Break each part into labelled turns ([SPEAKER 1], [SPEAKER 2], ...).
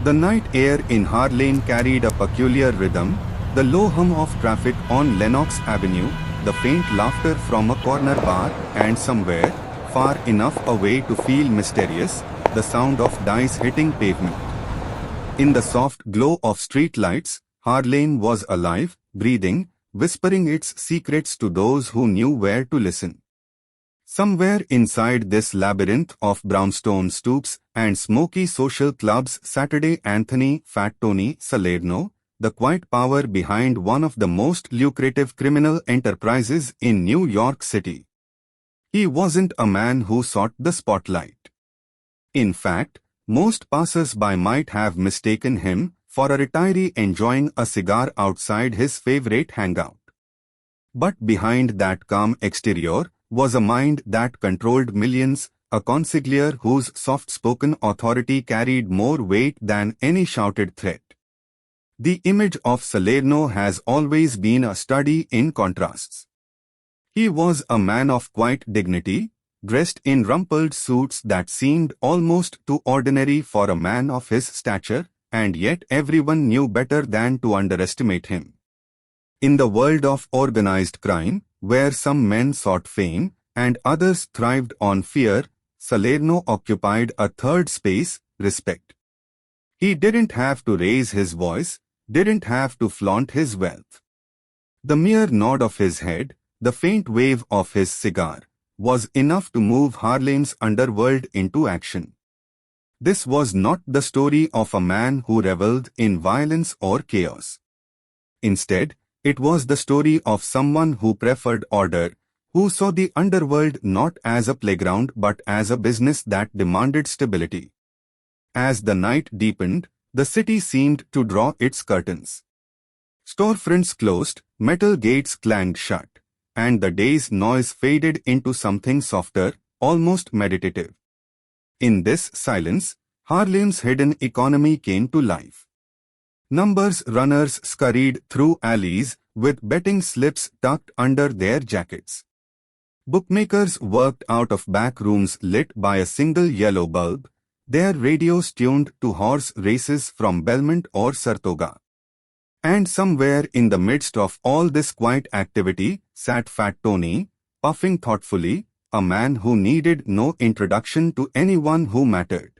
[SPEAKER 1] The night air in Harlem carried a peculiar rhythm, the low hum of traffic on Lenox Avenue, the faint laughter from a corner bar, and somewhere, far enough away to feel mysterious, the sound of dice hitting pavement. In the soft glow of street lights, Harlem was alive, breathing, whispering its secrets to those who knew where to listen. Somewhere inside this labyrinth of brownstone stoops and smoky social clubs, Saturday Anthony Fat Tony Salerno, the quiet power behind one of the most lucrative criminal enterprises in New York City. He wasn't a man who sought the spotlight. In fact, most passers-by might have mistaken him for a retiree enjoying a cigar outside his favorite hangout. But behind that calm exterior was a mind that controlled millions, a consigliere whose soft-spoken authority carried more weight than any shouted threat. The image of Salerno has always been a study in contrasts. He was a man of quiet dignity, dressed in rumpled suits that seemed almost too ordinary for a man of his stature, and yet everyone knew better than to underestimate him. In the world of organized crime, where some men sought fame and others thrived on fear, Salerno occupied a third space, respect. He didn't have to raise his voice, didn't have to flaunt his wealth. The mere nod of his head, the faint wave of his cigar, was enough to move Harlem's underworld into action. This was not the story of a man who reveled in violence or chaos. Instead, it was the story of someone who preferred order, who saw the underworld not as a playground but as a business that demanded stability. As the night deepened, the city seemed to draw its curtains. Storefronts closed, metal gates clanged shut, and the day's noise faded into something softer, almost meditative. In this silence, Harlem's hidden economy came to life. Numbers runners scurried through alleys with betting slips tucked under their jackets. Bookmakers worked out of back rooms lit by a single yellow bulb, their radios tuned to horse races from Belmont or Saratoga. And somewhere in the midst of all this quiet activity sat Fat Tony, puffing thoughtfully, a man who needed no introduction to anyone who mattered.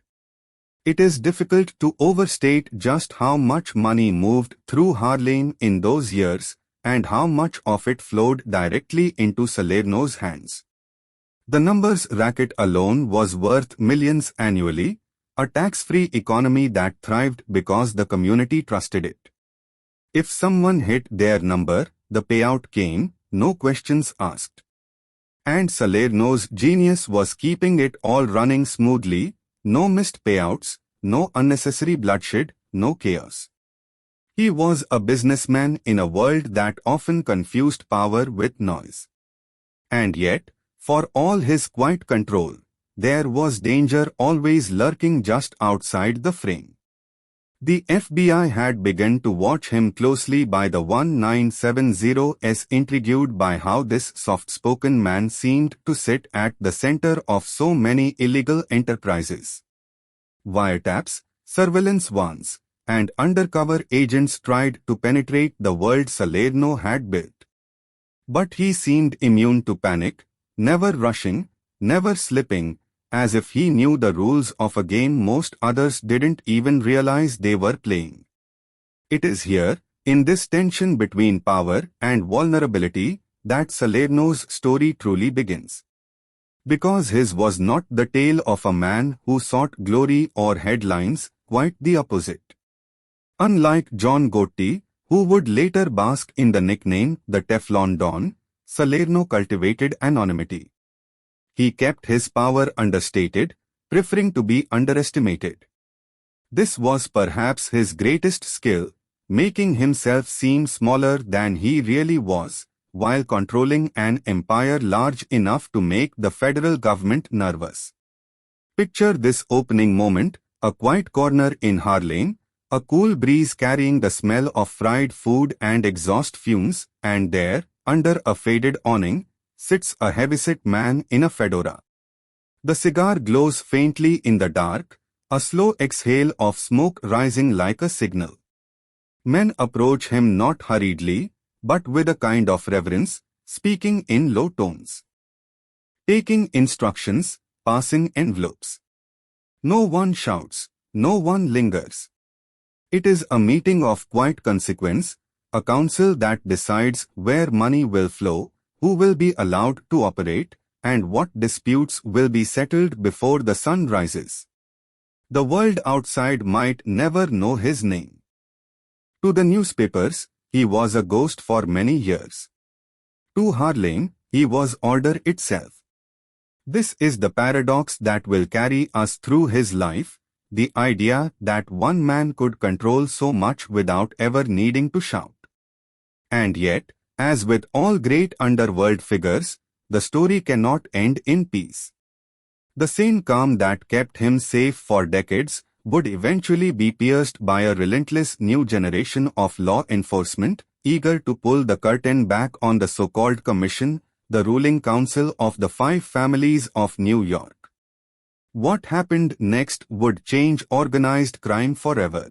[SPEAKER 1] It is difficult to overstate just how much money moved through Harlem in those years, and how much of it flowed directly into Salerno's hands. The numbers racket alone was worth millions annually, a tax-free economy that thrived because the community trusted it. If someone hit their number, the payout came, no questions asked. And Salerno's genius was keeping it all running smoothly, no missed payouts, no unnecessary bloodshed, no chaos. He was a businessman in a world that often confused power with noise. And yet, for all his quiet control, there was danger always lurking just outside the frame. The FBI had begun to watch him closely by the 1970s, intrigued by how this soft-spoken man seemed to sit at the center of so many illegal enterprises. Wiretaps, surveillance vans, and undercover agents tried to penetrate the world Salerno had built. But he seemed immune to panic, never rushing, never slipping, as if he knew the rules of a game most others didn't even realize they were playing. It is here, in this tension between power and vulnerability, that Salerno's story truly begins. Because his was not the tale of a man who sought glory or headlines, quite the opposite. Unlike John Gotti, who would later bask in the nickname the Teflon Don, Salerno cultivated anonymity. He kept his power understated, preferring to be underestimated. This was perhaps his greatest skill, making himself seem smaller than he really was, while controlling an empire large enough to make the federal government nervous. Picture this opening moment, a quiet corner in Harlem, a cool breeze carrying the smell of fried food and exhaust fumes, and there, under a faded awning, sits a heavyset man in a fedora. The cigar glows faintly in the dark, a slow exhale of smoke rising like a signal. Men approach him not hurriedly, but with a kind of reverence, speaking in low tones. Taking instructions, passing envelopes. No one shouts, no one lingers. It is a meeting of quiet consequence, a council that decides where money will flow, who will be allowed to operate, and what disputes will be settled before the sun rises. The world outside might never know his name. To the newspapers, he was a ghost for many years. To Harlem, he was order itself. This is the paradox that will carry us through his life, the idea that one man could control so much without ever needing to shout. And yet, as with all great underworld figures, the story cannot end in peace. The same calm that kept him safe for decades would eventually be pierced by a relentless new generation of law enforcement, eager to pull the curtain back on the so-called commission, the ruling council of the five families of New York. What happened next would change organized crime forever.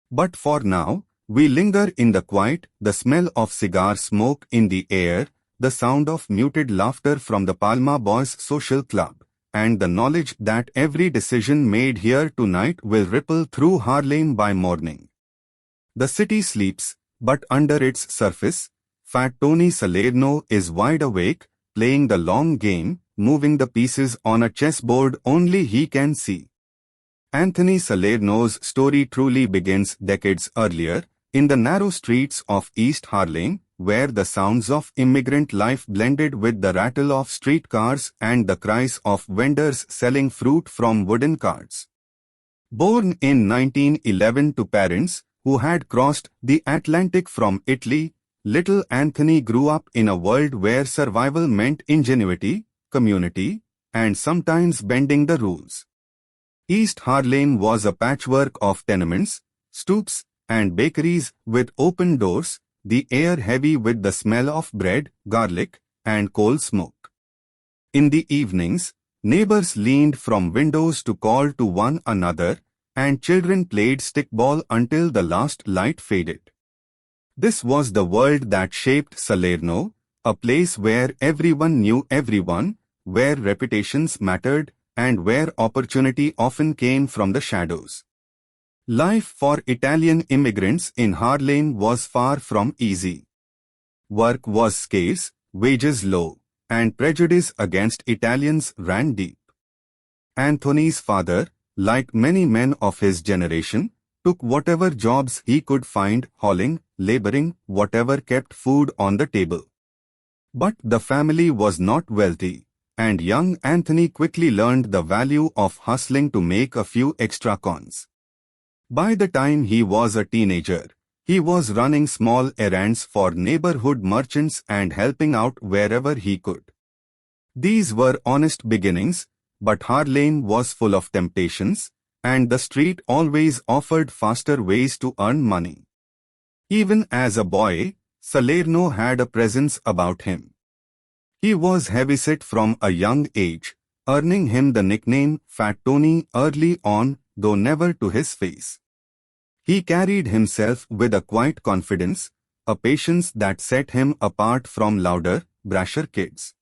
[SPEAKER 1] But for now, we linger in the quiet, the smell of cigar smoke in the air, the sound of muted laughter from the Palma Boys Social Club, and the knowledge that every decision made here tonight will ripple through Harlem by morning. The city sleeps, but under its surface, Fat Tony Salerno is wide awake, playing the long game, moving the pieces on a chessboard only he can see. Anthony Salerno's story truly begins decades earlier, in the narrow streets of East Harlem, where the sounds of immigrant life blended with the rattle of streetcars and the cries of vendors selling fruit from wooden carts. Born in 1911 to parents who had crossed the Atlantic from Italy, little Anthony grew up in a world where survival meant ingenuity, community, and sometimes bending the rules. East Harlem was a patchwork of tenements, stoops, and bakeries with open doors, the air heavy with the smell of bread, garlic, and coal smoke. In the evenings, neighbors leaned from windows to call to one another, and children played stickball until the last light faded. This was the world that shaped Salerno, a place where everyone knew everyone, where reputations mattered, and where opportunity often came from the shadows. Life for Italian immigrants in Harlem was far from easy. Work was scarce, wages low, and prejudice against Italians ran deep. Anthony's father, like many men of his generation, took whatever jobs he could find, hauling, laboring, whatever kept food on the table. But the family was not wealthy, and young Anthony quickly learned the value of hustling to make a few extra cons. By the time he was a teenager, he was running small errands for neighborhood merchants and helping out wherever he could. These were honest beginnings, but Harlem was full of temptations, and the street always offered faster ways to earn money. Even as a boy, Salerno had a presence about him. He was heavyset from a young age, earning him the nickname Fat Tony early on, though never to his face. He carried himself with a quiet confidence, a patience that set him apart from louder, brasher kids.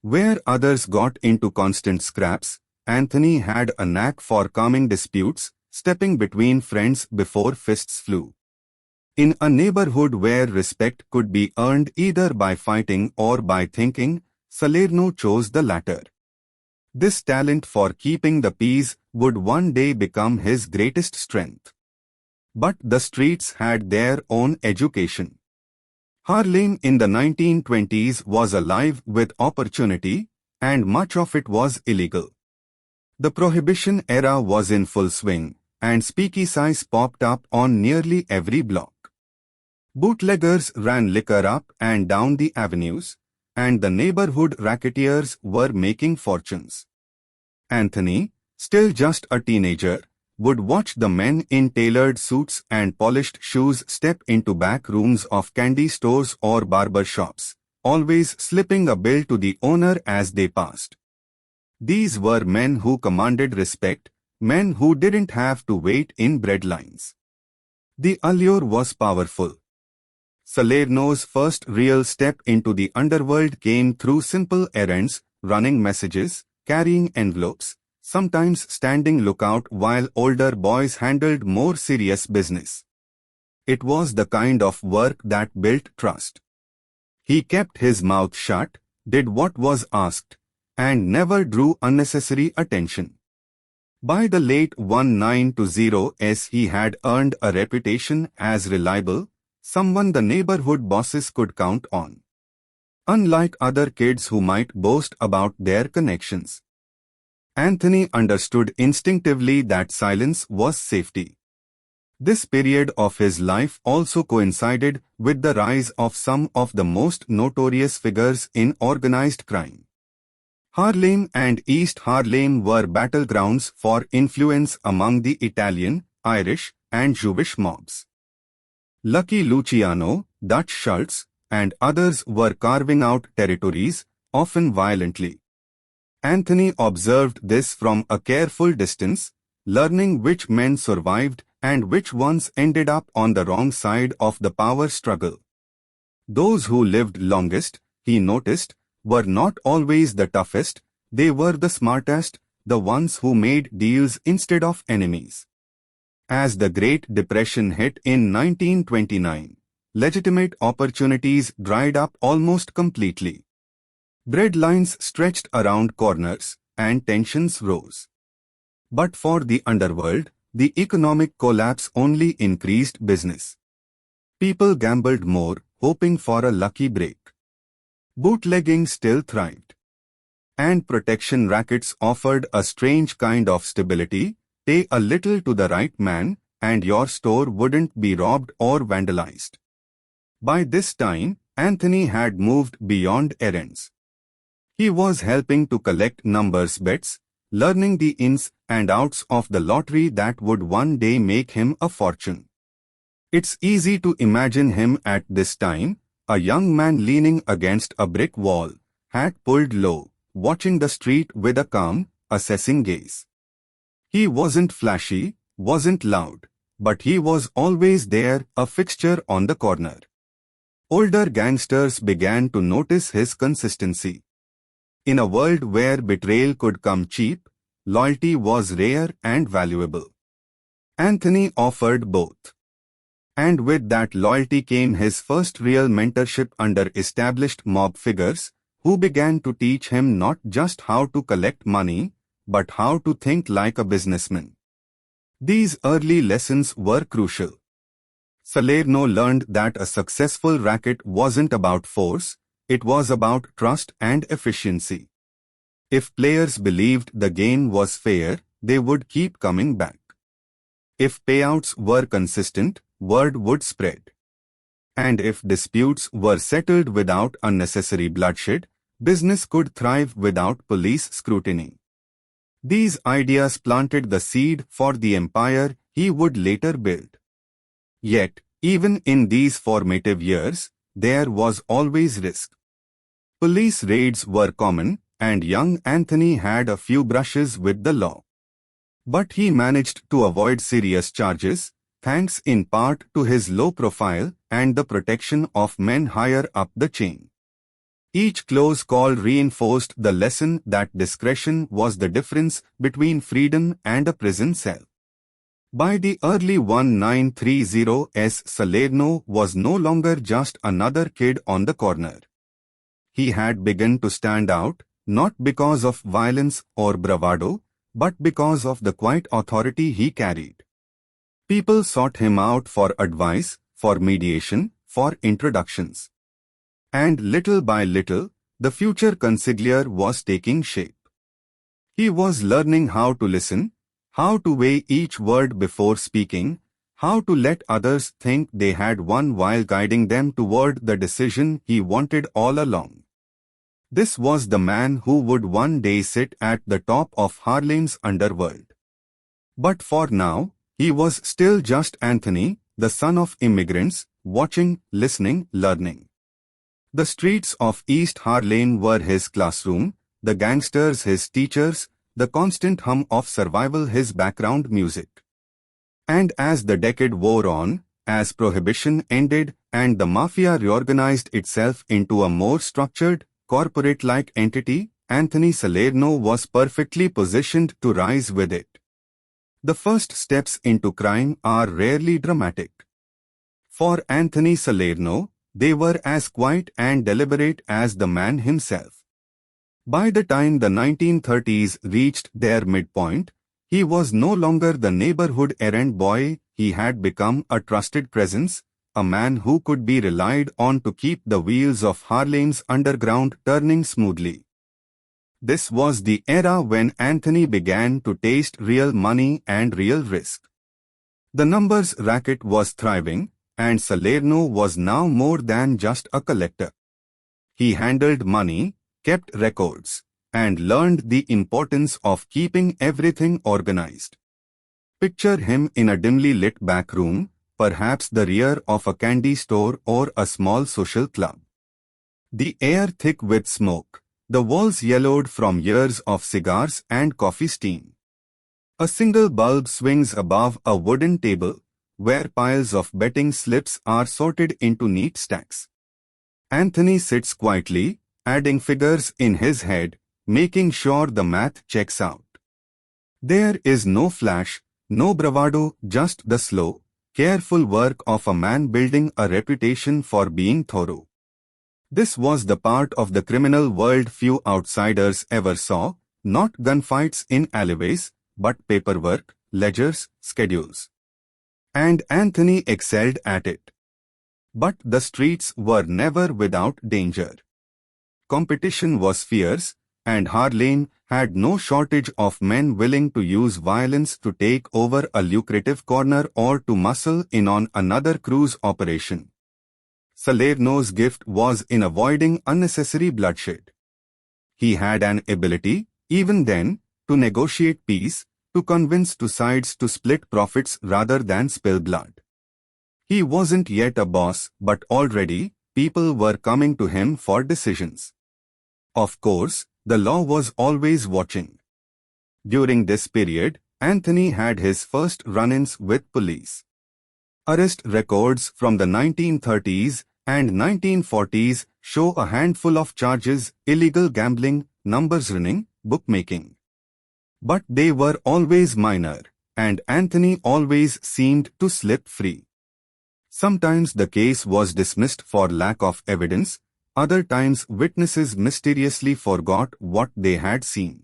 [SPEAKER 1] Where others got into constant scraps, Anthony had a knack for calming disputes, stepping between friends before fists flew. In a neighborhood where respect could be earned either by fighting or by thinking, Salerno chose the latter. This talent for keeping the peace would one day become his greatest strength. But the streets had their own education. Harlem in the 1920s was alive with opportunity, and much of it was illegal. The Prohibition era was in full swing, and speakeasies popped up on nearly every block. Bootleggers ran liquor up and down the avenues, and the neighborhood racketeers were making fortunes. Anthony, still just a teenager, would watch the men in tailored suits and polished shoes step into back rooms of candy stores or barber shops, always slipping a bill to the owner as they passed. These were men who commanded respect, men who didn't have to wait in bread lines. The allure was powerful. Salerno's first real step into the underworld came through simple errands, running messages, carrying envelopes, sometimes standing lookout while older boys handled more serious business. It was the kind of work that built trust. He kept his mouth shut, did what was asked, and never drew unnecessary attention. By the late 1920s he had earned a reputation as reliable, someone the neighborhood bosses could count on. Unlike other kids who might boast about their connections, Anthony understood instinctively that silence was safety. This period of his life also coincided with the rise of some of the most notorious figures in organized crime. Harlem and East Harlem were battlegrounds for influence among the Italian, Irish, and Jewish mobs. Lucky Luciano, Dutch Schultz, and others were carving out territories, often violently. Anthony observed this from a careful distance, learning which men survived and which ones ended up on the wrong side of the power struggle. Those who lived longest, he noticed, were not always the toughest, they were the smartest, the ones who made deals instead of enemies. As the Great Depression hit in 1929, legitimate opportunities dried up almost completely. Bread lines stretched around corners, and tensions rose. But for the underworld, the economic collapse only increased business. People gambled more, hoping for a lucky break. Bootlegging still thrived. And protection rackets offered a strange kind of stability. Pay a little to the right man, and your store wouldn't be robbed or vandalized. By this time, Anthony had moved beyond errands. He was helping to collect numbers bets, learning the ins and outs of the lottery that would one day make him a fortune. It's easy to imagine him at this time, a young man leaning against a brick wall, hat pulled low, watching the street with a calm, assessing gaze. He wasn't flashy, wasn't loud, but he was always there, a fixture on the corner. Older gangsters began to notice his consistency. In a world where betrayal could come cheap, loyalty was rare and valuable. Anthony offered both. And with that loyalty came his first real mentorship under established mob figures, who began to teach him not just how to collect money, but how to think like a businessman. These early lessons were crucial. Salerno learned that a successful racket wasn't about force, it was about trust and efficiency. If players believed the game was fair, they would keep coming back. If payouts were consistent, word would spread. And if disputes were settled without unnecessary bloodshed, business could thrive without police scrutiny. These ideas planted the seed for the empire he would later build. Yet, even in these formative years, there was always risk. Police raids were common, and young Anthony had a few brushes with the law. But he managed to avoid serious charges, thanks in part to his low profile and the protection of men higher up the chain. Each close call reinforced the lesson that discretion was the difference between freedom and a prison cell. By the early 1930s, Salerno was no longer just another kid on the corner. He had begun to stand out, not because of violence or bravado, but because of the quiet authority he carried. People sought him out for advice, for mediation, for introductions. And little by little, the future consigliere was taking shape. He was learning how to listen, how to weigh each word before speaking, how to let others think they had won while guiding them toward the decision he wanted all along. This was the man who would one day sit at the top of Harlem's underworld. But for now, he was still just Anthony, the son of immigrants, watching, listening, learning. The streets of East Harlem were his classroom, the gangsters his teachers, the constant hum of survival his background music. And as the decade wore on, as prohibition ended and the mafia reorganized itself into a more structured, corporate-like entity, Anthony Salerno was perfectly positioned to rise with it. The first steps into crime are rarely dramatic. For Anthony Salerno, they were as quiet and deliberate as the man himself. By the time the 1930s reached their midpoint, he was no longer the neighborhood errand boy. He had become a trusted presence, a man who could be relied on to keep the wheels of Harlem's underground turning smoothly. This was the era when Anthony began to taste real money and real risk. The numbers racket was thriving, and Salerno was now more than just a collector. He handled money, kept records, and learned the importance of keeping everything organized. Picture him in a dimly lit back room, perhaps the rear of a candy store or a small social club. The air thick with smoke, the walls yellowed from years of cigars and coffee steam. A single bulb swings above a wooden table, where piles of betting slips are sorted into neat stacks. Anthony sits quietly, adding figures in his head, making sure the math checks out. There is no flash, no bravado, just the slow, careful work of a man building a reputation for being thorough. This was the part of the criminal world few outsiders ever saw, not gunfights in alleyways, but paperwork, ledgers, schedules. And Anthony excelled at it. But the streets were never without danger. Competition was fierce, and Harlem had no shortage of men willing to use violence to take over a lucrative corner or to muscle in on another cruise operation. Salerno's gift was in avoiding unnecessary bloodshed. He had an ability, even then, to negotiate peace, to convince two sides to split profits rather than spill blood. He wasn't yet a boss, but already, people were coming to him for decisions. Of course, the law was always watching. During this period, Anthony had his first run-ins with police. Arrest records from the 1930s and 1940s show a handful of charges: illegal gambling, numbers running, bookmaking. But they were always minor, and Anthony always seemed to slip free. Sometimes the case was dismissed for lack of evidence, other times witnesses mysteriously forgot what they had seen.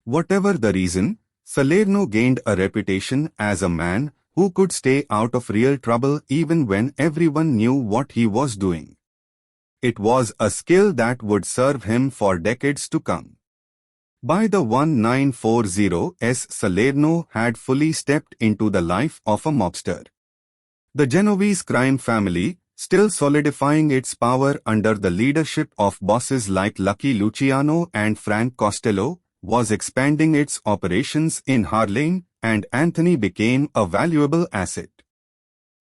[SPEAKER 1] Whatever the reason, Salerno gained a reputation as a man who could stay out of real trouble even when everyone knew what he was doing. It was a skill that would serve him for decades to come. By the 1940s, Salerno had fully stepped into the life of a mobster. The Genovese crime family, still solidifying its power under the leadership of bosses like Lucky Luciano and Frank Costello, was expanding its operations in Harlem, and Anthony became a valuable asset.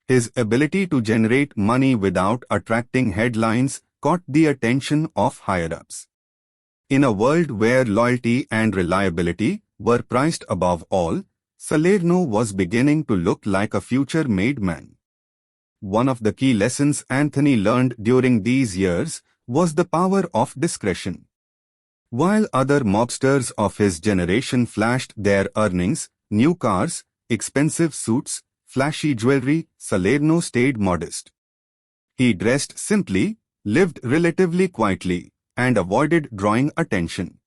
[SPEAKER 1] His ability to generate money without attracting headlines caught the attention of higher-ups. In a world where loyalty and reliability were prized above all, Salerno was beginning to look like a future-made man. One of the key lessons Anthony learned during these years was the power of discretion. While other mobsters of his generation flashed their earnings, new cars, expensive suits, flashy jewelry, Salerno stayed modest. He dressed simply, lived relatively quietly, and avoided drawing attention.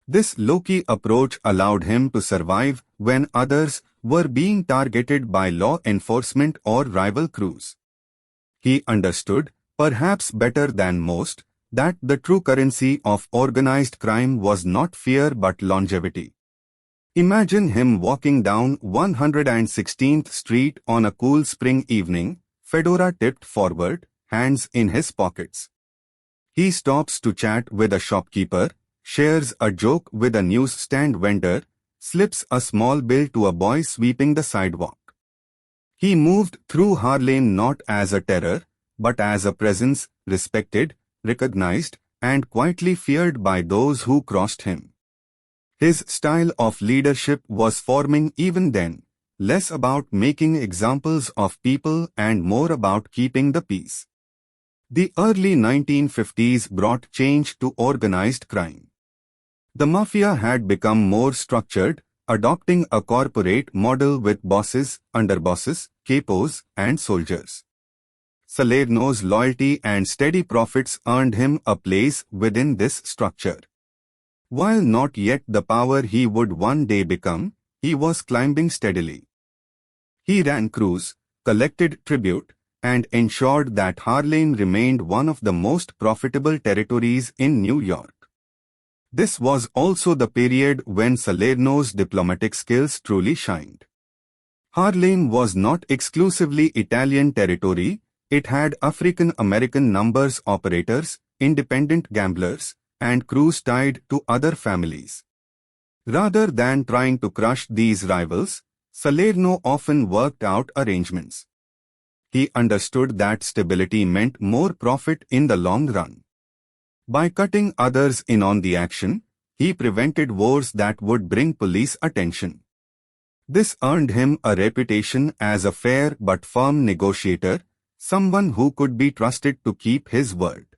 [SPEAKER 1] This low-key approach allowed him to survive when others were being targeted by law enforcement or rival crews. He understood, perhaps better than most, that the true currency of organized crime was not fear but longevity. Imagine him walking down 116th Street on a cool spring evening, fedora tipped forward, hands in his pockets. He stops to chat with a shopkeeper, shares a joke with a newsstand vendor, slips a small bill to a boy sweeping the sidewalk. He moved through Harlem not as a terror, but as a presence, respected, recognized, and quietly feared by those who crossed him. His style of leadership was forming even then, less about making examples of people and more about keeping the peace. The early 1950s brought change to organized crime. The mafia had become more structured, adopting a corporate model with bosses, underbosses, capos, and soldiers. Salerno's loyalty and steady profits earned him a place within this structure. While not yet the power he would one day become, he was climbing steadily. He ran crews, collected tribute, and ensured that Harlem remained one of the most profitable territories in New York. This was also the period when Salerno's diplomatic skills truly shined. Harlem was not exclusively Italian territory, it had African-American numbers operators, independent gamblers, and crews tied to other families. Rather than trying to crush these rivals, Salerno often worked out arrangements. He understood that stability meant more profit in the long run. By cutting others in on the action, he prevented wars that would bring police attention. This earned him a reputation as a fair but firm negotiator, someone who could be trusted to keep his word.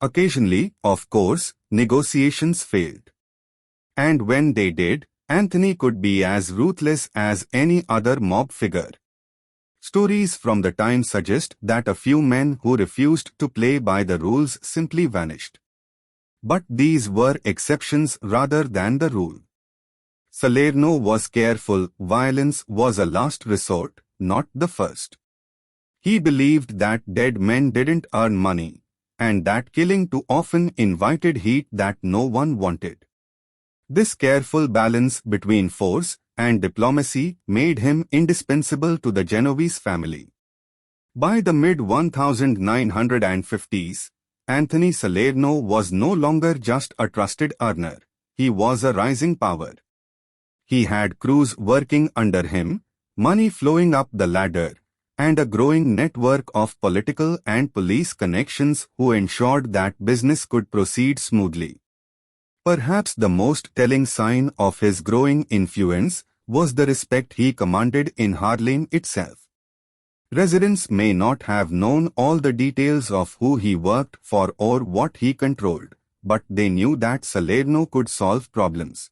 [SPEAKER 1] Occasionally, of course, negotiations failed. And when they did, Anthony could be as ruthless as any other mob figure. Stories from the time suggest that a few men who refused to play by the rules simply vanished. But these were exceptions rather than the rule. Salerno was careful, violence was a last resort, not the first. He believed that dead men didn't earn money, and that killing too often invited heat that no one wanted. This careful balance between force and diplomacy made him indispensable to the Genovese family. By the mid-1950s, Anthony Salerno was no longer just a trusted earner, he was a rising power. He had crews working under him, money flowing up the ladder, and a growing network of political and police connections who ensured that business could proceed smoothly. Perhaps the most telling sign of his growing influence was the respect he commanded in Harlem itself. Residents may not have known all the details of who he worked for or what he controlled, but they knew that Salerno could solve problems.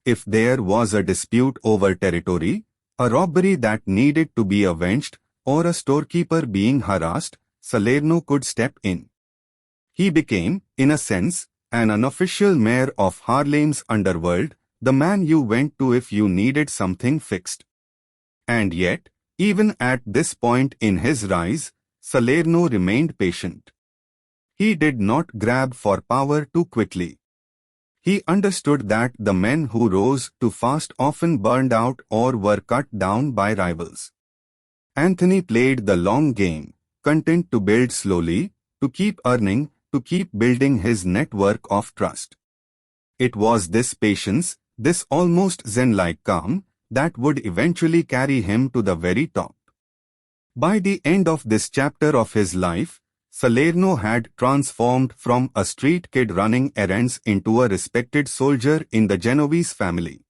[SPEAKER 1] If there was a dispute over territory, a robbery that needed to be avenged, or a storekeeper being harassed, Salerno could step in. He became, in a sense, an unofficial mayor of Harlem's underworld, the man you went to if you needed something fixed. And yet, even at this point in his rise, Salerno remained patient. He did not grab for power too quickly. He understood that the men who rose too fast often burned out or were cut down by rivals. Anthony played the long game, content to build slowly, to keep earning, to keep building his network of trust. It was this patience, this almost Zen-like calm, that would eventually carry him to the very top. By the end of this chapter of his life, Salerno had transformed from a street kid running errands into a respected soldier in the Genovese family.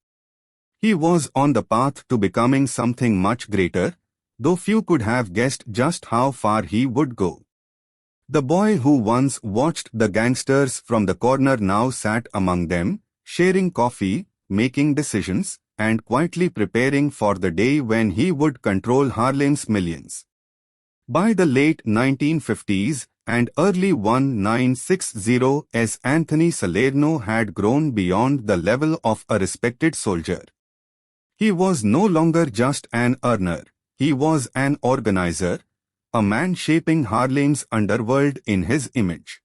[SPEAKER 1] He was on the path to becoming something much greater, though few could have guessed just how far he would go. The boy who once watched the gangsters from the corner now sat among them, sharing coffee, making decisions, and quietly preparing for the day when he would control Harlem's millions. By the late 1950s and early 1960s, Anthony Salerno had grown beyond the level of a respected soldier. He was no longer just an earner, he was an organizer, a man shaping Harlem's underworld in his image.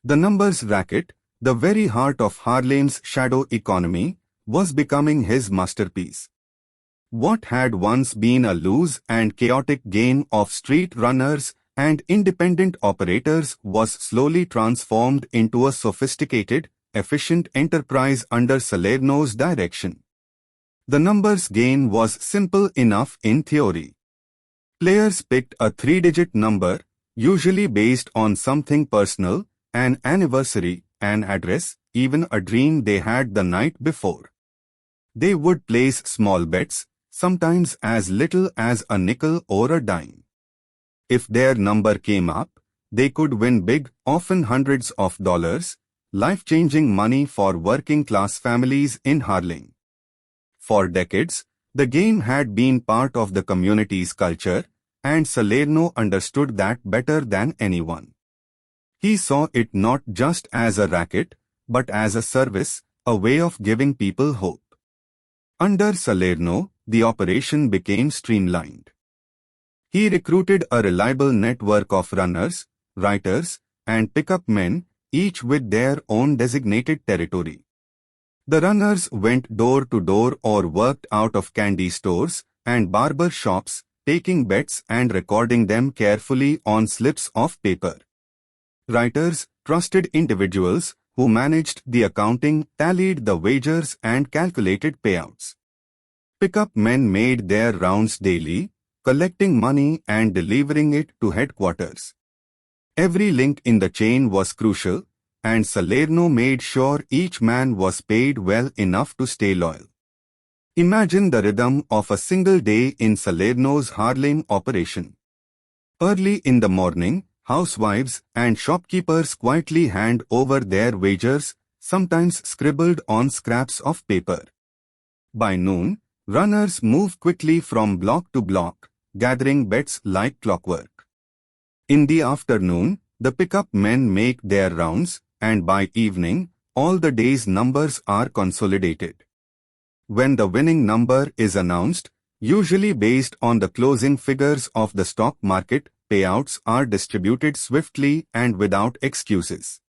[SPEAKER 1] The numbers racket, the very heart of Harlem's shadow economy, was becoming his masterpiece. What had once been a loose and chaotic game of street runners and independent operators was slowly transformed into a sophisticated, efficient enterprise under Salerno's direction. The numbers game was simple enough in theory. Players picked a three-digit number, usually based on something personal, an anniversary, an address, even a dream they had the night before. They would place small bets, sometimes as little as a nickel or a dime. If their number came up, they could win big, often hundreds of dollars, life-changing money for working-class families in Harlem. For decades, the game had been part of the community's culture, and Salerno understood that better than anyone. He saw it not just as a racket, but as a service, a way of giving people hope. Under Salerno, the operation became streamlined. He recruited a reliable network of runners, writers, and pickup men, each with their own designated territory. The runners went door to door or worked out of candy stores and barber shops, taking bets and recording them carefully on slips of paper. Writers, trusted individuals, who managed the accounting, tallied the wagers and calculated payouts. Pickup men made their rounds daily, collecting money and delivering it to headquarters. Every link in the chain was crucial, and Salerno made sure each man was paid well enough to stay loyal. Imagine the rhythm of a single day in Salerno's Harlem operation. Early in the morning, housewives and shopkeepers quietly hand over their wagers, sometimes scribbled on scraps of paper. By noon, runners move quickly from block to block, gathering bets like clockwork. In the afternoon, the pickup men make their rounds, and by evening, all the day's numbers are consolidated. When the winning number is announced, usually based on the closing figures of the stock market, payouts are distributed swiftly and without excuses.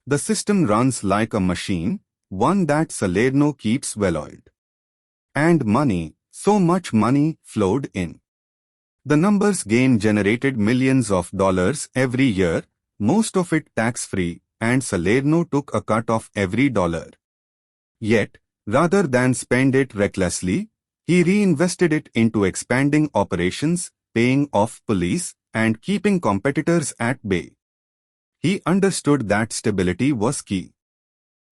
[SPEAKER 1] The system runs like a machine, one that Salerno keeps well-oiled. And money, so much money, flowed in. The numbers game generated millions of dollars every year, most of it tax-free, and Salerno took a cut of every dollar. Yet, rather than spend it recklessly, he reinvested it into expanding operations, paying off police, and keeping competitors at bay. He understood that stability was key.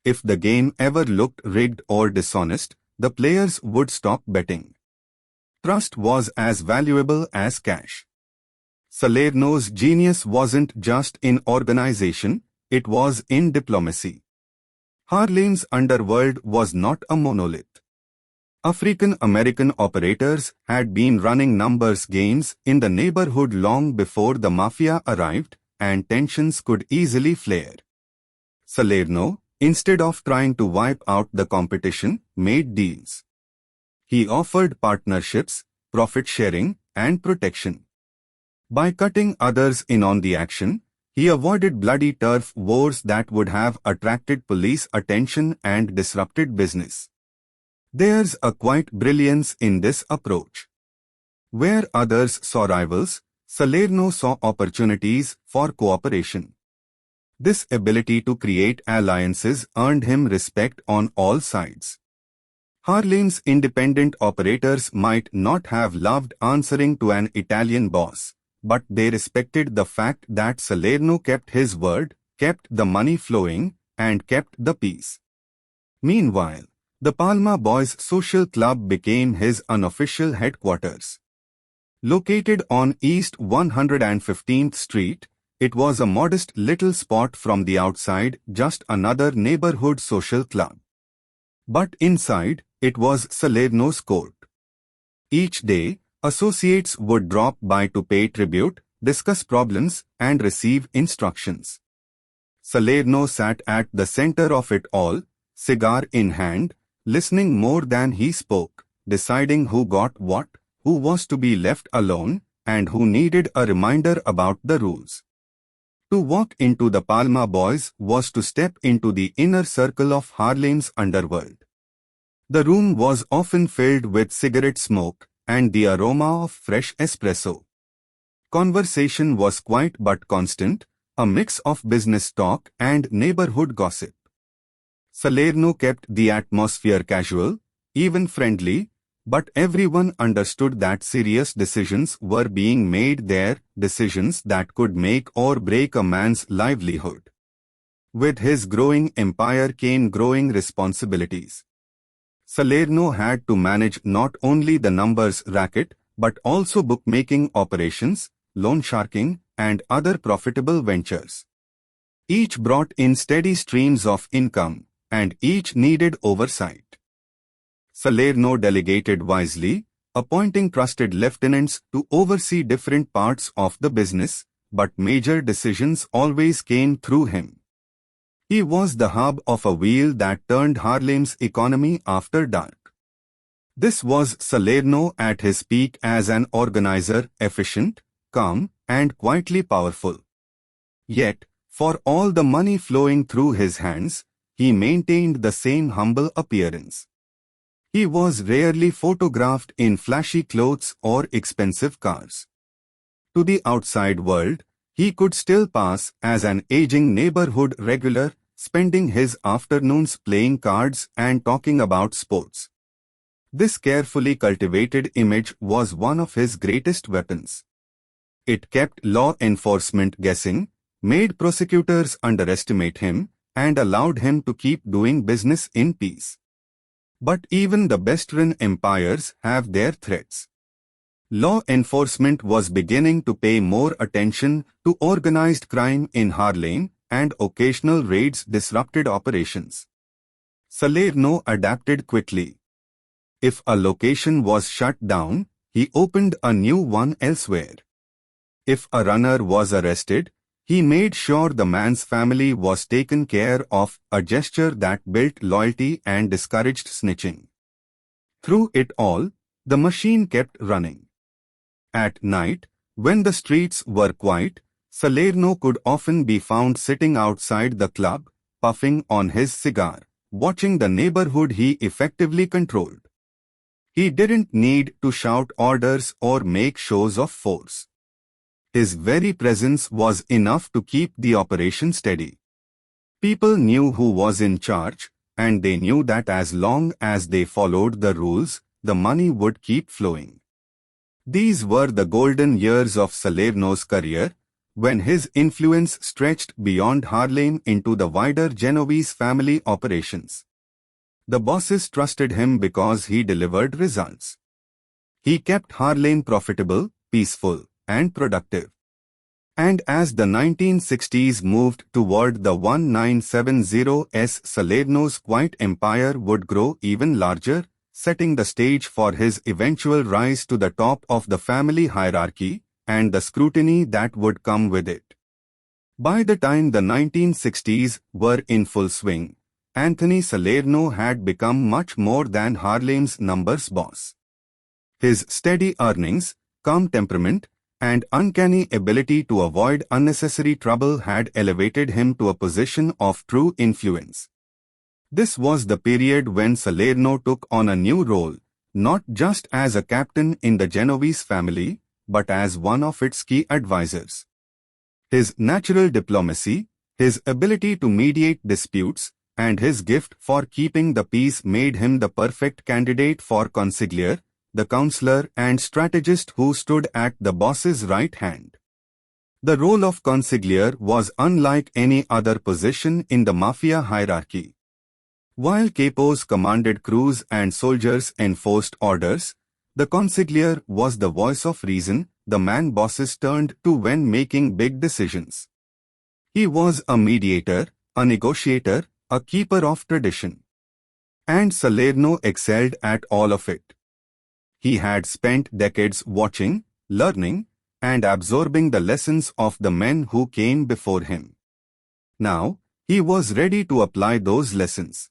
[SPEAKER 1] If the game ever looked rigged or dishonest, the players would stop betting. Trust was as valuable as cash. Salerno's genius wasn't just in organization, it was in diplomacy. Harlem's underworld was not a monolith. African-American operators had been running numbers games in the neighborhood long before the mafia arrived, and tensions could easily flare. Salerno, instead of trying to wipe out the competition, made deals. He offered partnerships, profit sharing, and protection. By cutting others in on the action, he avoided bloody turf wars that would have attracted police attention and disrupted business. There's a quiet brilliance in this approach. Where others saw rivals, Salerno saw opportunities for cooperation. This ability to create alliances earned him respect on all sides. Harlem's independent operators might not have loved answering to an Italian boss, but they respected the fact that Salerno kept his word, kept the money flowing, and kept the peace. Meanwhile, the Palma Boys Social Club became his unofficial headquarters. Located on East 115th Street, it was a modest little spot from the outside, just another neighborhood social club. But inside, it was Salerno's court. Each day, associates would drop by to pay tribute, discuss problems, and receive instructions. Salerno sat at the center of it all, cigar in hand, listening more than he spoke, deciding who got what, who was to be left alone, and who needed a reminder about the rules. To walk into the Palma Boys was to step into the inner circle of Harlem's underworld. The room was often filled with cigarette smoke and the aroma of fresh espresso. Conversation was quiet but constant, a mix of business talk and neighborhood gossip. Salerno kept the atmosphere casual, even friendly, but everyone understood that serious decisions were being made there, decisions that could make or break a man's livelihood. With his growing empire came growing responsibilities. Salerno had to manage not only the numbers racket, but also bookmaking operations, loan sharking, and other profitable ventures. Each brought in steady streams of income, and each needed oversight. Salerno delegated wisely, appointing trusted lieutenants to oversee different parts of the business, but major decisions always came through him. He was the hub of a wheel that turned Harlem's economy after dark. This was Salerno at his peak as an organizer, efficient, calm, and quietly powerful. Yet, for all the money flowing through his hands, he maintained the same humble appearance. He was rarely photographed in flashy clothes or expensive cars. To the outside world, he could still pass as an aging neighborhood regular, spending his afternoons playing cards and talking about sports. This carefully cultivated image was one of his greatest weapons. It kept law enforcement guessing, made prosecutors underestimate him, and allowed him to keep doing business in peace. But even the best-run empires have their threats. Law enforcement was beginning to pay more attention to organized crime in Harlem, and occasional raids disrupted operations. Salerno adapted quickly. If a location was shut down, he opened a new one elsewhere. If a runner was arrested, he made sure the man's family was taken care of, a gesture that built loyalty and discouraged snitching. Through it all, the machine kept running. At night, when the streets were quiet, Salerno could often be found sitting outside the club, puffing on his cigar, watching the neighborhood he effectively controlled. He didn't need to shout orders or make shows of force. His very presence was enough to keep the operation steady. People knew who was in charge, and they knew that as long as they followed the rules, the money would keep flowing. These were the golden years of Salerno's career, when his influence stretched beyond Harlem into the wider Genovese family operations. The bosses trusted him because he delivered results. He kept Harlem profitable, peaceful, and productive. And as the 1960s moved toward the 1970s, Salerno's quiet empire would grow even larger, setting the stage for his eventual rise to the top of the family hierarchy, and the scrutiny that would come with it. By the time the 1960s were in full swing, Anthony Salerno had become much more than Harlem's numbers boss. His steady earnings, calm temperament, and uncanny ability to avoid unnecessary trouble had elevated him to a position of true influence. This was the period when Salerno took on a new role, not just as a captain in the Genovese family, but as one of its key advisors. His natural diplomacy, his ability to mediate disputes, and his gift for keeping the peace made him the perfect candidate for Consigliere, the counselor and strategist who stood at the boss's right hand. The role of Consigliere was unlike any other position in the mafia hierarchy. While capos commanded crews and soldiers enforced orders, the Consigliere was the voice of reason, the man bosses turned to when making big decisions. He was a mediator, a negotiator, a keeper of tradition. And Salerno excelled at all of it. He had spent decades watching, learning, and absorbing the lessons of the men who came before him. Now, he was ready to apply those lessons.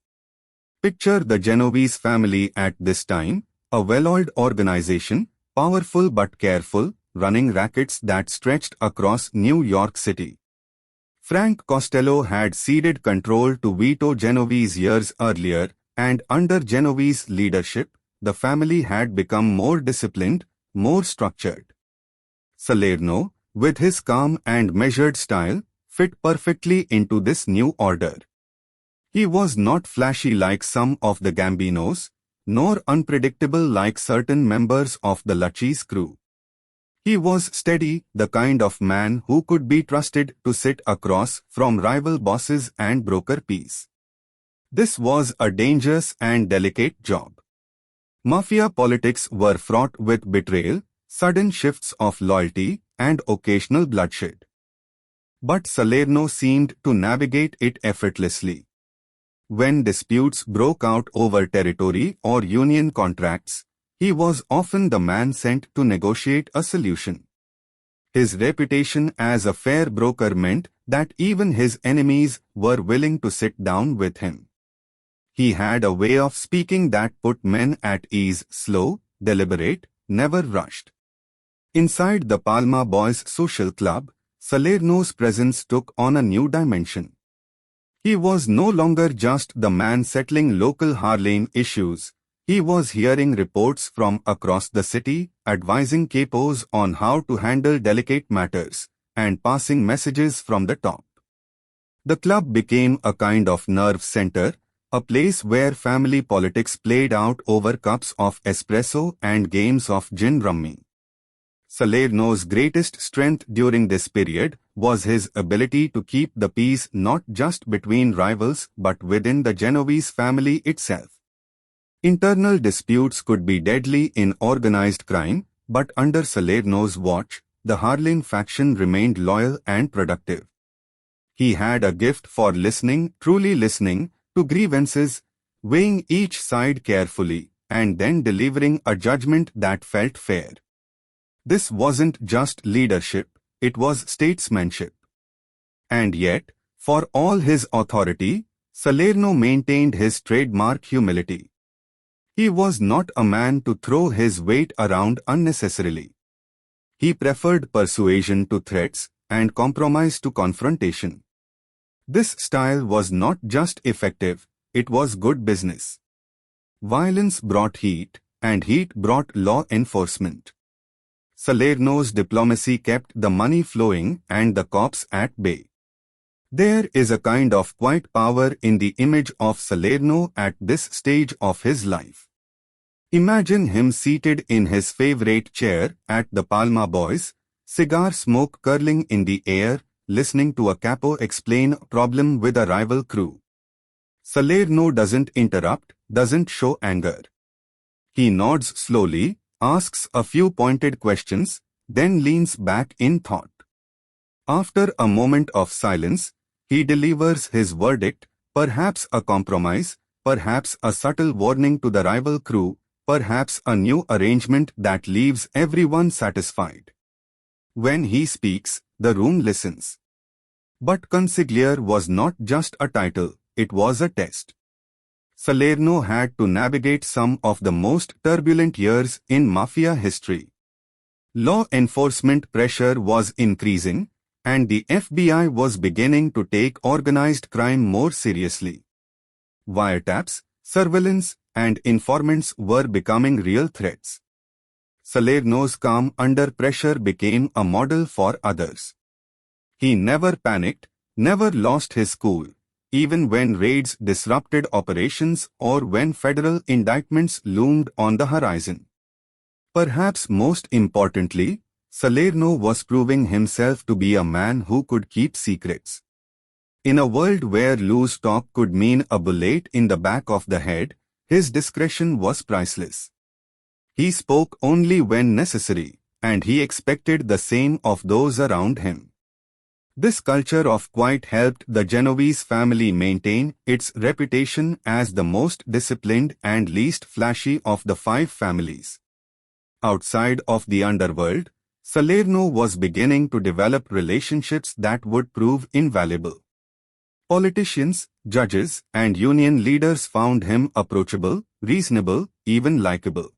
[SPEAKER 1] Picture the Genovese family at this time, a well-oiled organization, powerful but careful, running rackets that stretched across New York City. Frank Costello had ceded control to Vito Genovese years earlier, and under Genovese's leadership, the family had become more disciplined, more structured. Salerno, with his calm and measured style, fit perfectly into this new order. He was not flashy like some of the Gambinos, nor unpredictable like certain members of the Lucci's crew. He was steady, the kind of man who could be trusted to sit across from rival bosses and broker peace. This was a dangerous and delicate job. Mafia politics were fraught with betrayal, sudden shifts of loyalty, and occasional bloodshed. But Salerno seemed to navigate it effortlessly. When disputes broke out over territory or union contracts, he was often the man sent to negotiate a solution. His reputation as a fair broker meant that even his enemies were willing to sit down with him. He had a way of speaking that put men at ease, slow, deliberate, never rushed. Inside the Palma Boys Social Club, Salerno's presence took on a new dimension. He was no longer just the man settling local Harlem issues. He was hearing reports from across the city, advising capos on how to handle delicate matters, and passing messages from the top. The club became a kind of nerve center, a place where family politics played out over cups of espresso and games of gin rummy. Salerno's greatest strength during this period was his ability to keep the peace not just between rivals but within the Genovese family itself. Internal disputes could be deadly in organized crime, but under Salerno's watch, the Harlem faction remained loyal and productive. He had a gift for listening, truly listening, to grievances, weighing each side carefully, and then delivering a judgment that felt fair. This wasn't just leadership, it was statesmanship. And yet, for all his authority, Salerno maintained his trademark humility. He was not a man to throw his weight around unnecessarily. He preferred persuasion to threats and compromise to confrontation. This style was not just effective, it was good business. Violence brought heat, and heat brought law enforcement. Salerno's diplomacy kept the money flowing and the cops at bay. There is a kind of quiet power in the image of Salerno at this stage of his life. Imagine him seated in his favorite chair at the Palma Boys, cigar smoke curling in the air, listening to a capo explain a problem with a rival crew. Salerno doesn't interrupt, doesn't show anger. He nods slowly, asks a few pointed questions, then leans back in thought. After a moment of silence, he delivers his verdict, perhaps a compromise, perhaps a subtle warning to the rival crew, perhaps a new arrangement that leaves everyone satisfied. When he speaks, the room listens. But Consigliere was not just a title, it was a test. Salerno had to navigate some of the most turbulent years in mafia history. Law enforcement pressure was increasing, and the FBI was beginning to take organized crime more seriously. Wiretaps, surveillance, and informants were becoming real threats. Salerno's calm under pressure became a model for others. He never panicked, never lost his cool, even when raids disrupted operations or when federal indictments loomed on the horizon. Perhaps most importantly, Salerno was proving himself to be a man who could keep secrets. In a world where loose talk could mean a bullet in the back of the head, his discretion was priceless. He spoke only when necessary, and he expected the same of those around him. This culture of quiet helped the Genovese family maintain its reputation as the most disciplined and least flashy of the 5 families. Outside of the underworld, Salerno was beginning to develop relationships that would prove invaluable. Politicians, judges, and union leaders found him approachable, reasonable, even likable.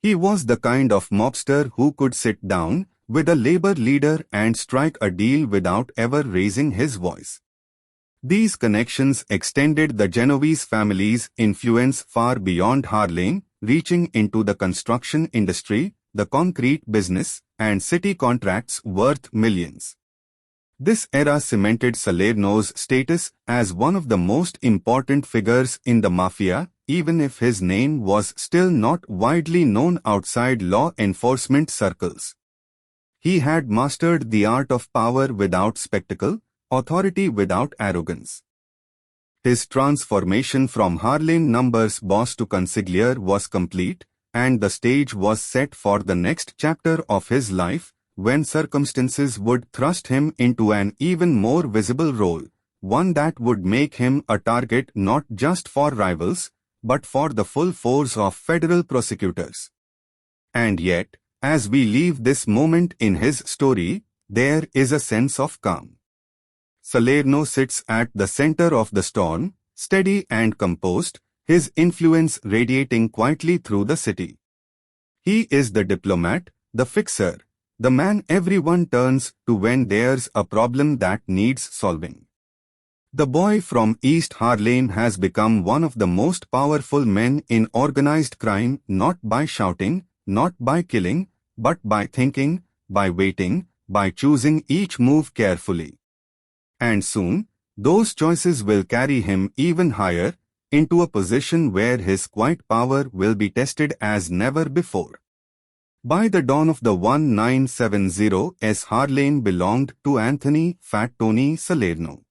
[SPEAKER 1] He was the kind of mobster who could sit down with a labor leader and strike a deal without ever raising his voice. These connections extended the Genovese family's influence far beyond Harlem, reaching into the construction industry, the concrete business, and city contracts worth millions. This era cemented Salerno's status as one of the most important figures in the mafia, even if his name was still not widely known outside law enforcement circles. He had mastered the art of power without spectacle, authority without arrogance. His transformation from Harlem numbers boss to consigliere was complete, and the stage was set for the next chapter of his life, when circumstances would thrust him into an even more visible role, one that would make him a target not just for rivals, but for the full force of federal prosecutors. And yet, as we leave this moment in his story, there is a sense of calm. Salerno sits at the center of the storm, steady and composed, his influence radiating quietly through the city. He is the diplomat, the fixer, the man everyone turns to when there's a problem that needs solving. The boy from East Harlem has become one of the most powerful men in organized crime, not by shouting, not by killing, but by thinking, by waiting, by choosing each move carefully. And soon, those choices will carry him even higher, into a position where his quiet power will be tested as never before. By the dawn of the 1970s, Harlem belonged to Anthony "Fat Tony" Salerno.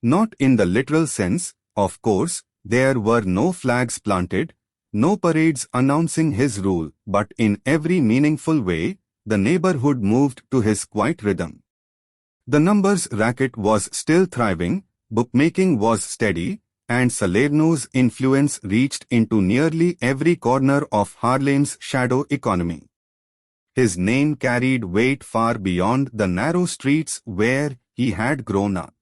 [SPEAKER 1] Not in the literal sense, of course, there were no flags planted, no parades announcing his rule, but in every meaningful way, the neighborhood moved to his quiet rhythm. The numbers racket was still thriving, bookmaking was steady, and Salerno's influence reached into nearly every corner of Harlem's shadow economy. His name carried weight far beyond the narrow streets where he had grown up.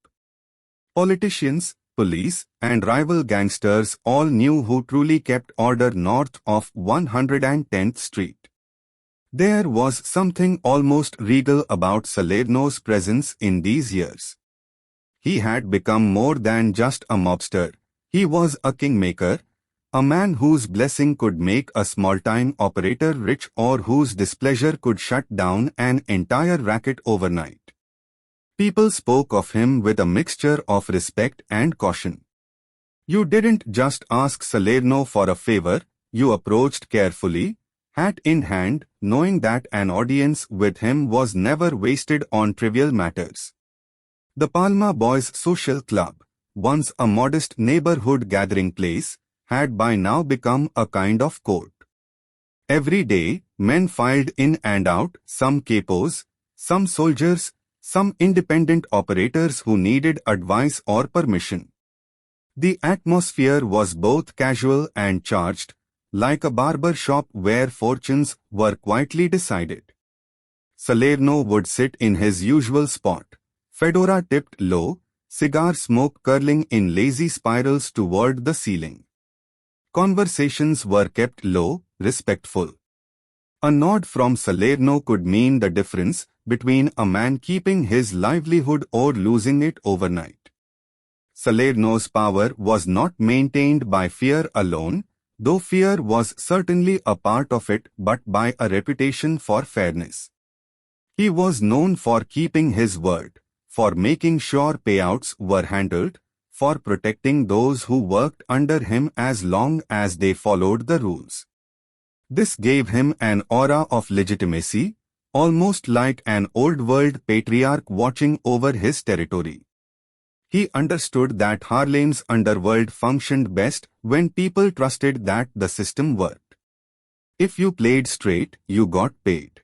[SPEAKER 1] Politicians, police, and rival gangsters all knew who truly kept order north of 110th Street. There was something almost regal about Salerno's presence in these years. He had become more than just a mobster. He was a kingmaker, a man whose blessing could make a small-time operator rich or whose displeasure could shut down an entire racket overnight. People spoke of him with a mixture of respect and caution. You didn't just ask Salerno for a favor, you approached carefully, hat in hand, knowing that an audience with him was never wasted on trivial matters. The Palma Boys Social Club, once a modest neighborhood gathering place, had by now become a kind of court. Every day, men filed in and out, some capos, some soldiers, some independent operators who needed advice or permission. The atmosphere was both casual and charged, like a barber shop where fortunes were quietly decided. Salerno would sit in his usual spot, fedora tipped low, cigar smoke curling in lazy spirals toward the ceiling. Conversations were kept low, respectful. A nod from Salerno could mean the difference between a man keeping his livelihood or losing it overnight. Salerno's power was not maintained by fear alone, though fear was certainly a part of it, but by a reputation for fairness. He was known for keeping his word, for making sure payouts were handled, for protecting those who worked under him as long as they followed the rules. This gave him an aura of legitimacy, almost like an old-world patriarch watching over his territory. He understood that Harlem's underworld functioned best when people trusted that the system worked. If you played straight, you got paid.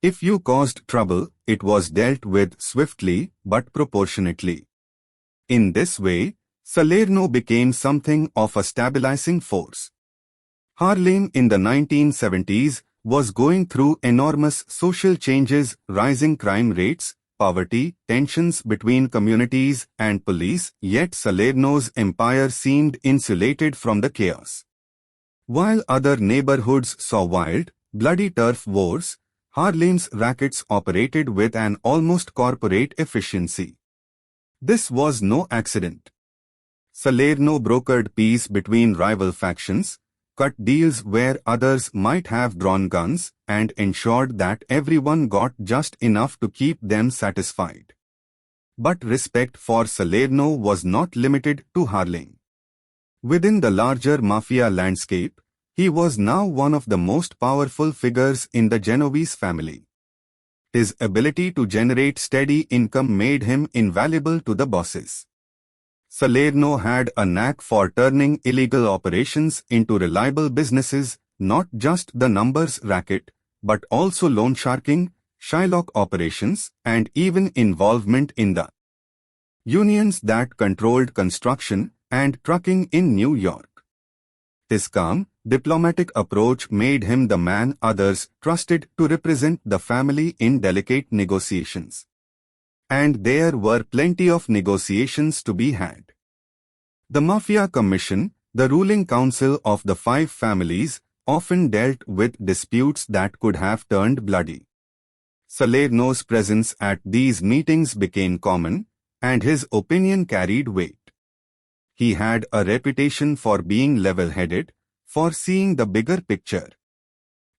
[SPEAKER 1] If you caused trouble, it was dealt with swiftly but proportionately. In this way, Salerno became something of a stabilizing force. Harlem in the 1970s was going through enormous social changes, rising crime rates, poverty, tensions between communities and police, yet Salerno's empire seemed insulated from the chaos. While other neighborhoods saw wild, bloody turf wars, Harlem's rackets operated with an almost corporate efficiency. This was no accident. Salerno brokered peace between rival factions, cut deals where others might have drawn guns, and ensured that everyone got just enough to keep them satisfied. But respect for Salerno was not limited to Harlem. Within the larger mafia landscape, he was now one of the most powerful figures in the Genovese family. His ability to generate steady income made him invaluable to the bosses. Salerno had a knack for turning illegal operations into reliable businesses, not just the numbers racket, but also loan sharking, Shylock operations, and even involvement in the unions that controlled construction and trucking in New York. His calm, diplomatic approach made him the man others trusted to represent the family in delicate negotiations. And there were plenty of negotiations to be had. The Mafia Commission, the ruling council of the five families, often dealt with disputes that could have turned bloody. Salerno's presence at these meetings became common, and his opinion carried weight. He had a reputation for being level-headed, for seeing the bigger picture.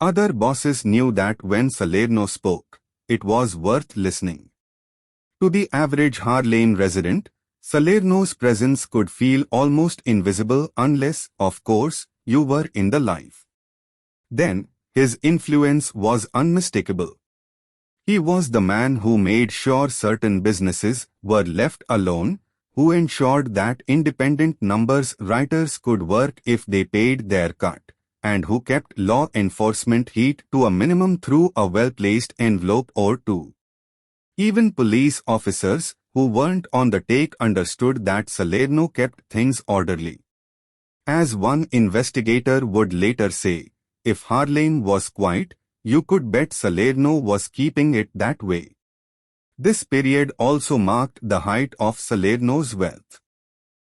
[SPEAKER 1] Other bosses knew that when Salerno spoke, it was worth listening. To the average Harlem resident, Salerno's presence could feel almost invisible unless, of course, you were in the life. Then, his influence was unmistakable. He was the man who made sure certain businesses were left alone, who ensured that independent numbers writers could work if they paid their cut, and who kept law enforcement heat to a minimum through a well-placed envelope or two. Even police officers who weren't on the take understood that Salerno kept things orderly. As one investigator would later say, if Harlem was quiet, you could bet Salerno was keeping it that way. This period also marked the height of Salerno's wealth.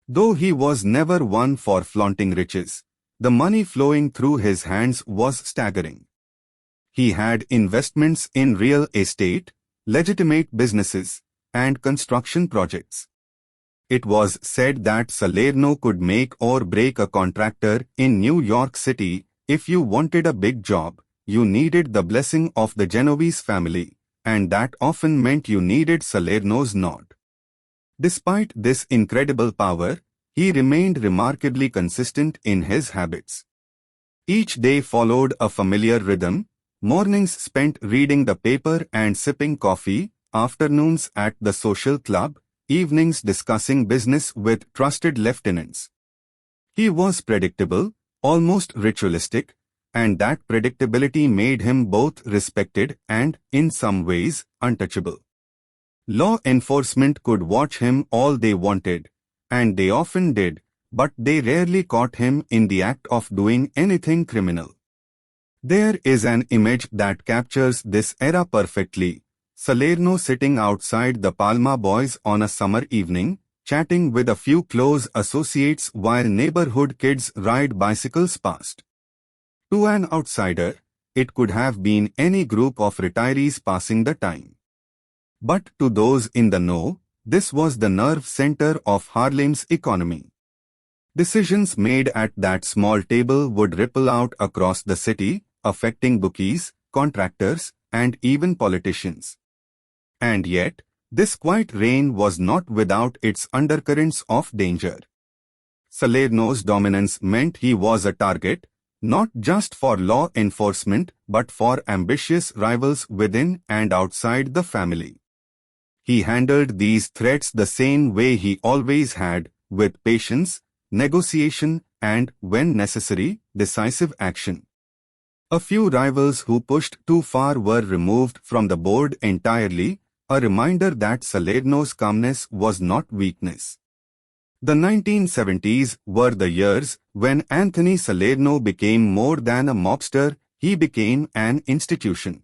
[SPEAKER 1] Though he was never one for flaunting riches, the money flowing through his hands was staggering. He had investments in real estate, legitimate businesses, and construction projects. It was said that Salerno could make or break a contractor in New York City. If you wanted a big job, you needed the blessing of the Genovese family, and that often meant you needed Salerno's nod. Despite this incredible power, he remained remarkably consistent in his habits. Each day followed a familiar rhythm: mornings spent reading the paper and sipping coffee, afternoons at the social club, evenings discussing business with trusted lieutenants. He was predictable, almost ritualistic, and that predictability made him both respected and, in some ways, untouchable. Law enforcement could watch him all they wanted, and they often did, but they rarely caught him in the act of doing anything criminal. There is an image that captures this era perfectly: Salerno sitting outside the Palma Boys on a summer evening, chatting with a few close associates while neighborhood kids ride bicycles past. To an outsider, it could have been any group of retirees passing the time. But to those in the know, this was the nerve center of Harlem's economy. Decisions made at that small table would ripple out across the city, affecting bookies, contractors, and even politicians. And yet, this quiet reign was not without its undercurrents of danger. Salerno's dominance meant he was a target, not just for law enforcement but for ambitious rivals within and outside the family. He handled these threats the same way he always had, with patience, negotiation, and, when necessary, decisive action. A few rivals who pushed too far were removed from the board entirely, a reminder that Salerno's calmness was not weakness. The 1970s were the years when Anthony Salerno became more than a mobster, he became an institution.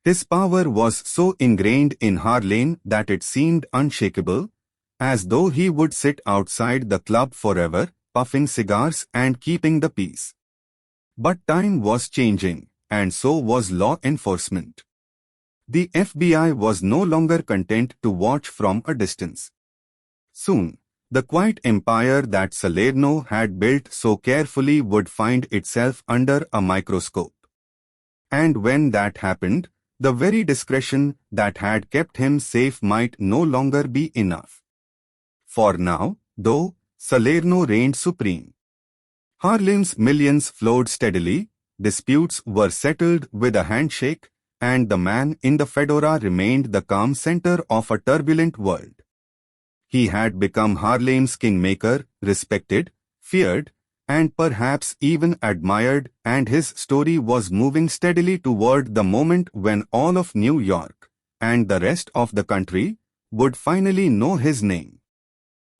[SPEAKER 1] His power was so ingrained in Harlem that it seemed unshakable, as though he would sit outside the club forever, puffing cigars and keeping the peace. But time was changing, and so was law enforcement. The FBI was no longer content to watch from a distance. Soon, the quiet empire that Salerno had built so carefully would find itself under a microscope. And when that happened, the very discretion that had kept him safe might no longer be enough. For now, though, Salerno reigned supreme. Harlem's millions flowed steadily, disputes were settled with a handshake, and the man in the fedora remained the calm center of a turbulent world. He had become Harlem's kingmaker, respected, feared, and perhaps even admired, and his story was moving steadily toward the moment when all of New York, and the rest of the country, would finally know his name.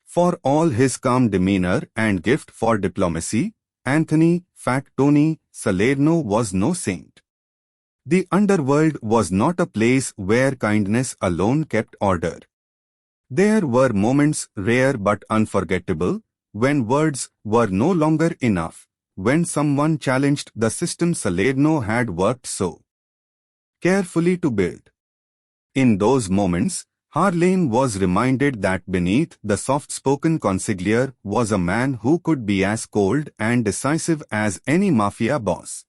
[SPEAKER 1] For all his calm demeanor and gift for diplomacy, Anthony "Fat Tony" Salerno was no saint. The underworld was not a place where kindness alone kept order. There were moments, rare but unforgettable, when words were no longer enough, when someone challenged the system Salerno had worked so carefully to build. In those moments, Harlem was reminded that beneath the soft-spoken consigliere was a man who could be as cold and decisive as any mafia boss.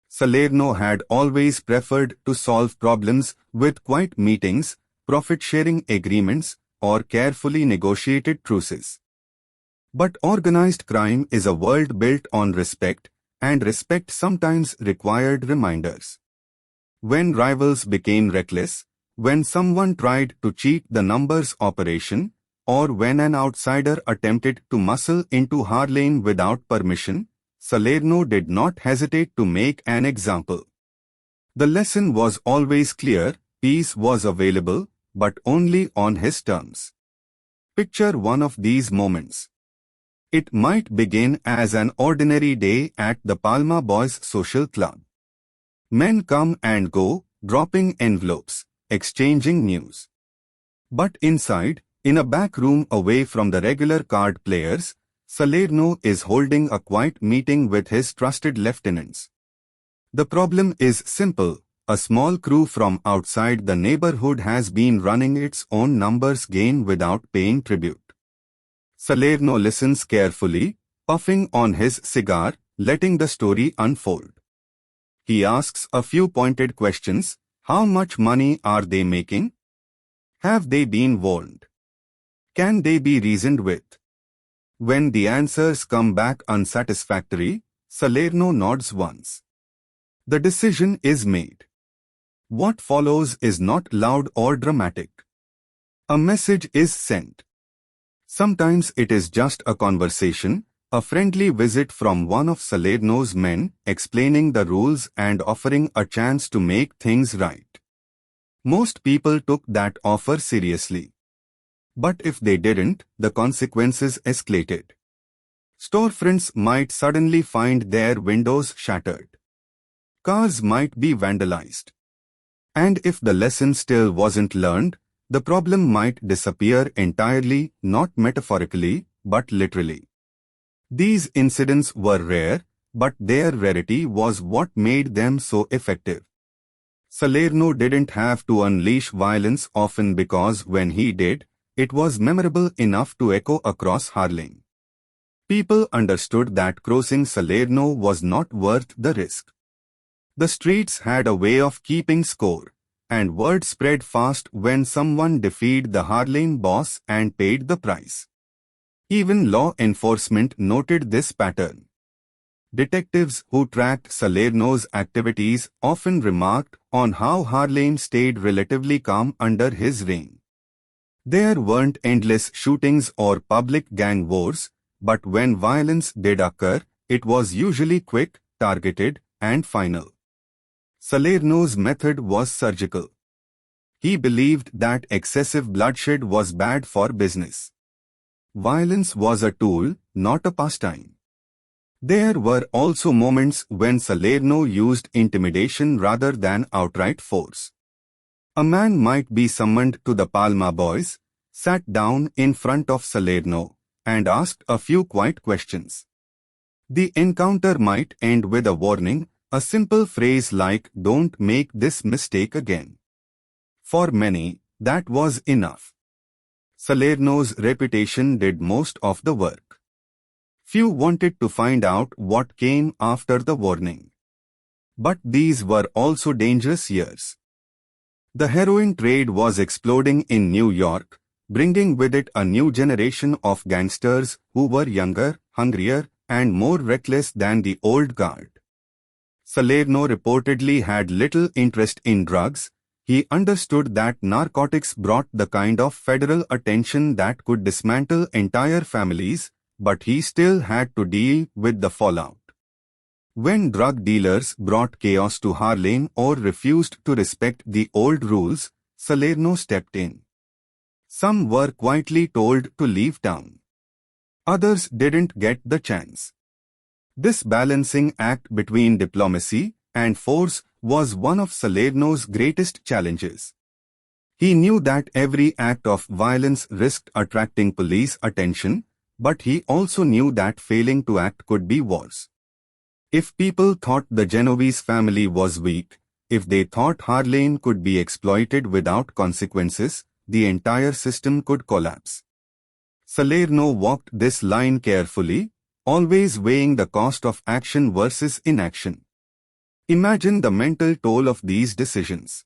[SPEAKER 1] Salerno had always preferred to solve problems with quiet meetings, profit-sharing agreements, or carefully negotiated truces. But organized crime is a world built on respect, and respect sometimes required reminders. When rivals became reckless, when someone tried to cheat the numbers operation, or when an outsider attempted to muscle into Harlem without permission, Salerno did not hesitate to make an example. The lesson was always clear: peace was available, but only on his terms. Picture one of these moments. It might begin as an ordinary day at the Palma Boys social club. Men come and go, dropping envelopes, exchanging news. But inside, in a back room away from the regular card players, Salerno is holding a quiet meeting with his trusted lieutenants. The problem is simple: a small crew from outside the neighborhood has been running its own numbers game without paying tribute. Salerno listens carefully, puffing on his cigar, letting the story unfold. He asks a few pointed questions. How much money are they making? Have they been warned? Can they be reasoned with? When the answers come back unsatisfactory, Salerno nods once. The decision is made. What follows is not loud or dramatic. A message is sent. Sometimes it is just a conversation, a friendly visit from one of Salerno's men, explaining the rules and offering a chance to make things right. Most people took that offer seriously. But if they didn't, the consequences escalated. Storefronts might suddenly find their windows shattered. Cars might be vandalized. And if the lesson still wasn't learned, the problem might disappear entirely, not metaphorically, but literally. These incidents were rare, but their rarity was what made them so effective. Salerno didn't have to unleash violence often because when he did, it was memorable enough to echo across Harlem. People understood that crossing Salerno was not worth the risk. The streets had a way of keeping score, and word spread fast when someone defied the Harlem boss and paid the price. Even law enforcement noted this pattern. Detectives who tracked Salerno's activities often remarked on how Harlem stayed relatively calm under his reign. There weren't endless shootings or public gang wars, but when violence did occur, it was usually quick, targeted, and final. Salerno's method was surgical. He believed that excessive bloodshed was bad for business. Violence was a tool, not a pastime. There were also moments when Salerno used intimidation rather than outright force. A man might be summoned to the Palma Boys, sat down in front of Salerno, and asked a few quiet questions. The encounter might end with a warning, a simple phrase like, "Don't make this mistake again." For many, that was enough. Salerno's reputation did most of the work. Few wanted to find out what came after the warning. But these were also dangerous years. The heroin trade was exploding in New York, bringing with it a new generation of gangsters who were younger, hungrier, and more reckless than the old guard. Salerno reportedly had little interest in drugs. He understood that narcotics brought the kind of federal attention that could dismantle entire families, but he still had to deal with the fallout. When drug dealers brought chaos to Harlem or refused to respect the old rules, Salerno stepped in. Some were quietly told to leave town. Others didn't get the chance. This balancing act between diplomacy and force was one of Salerno's greatest challenges. He knew that every act of violence risked attracting police attention, but he also knew that failing to act could be worse. If people thought the Genovese family was weak, if they thought Harlem could be exploited without consequences, the entire system could collapse. Salerno walked this line carefully, always weighing the cost of action versus inaction. Imagine the mental toll of these decisions.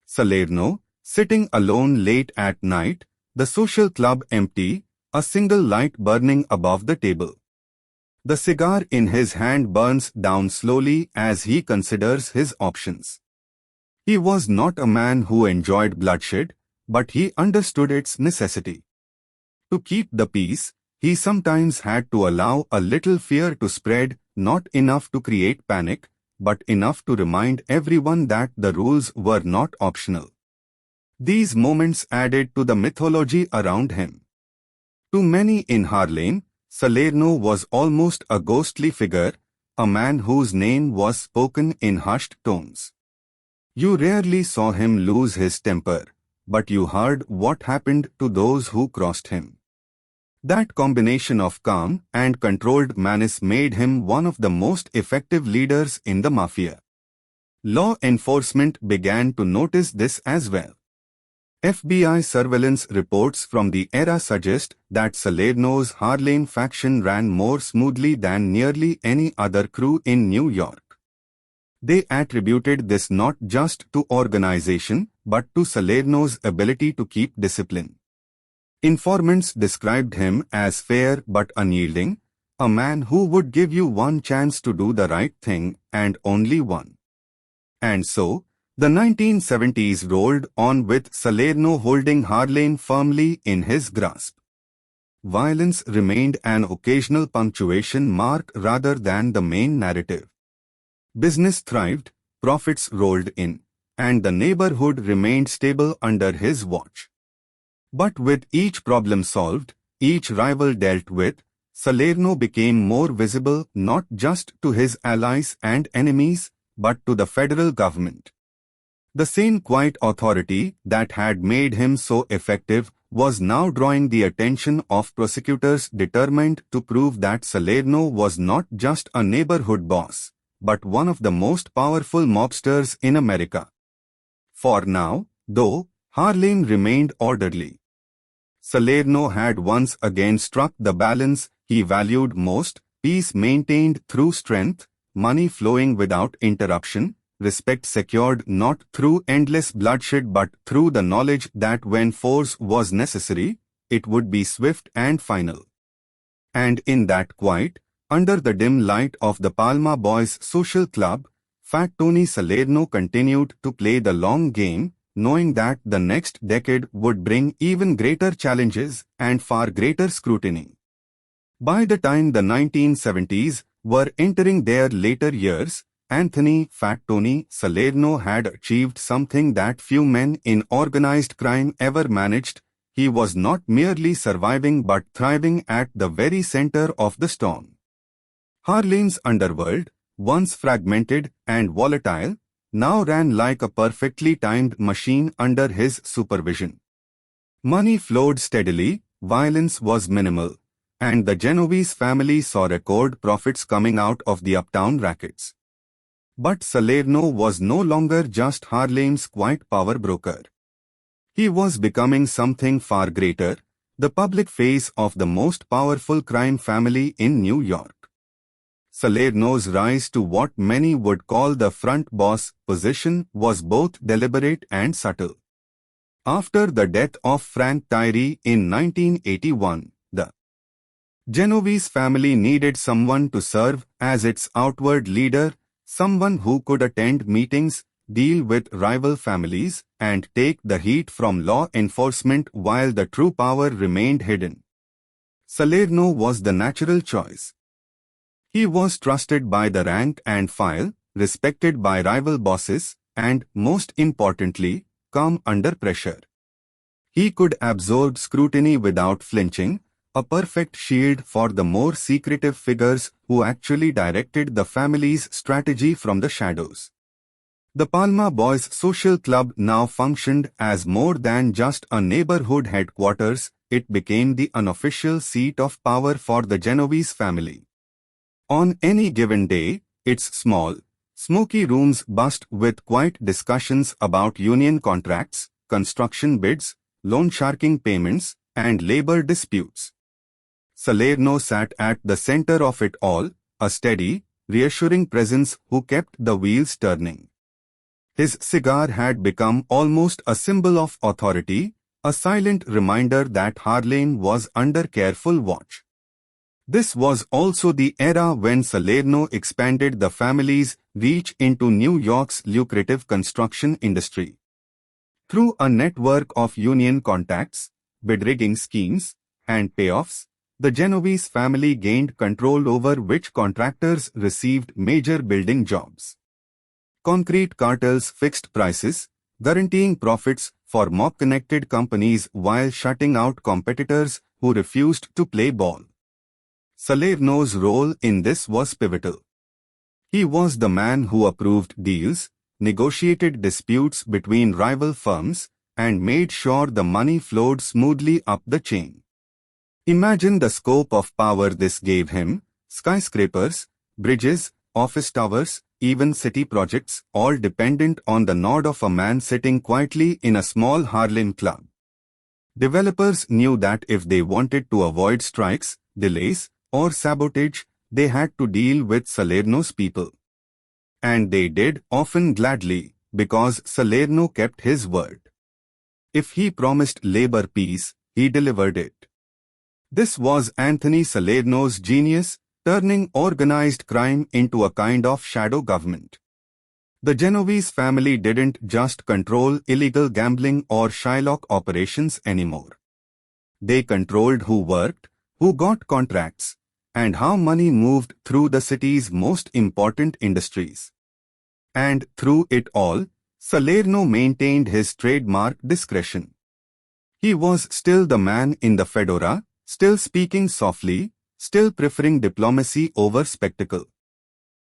[SPEAKER 1] Salerno, sitting alone late at night, the social club empty, a single light burning above the table. The cigar in his hand burns down slowly as he considers his options. He was not a man who enjoyed bloodshed, but he understood its necessity. To keep the peace, he sometimes had to allow a little fear to spread, not enough to create panic, but enough to remind everyone that the rules were not optional. These moments added to the mythology around him. To many in Harlem, Salerno was almost a ghostly figure, a man whose name was spoken in hushed tones. You rarely saw him lose his temper, but you heard what happened to those who crossed him. That combination of calm and controlled menace made him one of the most effective leaders in the mafia. Law enforcement began to notice this as well. FBI surveillance reports from the era suggest that Salerno's Harlem faction ran more smoothly than nearly any other crew in New York. They attributed this not just to organization, but to Salerno's ability to keep discipline. Informants described him as fair but unyielding, a man who would give you one chance to do the right thing and only one. And so, the 1970s rolled on with Salerno holding Harlem firmly in his grasp. Violence remained an occasional punctuation mark rather than the main narrative. Business thrived, profits rolled in, and the neighborhood remained stable under his watch. But with each problem solved, each rival dealt with, Salerno became more visible not just to his allies and enemies, but to the federal government. The same quiet authority that had made him so effective was now drawing the attention of prosecutors determined to prove that Salerno was not just a neighborhood boss, but one of the most powerful mobsters in America. For now, though, Harlem remained orderly. Salerno had once again struck the balance he valued most: peace maintained through strength, money flowing without interruption, respect secured not through endless bloodshed but through the knowledge that when force was necessary, it would be swift and final. And in that quiet, under the dim light of the Palma Boys Social Club, Fat Tony Salerno continued to play the long game, knowing that the next decade would bring even greater challenges and far greater scrutiny. By the time the 1970s were entering their later years, Anthony "Fat Tony" Salerno had achieved something that few men in organized crime ever managed. He was not merely surviving but thriving at the very center of the storm. Harlem's underworld, once fragmented and volatile, now ran like a perfectly timed machine under his supervision. Money flowed steadily, violence was minimal, and the Genovese family saw record profits coming out of the uptown rackets. But Salerno was no longer just Harlem's quiet power broker. He was becoming something far greater, the public face of the most powerful crime family in New York. Salerno's rise to what many would call the front boss position was both deliberate and subtle. After the death of Frank Tyree in 1981, the Genovese family needed someone to serve as its outward leader, Someone who could attend meetings, deal with rival families, and take the heat from law enforcement while the true power remained hidden. Salerno was the natural choice. He was trusted by the rank and file, respected by rival bosses, and, most importantly, calm under pressure. He could absorb scrutiny without flinching, a perfect shield for the more secretive figures who actually directed the family's strategy from the shadows. The Palma Boys Social Club now functioned as more than just a neighborhood headquarters. It became the unofficial seat of power for the Genovese family. On any given day, its small, smoky rooms buzzed with quiet discussions about union contracts, construction bids, loan sharking payments, and labor disputes. Salerno sat at the center of it all, a steady, reassuring presence who kept the wheels turning. His cigar had become almost a symbol of authority, a silent reminder that Harlem was under careful watch. This was also the era when Salerno expanded the family's reach into New York's lucrative construction industry. Through a network of union contacts, bid-rigging schemes, and payoffs, the Genovese family gained control over which contractors received major building jobs. Concrete cartels fixed prices, guaranteeing profits for mob-connected companies while shutting out competitors who refused to play ball. Salerno's role in this was pivotal. He was the man who approved deals, negotiated disputes between rival firms, and made sure the money flowed smoothly up the chain. Imagine the scope of power this gave him: skyscrapers, bridges, office towers, even city projects, all dependent on the nod of a man sitting quietly in a small Harlem club. Developers knew that if they wanted to avoid strikes, delays, or sabotage, they had to deal with Salerno's people. And they did, often gladly, because Salerno kept his word. If he promised labor peace, he delivered it. This was Anthony Salerno's genius, turning organized crime into a kind of shadow government. The Genovese family didn't just control illegal gambling or Shylock operations anymore. They controlled who worked, who got contracts, and how money moved through the city's most important industries. And through it all, Salerno maintained his trademark discretion. He was still the man in the fedora, still speaking softly, still preferring diplomacy over spectacle.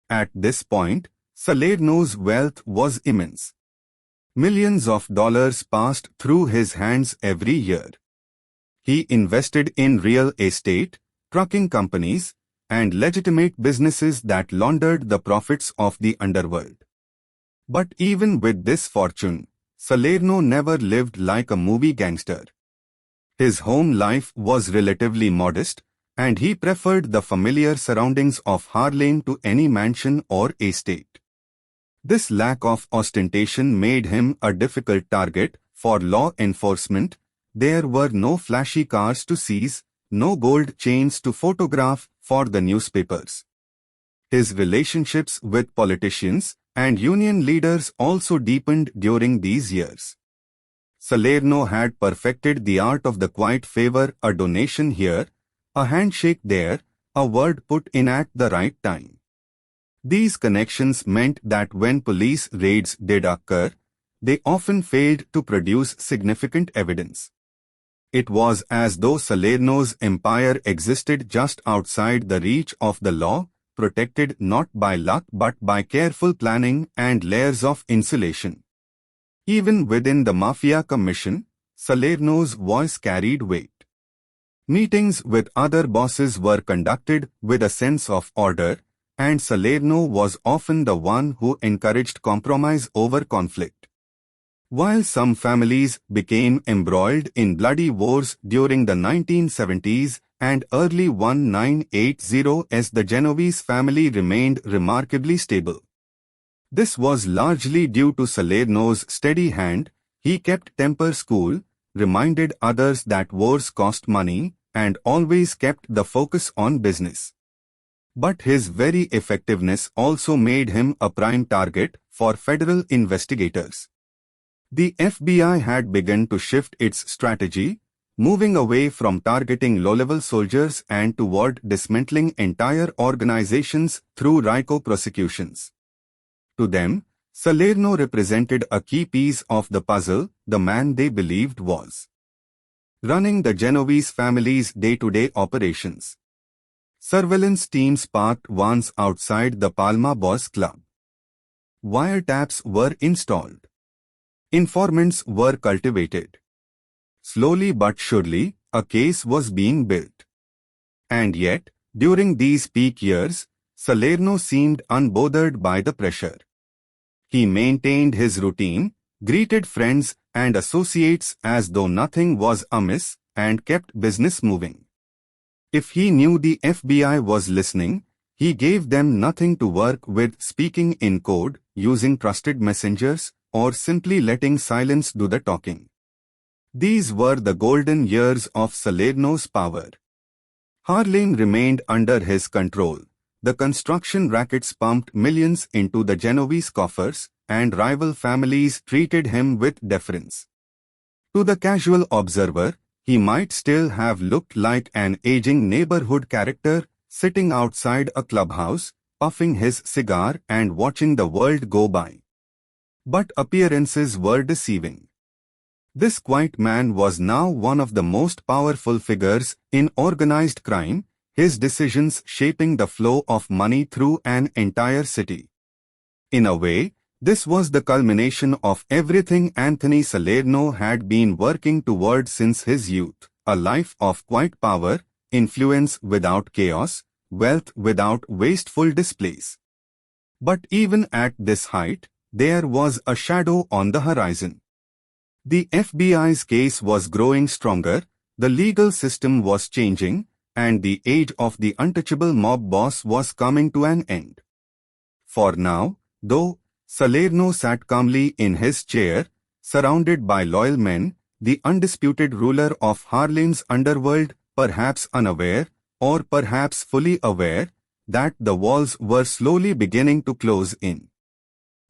[SPEAKER 1] At this point, Salerno's wealth was immense. Millions of dollars passed through his hands every year. He invested in real estate, trucking companies, and legitimate businesses that laundered the profits of the underworld. But even with this fortune, Salerno never lived like a movie gangster. His home life was relatively modest, and he preferred the familiar surroundings of Harlem to any mansion or estate. This lack of ostentation made him a difficult target for law enforcement. There were no flashy cars to seize, no gold chains to photograph for the newspapers. His relationships with politicians and union leaders also deepened during these years. Salerno had perfected the art of the quiet favor: a donation here, a handshake there, a word put in at the right time. These connections meant that when police raids did occur, they often failed to produce significant evidence. It was as though Salerno's empire existed just outside the reach of the law, protected not by luck but by careful planning and layers of insulation. Even within the Mafia Commission, Salerno's voice carried weight. Meetings with other bosses were conducted with a sense of order, and Salerno was often the one who encouraged compromise over conflict. While some families became embroiled in bloody wars during the 1970s and early 1980s, the Genovese family remained remarkably stable. This was largely due to Salerno's steady hand. He kept temper cool, reminded others that wars cost money, and always kept the focus on business. But his very effectiveness also made him a prime target for federal investigators. The FBI had begun to shift its strategy, moving away from targeting low-level soldiers and toward dismantling entire organizations through RICO prosecutions. To them, Salerno represented a key piece of the puzzle, the man they believed was running the Genovese family's day-to-day operations. Surveillance teams parked vans outside the Palma Boys Club. Wiretaps were installed. Informants were cultivated. Slowly but surely, a case was being built. And yet, during these peak years, Salerno seemed unbothered by the pressure. He maintained his routine, greeted friends and associates as though nothing was amiss, and kept business moving. If he knew the FBI was listening, he gave them nothing to work with, speaking in code, using trusted messengers, or simply letting silence do the talking. These were the golden years of Salerno's power. Harlem remained under his control. The construction rackets pumped millions into the Genovese coffers, and rival families treated him with deference. To the casual observer, he might still have looked like an aging neighborhood character, sitting outside a clubhouse, puffing his cigar and watching the world go by. But appearances were deceiving. This quiet man was now one of the most powerful figures in organized crime, his decisions shaping the flow of money through an entire city. In a way, this was the culmination of everything Anthony Salerno had been working toward since his youth, a life of quiet power, influence without chaos, wealth without wasteful displays. But even at this height, there was a shadow on the horizon. The FBI's case was growing stronger, the legal system was changing, and the age of the untouchable mob boss was coming to an end. For now, though, Salerno sat calmly in his chair, surrounded by loyal men, the undisputed ruler of Harlem's underworld, perhaps unaware, or perhaps fully aware, that the walls were slowly beginning to close in.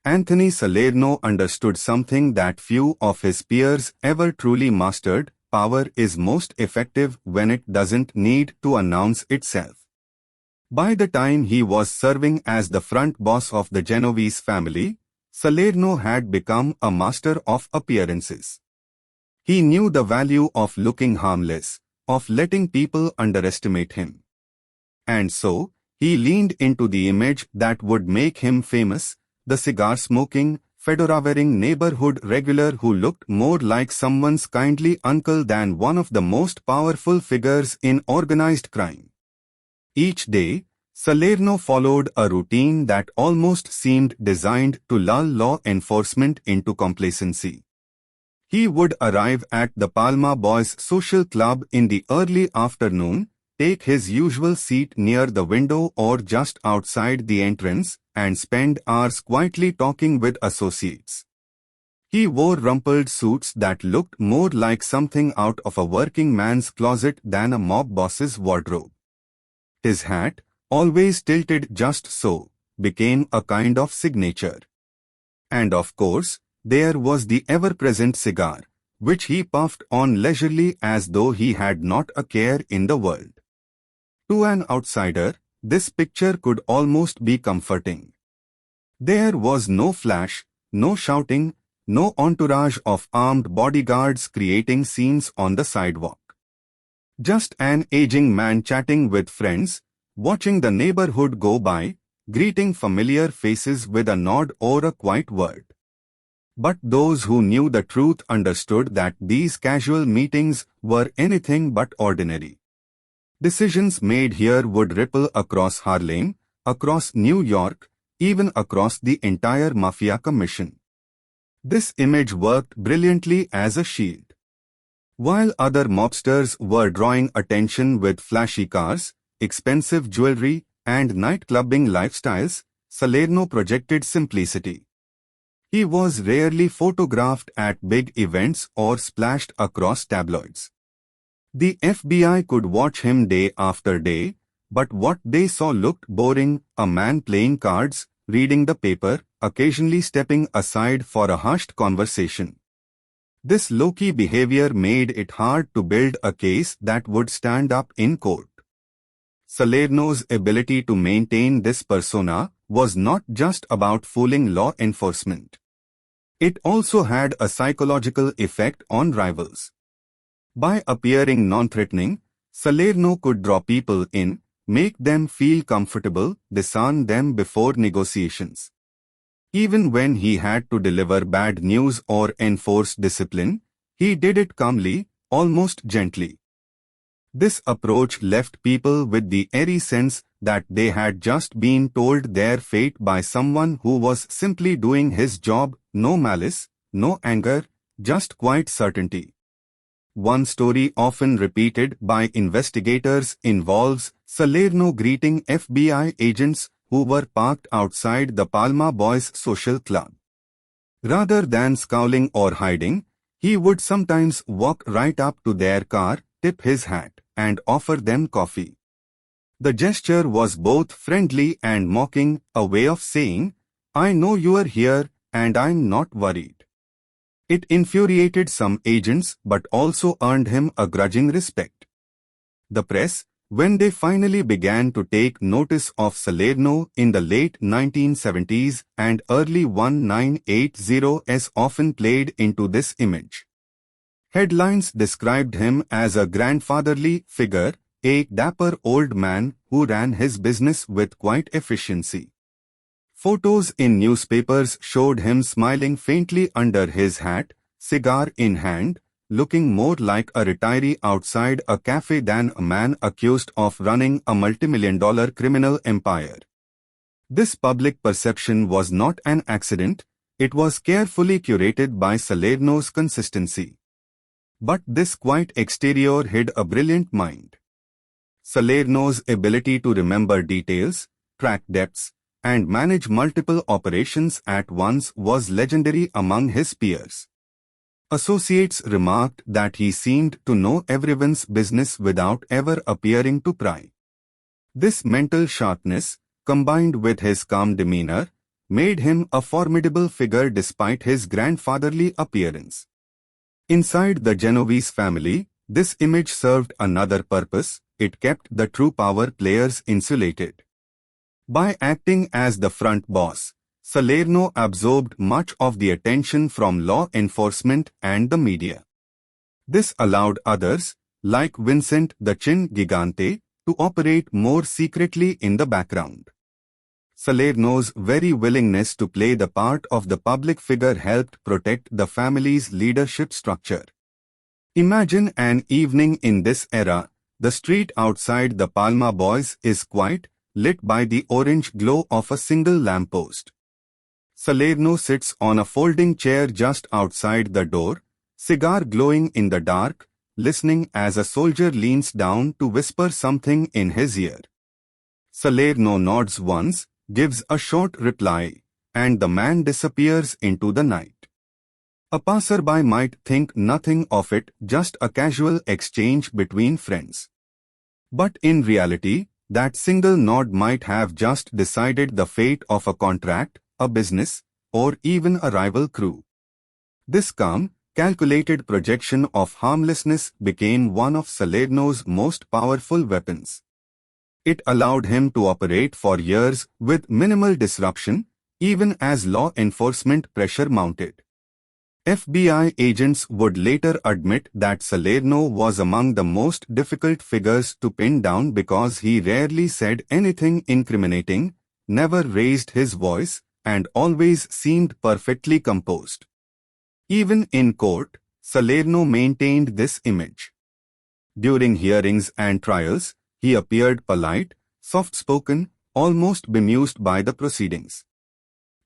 [SPEAKER 1] Anthony Salerno understood something that few of his peers ever truly mastered: power is most effective when it doesn't need to announce itself. By the time he was serving as the front boss of the Genovese family, Salerno had become a master of appearances. He knew the value of looking harmless, of letting people underestimate him. And so, he leaned into the image that would make him famous: the cigar-smoking, fedora-wearing neighborhood regular who looked more like someone's kindly uncle than one of the most powerful figures in organized crime. Each day, Salerno followed a routine that almost seemed designed to lull law enforcement into complacency. He would arrive at the Palma Boys Social Club in the early afternoon, take his usual seat near the window or just outside the entrance, and spend hours quietly talking with associates. He wore rumpled suits that looked more like something out of a working man's closet than a mob boss's wardrobe. His hat, always tilted just so, became a kind of signature. And of course, there was the ever-present cigar, which he puffed on leisurely as though he had not a care in the world. To an outsider, this picture could almost be comforting. There was no flash, no shouting, no entourage of armed bodyguards creating scenes on the sidewalk. Just an aging man chatting with friends, watching the neighborhood go by, greeting familiar faces with a nod or a quiet word. But those who knew the truth understood that these casual meetings were anything but ordinary. Decisions made here would ripple across Harlem, across New York, even across the entire Mafia Commission. This image worked brilliantly as a shield. While other mobsters were drawing attention with flashy cars, expensive jewelry, and night-clubbing lifestyles, Salerno projected simplicity. He was rarely photographed at big events or splashed across tabloids. The FBI could watch him day after day, But what they saw looked boring: a man playing cards, reading the paper, occasionally stepping aside for a hushed conversation. This low-key behavior made it hard to build a case that would stand up in court. Salerno's ability to maintain this persona was not just about fooling law enforcement. It also had a psychological effect on rivals. By appearing non-threatening, Salerno could draw people in, make them feel comfortable, disarm them before negotiations. Even when he had to deliver bad news or enforce discipline, he did it calmly, almost gently. This approach left people with the eerie sense that they had just been told their fate by someone who was simply doing his job: no malice, no anger, just quiet certainty. One story often repeated by investigators involves Salerno greeting FBI agents who were parked outside the Palma Boys social club. Rather than scowling or hiding, he would sometimes walk right up to their car, tip his hat, and offer them coffee. The gesture was both friendly and mocking, a way of saying, "I know you are here, and I'm not worried." It infuriated some agents but also earned him a grudging respect. The press, when they finally began to take notice of Salerno in the late 1970s and early 1980s, often played into this image. Headlines described him as a grandfatherly figure, a dapper old man who ran his business with quiet efficiency. Photos in newspapers showed him smiling faintly under his hat, cigar in hand, looking more like a retiree outside a cafe than a man accused of running a multimillion-dollar criminal empire. This public perception was not an accident; it was carefully curated by Salerno's consistency. But this quiet exterior hid a brilliant mind. Salerno's ability to remember details, track debts, and manage multiple operations at once was legendary among his peers. Associates remarked that he seemed to know everyone's business without ever appearing to pry. This mental sharpness, combined with his calm demeanor, made him a formidable figure despite his grandfatherly appearance. Inside the Genovese family, this image served another purpose: it kept the true power players insulated. By acting as the front boss, Salerno absorbed much of the attention from law enforcement and the media. This allowed others, like Vincent the Chin Gigante, to operate more secretly in the background. Salerno's very willingness to play the part of the public figure helped protect the family's leadership structure. Imagine an evening in this era. The street outside the Palma Boys is quiet, lit by the orange glow of a single lamppost. Salerno sits on a folding chair just outside the door, cigar glowing in the dark, listening as a soldier leans down to whisper something in his ear. Salerno nods once, gives a short reply, and the man disappears into the night. A passerby might think nothing of it, just a casual exchange between friends. But in reality, that single nod might have just decided the fate of a contract, a business, or even a rival crew. This calm, calculated projection of harmlessness became one of Salerno's most powerful weapons. It allowed him to operate for years with minimal disruption, even as law enforcement pressure mounted. FBI agents would later admit that Salerno was among the most difficult figures to pin down because he rarely said anything incriminating, never raised his voice, and always seemed perfectly composed. Even in court, Salerno maintained this image. During hearings and trials, he appeared polite, soft-spoken, almost bemused by the proceedings.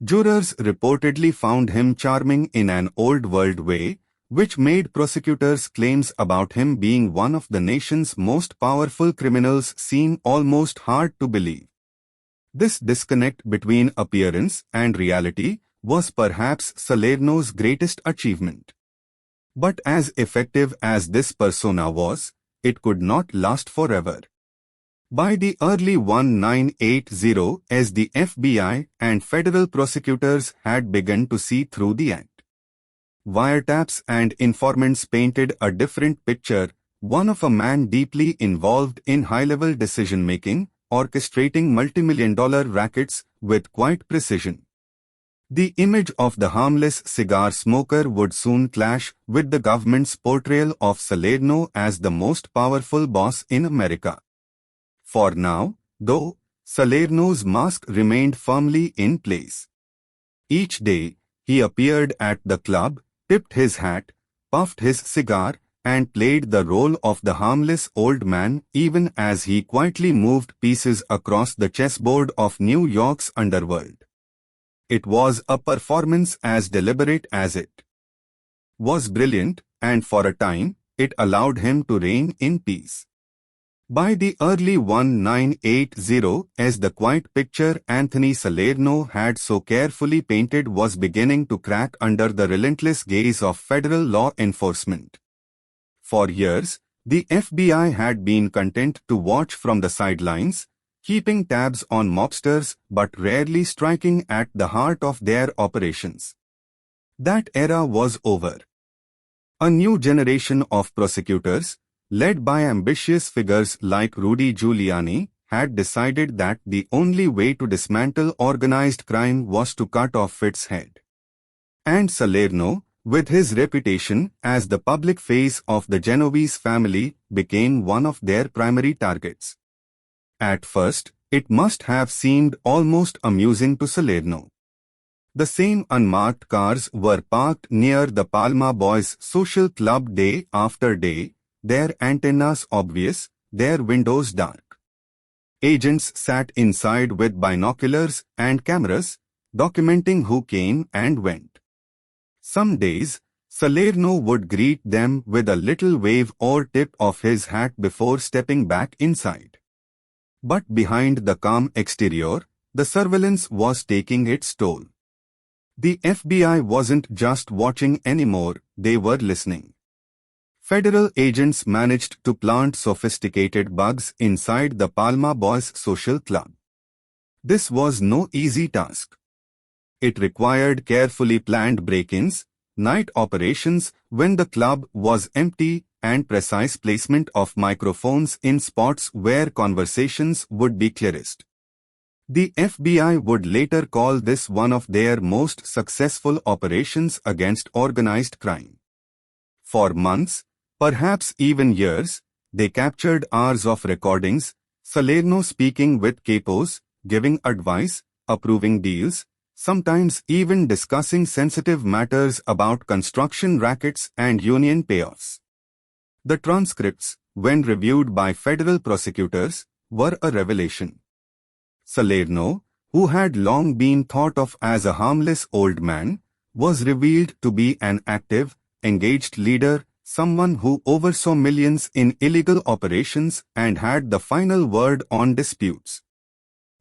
[SPEAKER 1] Jurors reportedly found him charming in an old-world way, which made prosecutors' claims about him being one of the nation's most powerful criminals seem almost hard to believe. This disconnect between appearance and reality was perhaps Salerno's greatest achievement. But as effective as this persona was, it could not last forever. By the early 1980s, the FBI and federal prosecutors had begun to see through the act. Wiretaps and informants painted a different picture, one of a man deeply involved in high-level decision-making, orchestrating multimillion-dollar rackets with quiet precision. The image of the harmless cigar smoker would soon clash with the government's portrayal of Salerno as the most powerful boss in America. For now, though, Salerno's mask remained firmly in place. Each day, he appeared at the club, tipped his hat, puffed his cigar, and played the role of the harmless old man even as he quietly moved pieces across the chessboard of New York's underworld. It was a performance as deliberate as it was brilliant, and for a time, it allowed him to reign in peace. By the early 1980s, the quiet picture Anthony Salerno had so carefully painted was beginning to crack under the relentless gaze of federal law enforcement. For years, the FBI had been content to watch from the sidelines, keeping tabs on mobsters but rarely striking at the heart of their operations. That era was over. A new generation of prosecutors, led by ambitious figures like Rudy Giuliani, had decided that the only way to dismantle organized crime was to cut off its head. And Salerno, with his reputation as the public face of the Genovese family, became one of their primary targets. At first, it must have seemed almost amusing to Salerno. The same unmarked cars were parked near the Palma Boys' social club day after day, their antennas obvious, their windows dark. Agents sat inside with binoculars and cameras, documenting who came and went. Some days, Salerno would greet them with a little wave or tip of his hat before stepping back inside. But behind the calm exterior, the surveillance was taking its toll. The FBI wasn't just watching anymore, they were listening. Federal agents managed to plant sophisticated bugs inside the Palma Boys' social club. This was no easy task. It required carefully planned break-ins, night operations when the club was empty, and precise placement of microphones in spots where conversations would be clearest. The FBI would later call this one of their most successful operations against organized crime. For months, perhaps even years, they captured hours of recordings, Salerno speaking with capos, giving advice, approving deals, sometimes even discussing sensitive matters about construction rackets and union payoffs. The transcripts, when reviewed by federal prosecutors, were a revelation. Salerno, who had long been thought of as a harmless old man, was revealed to be an active, engaged leader, someone who oversaw millions in illegal operations and had the final word on disputes.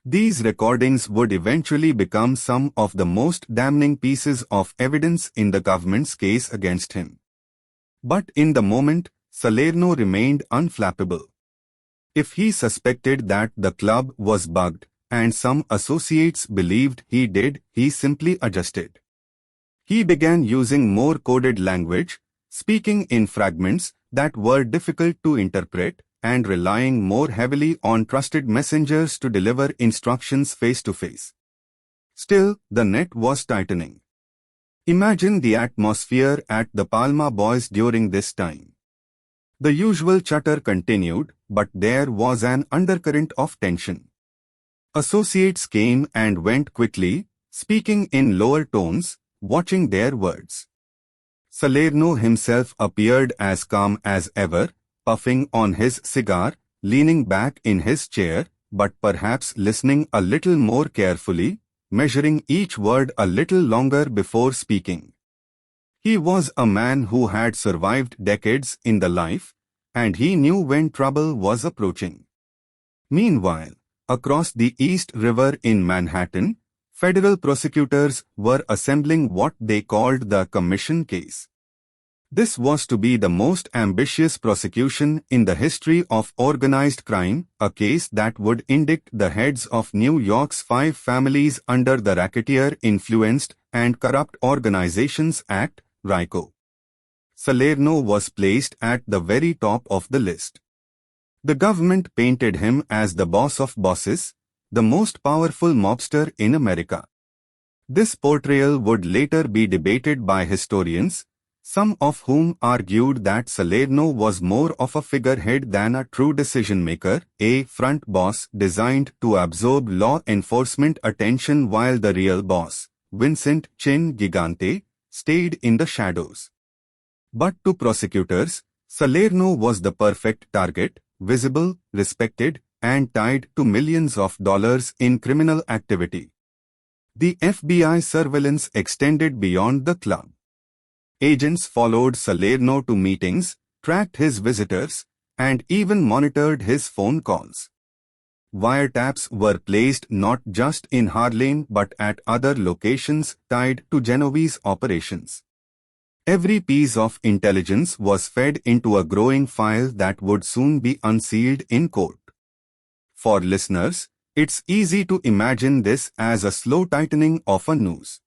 [SPEAKER 1] These recordings would eventually become some of the most damning pieces of evidence in the government's case against him. But in the moment, Salerno remained unflappable. If he suspected that the club was bugged, and some associates believed he did, he simply adjusted. He began using more coded language, speaking in fragments that were difficult to interpret, and relying more heavily on trusted messengers to deliver instructions face-to-face. Still, the net was tightening. Imagine the atmosphere at the Palma Boys during this time. The usual chatter continued, but there was an undercurrent of tension. Associates came and went quickly, speaking in lower tones, watching their words. Salerno himself appeared as calm as ever, puffing on his cigar, leaning back in his chair, but perhaps listening a little more carefully, measuring each word a little longer before speaking. He was a man who had survived decades in the life, and he knew when trouble was approaching. Meanwhile, across the East River in Manhattan, federal prosecutors were assembling what they called the commission case. This was to be the most ambitious prosecution in the history of organized crime, a case that would indict the heads of New York's 5 families under the Racketeer-Influenced and Corrupt Organizations Act, RICO. Salerno was placed at the very top of the list. The government painted him as the boss of bosses, the most powerful mobster in America. This portrayal would later be debated by historians, some of whom argued that Salerno was more of a figurehead than a true decision-maker, a front boss designed to absorb law enforcement attention while the real boss, Vincent Chin Gigante, stayed in the shadows. But to prosecutors, Salerno was the perfect target, visible, respected, and tied to millions of dollars in criminal activity. The FBI surveillance extended beyond the club. Agents followed Salerno to meetings, tracked his visitors, and even monitored his phone calls. Wiretaps were placed not just in Harlem but at other locations tied to Genovese operations. Every piece of intelligence was fed into a growing file that would soon be unsealed in court. For listeners, it's easy to imagine this as a slow tightening of a noose.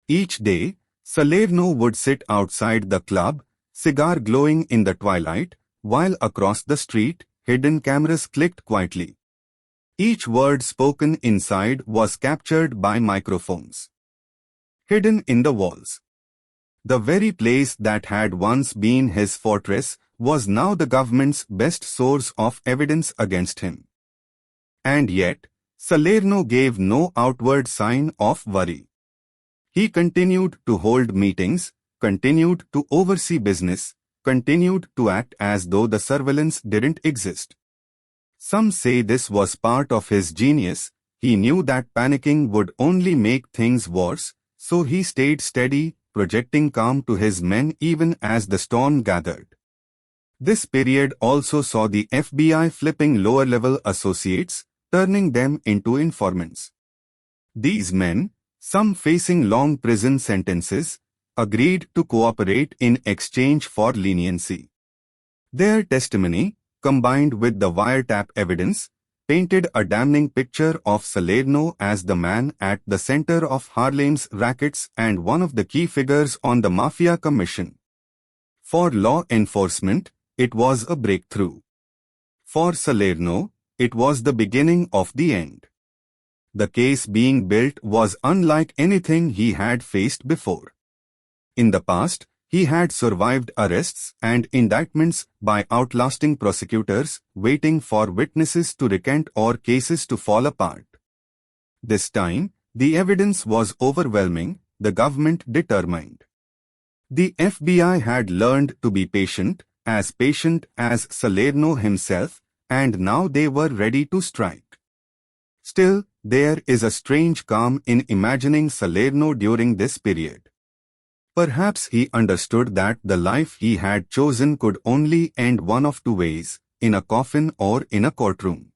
[SPEAKER 1] Each day, Salerno would sit outside the club, cigar glowing in the twilight, while across the street, hidden cameras clicked quietly. Each word spoken inside was captured by microphones. Hidden in the walls. The very place that had once been his fortress was now the government's best source of evidence against him. And yet, Salerno gave no outward sign of worry. He continued to hold meetings, continued to oversee business, continued to act as though the surveillance didn't exist. Some say this was part of his genius. He knew that panicking would only make things worse, so he stayed steady, projecting calm to his men even as the storm gathered. This period also saw the FBI flipping lower-level associates, turning them into informants. These men, some facing long prison sentences, agreed to cooperate in exchange for leniency. Their testimony, combined with the wiretap evidence, painted a damning picture of Salerno as the man at the center of Harlem's rackets and one of the key figures on the Mafia Commission. For law enforcement, it was a breakthrough. For Salerno, it was the beginning of the end. The case being built was unlike anything he had faced before. In the past, he had survived arrests and indictments by outlasting prosecutors, waiting for witnesses to recant or cases to fall apart. This time, the evidence was overwhelming, the government determined. The FBI had learned to be patient as Salerno himself, and now they were ready to strike. Still, there is a strange calm in imagining Salerno during this period. Perhaps he understood that the life he had chosen could only end one of two ways, in a coffin or in a courtroom.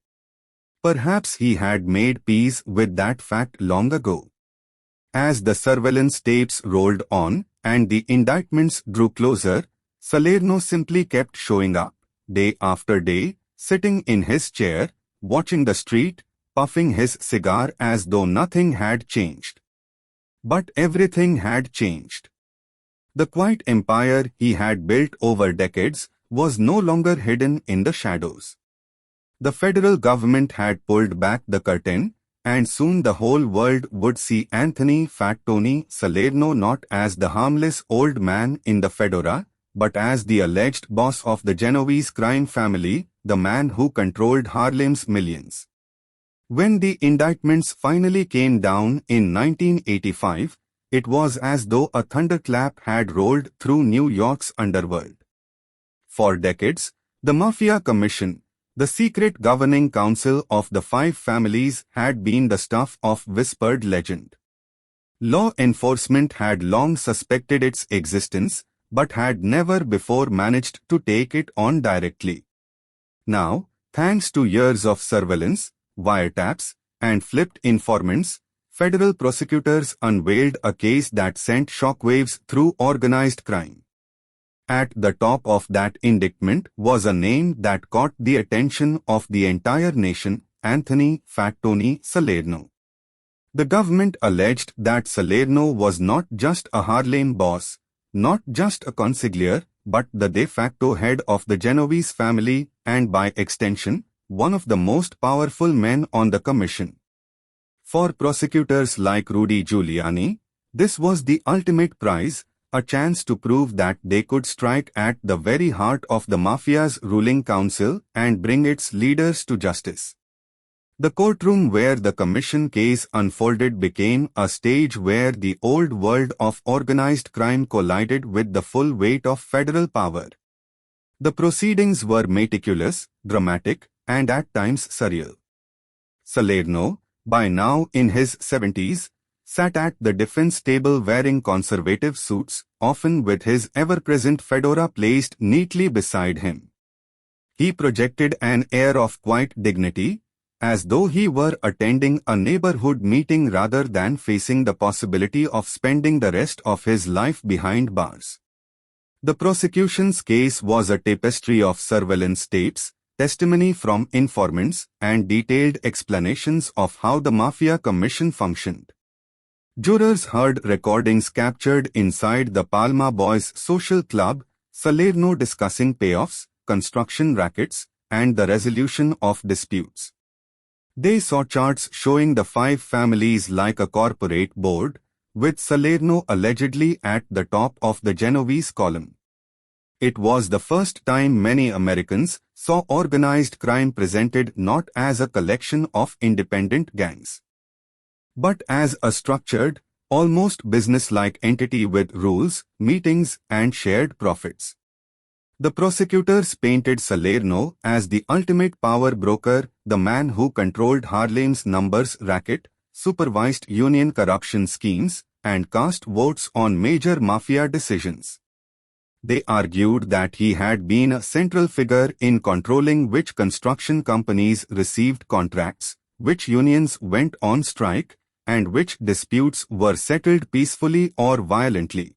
[SPEAKER 1] Perhaps he had made peace with that fact long ago. As the surveillance tapes rolled on and the indictments drew closer, Salerno simply kept showing up, day after day, sitting in his chair, watching the street, puffing his cigar as though nothing had changed. But everything had changed. The quiet empire he had built over decades was no longer hidden in the shadows. The federal government had pulled back the curtain, and soon the whole world would see Anthony "Fat Tony" Salerno not as the harmless old man in the fedora, but as the alleged boss of the Genovese crime family, the man who controlled Harlem's millions. When the indictments finally came down in 1985, it was as though a thunderclap had rolled through New York's underworld. For decades, the Mafia Commission, the secret governing council of the 5 families, had been the stuff of whispered legend. Law enforcement had long suspected its existence, but had never before managed to take it on directly. Now, thanks to years of surveillance, wiretaps, and flipped informants, federal prosecutors unveiled a case that sent shockwaves through organized crime. At the top of that indictment was a name that caught the attention of the entire nation: Anthony "Fat Tony" Salerno. The government alleged that Salerno was not just a Harlem boss, not just a consigliere, but the de facto head of the Genovese family and, by extension, one of the most powerful men on the commission. For prosecutors like Rudy Giuliani, this was the ultimate prize, a chance to prove that they could strike at the very heart of the mafia's ruling council and bring its leaders to justice. The courtroom where the commission case unfolded became a stage where the old world of organized crime collided with the full weight of federal power. The proceedings were meticulous, dramatic, and at times surreal. Salerno, by now in his 70s, sat at the defense table wearing conservative suits, often with his ever-present fedora placed neatly beside him. He projected an air of quiet dignity, as though he were attending a neighborhood meeting rather than facing the possibility of spending the rest of his life behind bars. The prosecution's case was a tapestry of surveillance tapes, testimony from informants, and detailed explanations of how the Mafia Commission functioned. Jurors heard recordings captured inside the Palma Boys social club, Salerno discussing payoffs, construction rackets, and the resolution of disputes. They saw charts showing the 5 families like a corporate board, with Salerno allegedly at the top of the Genovese column. It was the first time many Americans saw organized crime presented not as a collection of independent gangs, but as a structured, almost business-like entity with rules, meetings, and shared profits. The prosecutors painted Salerno as the ultimate power broker, the man who controlled Harlem's numbers racket, supervised union corruption schemes, and cast votes on major mafia decisions. They argued that he had been a central figure in controlling which construction companies received contracts, which unions went on strike, and which disputes were settled peacefully or violently.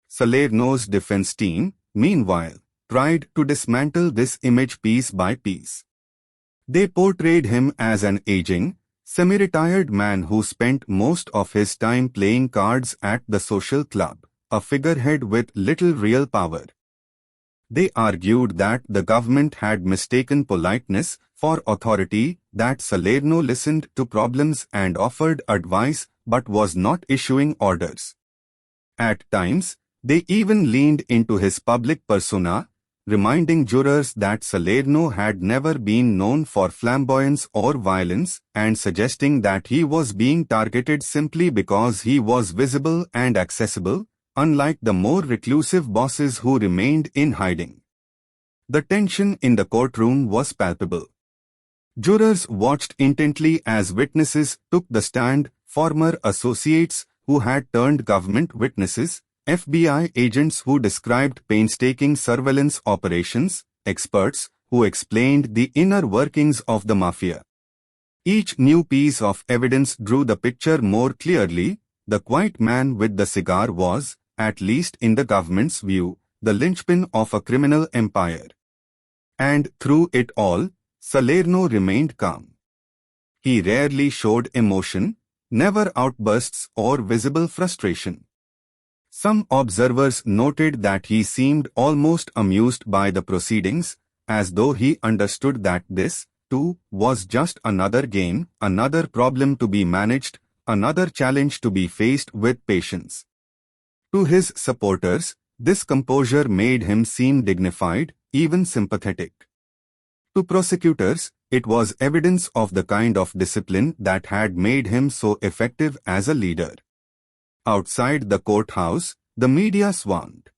[SPEAKER 1] Salerno's defense team, meanwhile, tried to dismantle this image piece by piece. They portrayed him as an aging, semi-retired man who spent most of his time playing cards at the social club, a figurehead with little real power. They argued that the government had mistaken politeness for authority, that Salerno listened to problems and offered advice but was not issuing orders. At times, they even leaned into his public persona, reminding jurors that Salerno had never been known for flamboyance or violence, and suggesting that he was being targeted simply because he was visible and accessible, unlike the more reclusive bosses who remained in hiding. The tension in the courtroom was palpable. Jurors watched intently as witnesses took the stand, former associates who had turned government witnesses, FBI agents who described painstaking surveillance operations, experts who explained the inner workings of the mafia. Each new piece of evidence drew the picture more clearly. The quiet man with the cigar was, at least in the government's view, the linchpin of a criminal empire. And through it all, Salerno remained calm. He rarely showed emotion, never outbursts or visible frustration. Some observers noted that he seemed almost amused by the proceedings, as though he understood that this, too, was just another game, another problem to be managed, another challenge to be faced with patience. To his supporters, this composure made him seem dignified, even sympathetic. To prosecutors, it was evidence of the kind of discipline that had made him so effective as a leader. Outside the courthouse, the media swarmed.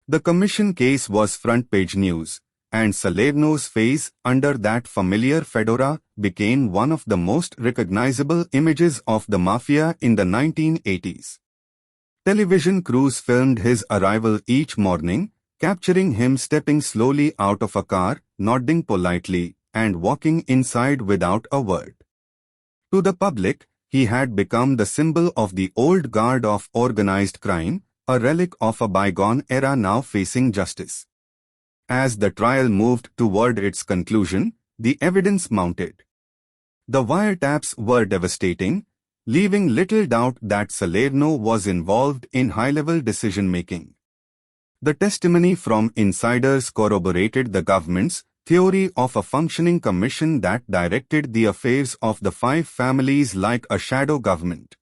[SPEAKER 1] The commission case was front-page news, and Salerno's face under that familiar fedora became one of the most recognizable images of the mafia in the 1980s. Television crews filmed his arrival each morning, capturing him stepping slowly out of a car, nodding politely, and walking inside without a word. To the public, he had become the symbol of the old guard of organized crime, a relic of a bygone era now facing justice. As the trial moved toward its conclusion, the evidence mounted. The wiretaps were devastating, leaving little doubt that Salerno was involved in high-level decision-making. The testimony from insiders corroborated the government's theory of a functioning commission that directed the affairs of the five families like a shadow government.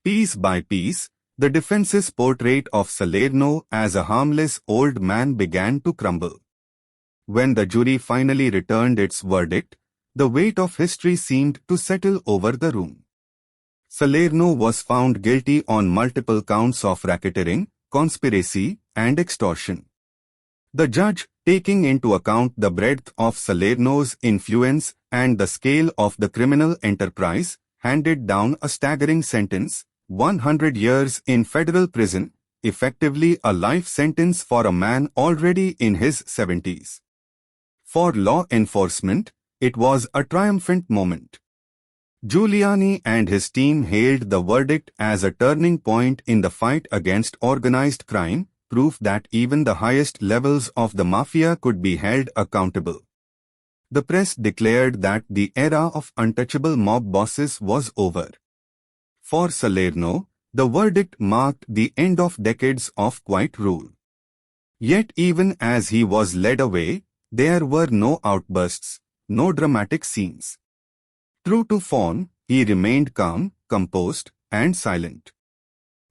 [SPEAKER 1] Piece by piece, the defense's portrait of Salerno as a harmless old man began to crumble. When the jury finally returned its verdict, the weight of history seemed to settle over the room. Salerno was found guilty on multiple counts of racketeering, conspiracy, and extortion. The judge, taking into account the breadth of Salerno's influence and the scale of the criminal enterprise, handed down a staggering sentence: 100 years in federal prison, effectively a life sentence for a man already in his 70s. For law enforcement, it was a triumphant moment. Giuliani and his team hailed the verdict as a turning point in the fight against organized crime, proof that even the highest levels of the mafia could be held accountable. The press declared that the era of untouchable mob bosses was over. For Salerno, the verdict marked the end of decades of quiet rule. Yet even as he was led away, there were no outbursts, no dramatic scenes. True to form, he remained calm, composed, and silent.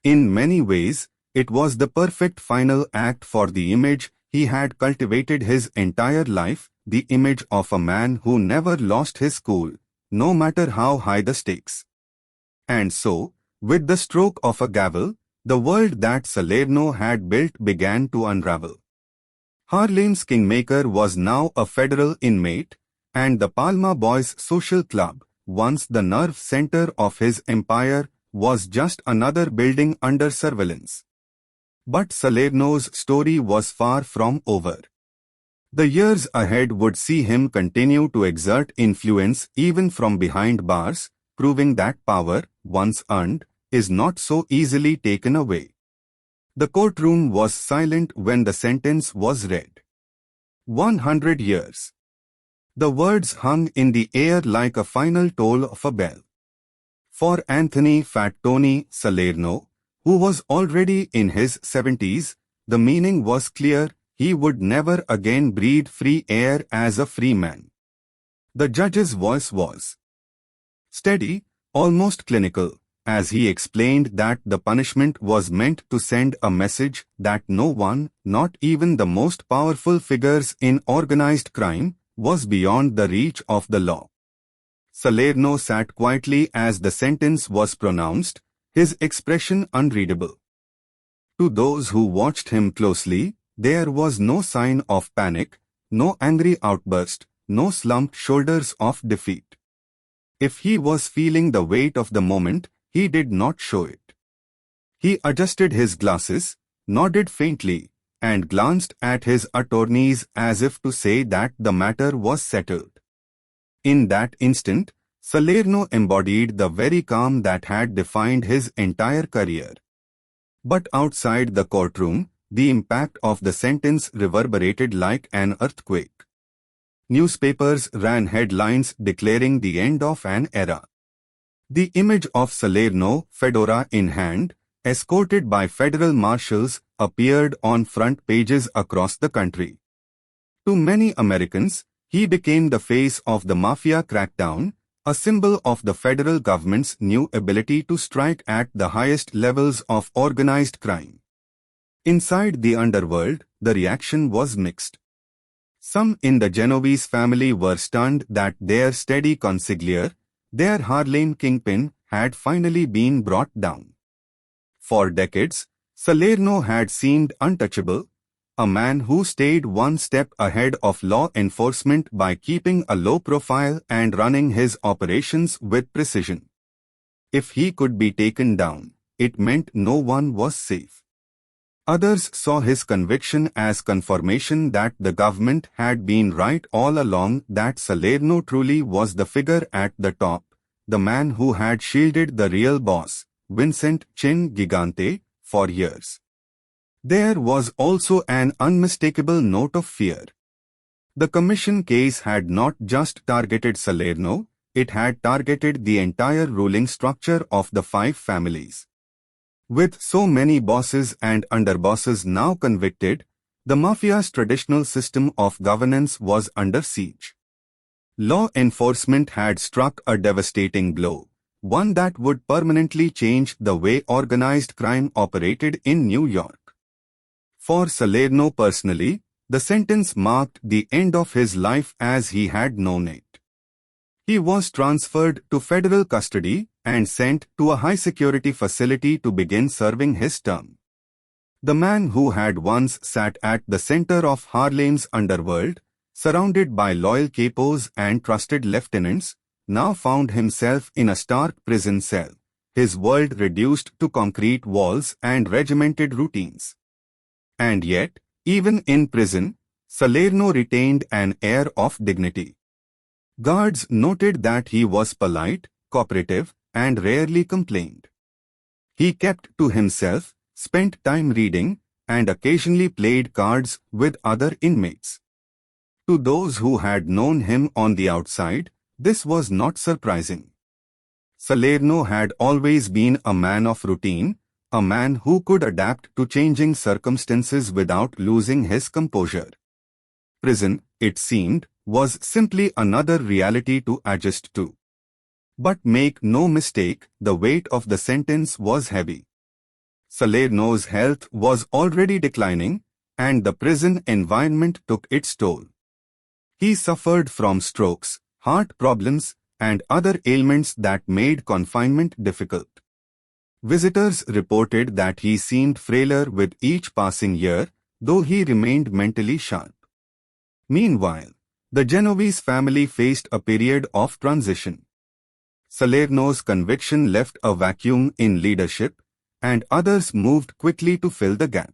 [SPEAKER 1] In many ways, it was the perfect final act for the image he had cultivated his entire life, the image of a man who never lost his cool, no matter how high the stakes. And so, with the stroke of a gavel, the world that Salerno had built began to unravel. Harlem's kingmaker was now a federal inmate, and the Palma Boys Social Club, once the nerve center of his empire, was just another building under surveillance. But Salerno's story was far from over. The years ahead would see him continue to exert influence even from behind bars, proving that power, once earned, is not so easily taken away. The courtroom was silent when the sentence was read. 100 years. The words hung in the air like a final toll of a bell. For Anthony "Fat Tony" Salerno, who was already in his 70s, the meaning was clear: he would never again breathe free air as a free man. The judge's voice was steady, almost clinical, as he explained that the punishment was meant to send a message that no one, not even the most powerful figures in organized crime, was beyond the reach of the law. Salerno sat quietly as the sentence was pronounced, his expression unreadable. To those who watched him closely, there was no sign of panic, no angry outburst, no slumped shoulders of defeat. If he was feeling the weight of the moment, he did not show it. He adjusted his glasses, nodded faintly, and glanced at his attorneys as if to say that the matter was settled. In that instant, Salerno embodied the very calm that had defined his entire career. But outside the courtroom, the impact of the sentence reverberated like an earthquake. Newspapers ran headlines declaring the end of an era. The image of Salerno, fedora in hand, escorted by federal marshals, appeared on front pages across the country. To many Americans, he became the face of the mafia crackdown, a symbol of the federal government's new ability to strike at the highest levels of organized crime. Inside the underworld, the reaction was mixed. Some in the Genovese family were stunned that their steady consigliere, their Harlem kingpin, had finally been brought down. For decades, Salerno had seemed untouchable, a man who stayed one step ahead of law enforcement by keeping a low profile and running his operations with precision. If he could be taken down, it meant no one was safe. Others saw his conviction as confirmation that the government had been right all along, that Salerno truly was the figure at the top, the man who had shielded the real boss, Vincent Chin Gigante, for years. There was also an unmistakable note of fear. The commission case had not just targeted Salerno, it had targeted the entire ruling structure of the five families. With so many bosses and underbosses now convicted, the mafia's traditional system of governance was under siege. Law enforcement had struck a devastating blow, one that would permanently change the way organized crime operated in New York. For Salerno personally, the sentence marked the end of his life as he had known it. He was transferred to federal custody and sent to a high-security facility to begin serving his term. The man who had once sat at the center of Harlem's underworld, surrounded by loyal capos and trusted lieutenants, now found himself in a stark prison cell, his world reduced to concrete walls and regimented routines. And yet, even in prison, Salerno retained an air of dignity. Guards noted that he was polite, cooperative, and rarely complained. He kept to himself, spent time reading, and occasionally played cards with other inmates. To those who had known him on the outside, this was not surprising. Salerno had always been a man of routine, a man who could adapt to changing circumstances without losing his composure. Prison, it seemed, was simply another reality to adjust to. But make no mistake, the weight of the sentence was heavy. Salerno's health was already declining, and the prison environment took its toll. He suffered from strokes, heart problems, and other ailments that made confinement difficult. Visitors reported that he seemed frailer with each passing year, though he remained mentally sharp. Meanwhile, the Genovese family faced a period of transition. Salerno's conviction left a vacuum in leadership, and others moved quickly to fill the gap.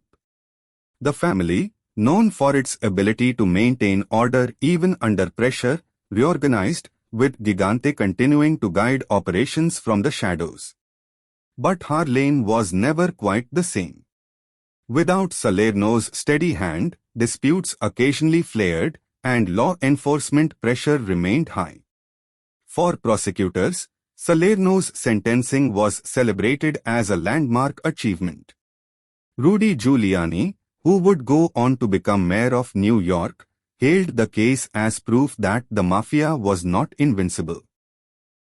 [SPEAKER 1] The family, known for its ability to maintain order even under pressure, reorganized, with Gigante continuing to guide operations from the shadows. But Harlem was never quite the same. Without Salerno's steady hand, disputes occasionally flared, and law enforcement pressure remained high. For prosecutors, Salerno's sentencing was celebrated as a landmark achievement. Rudy Giuliani, who would go on to become mayor of New York, hailed the case as proof that the mafia was not invincible.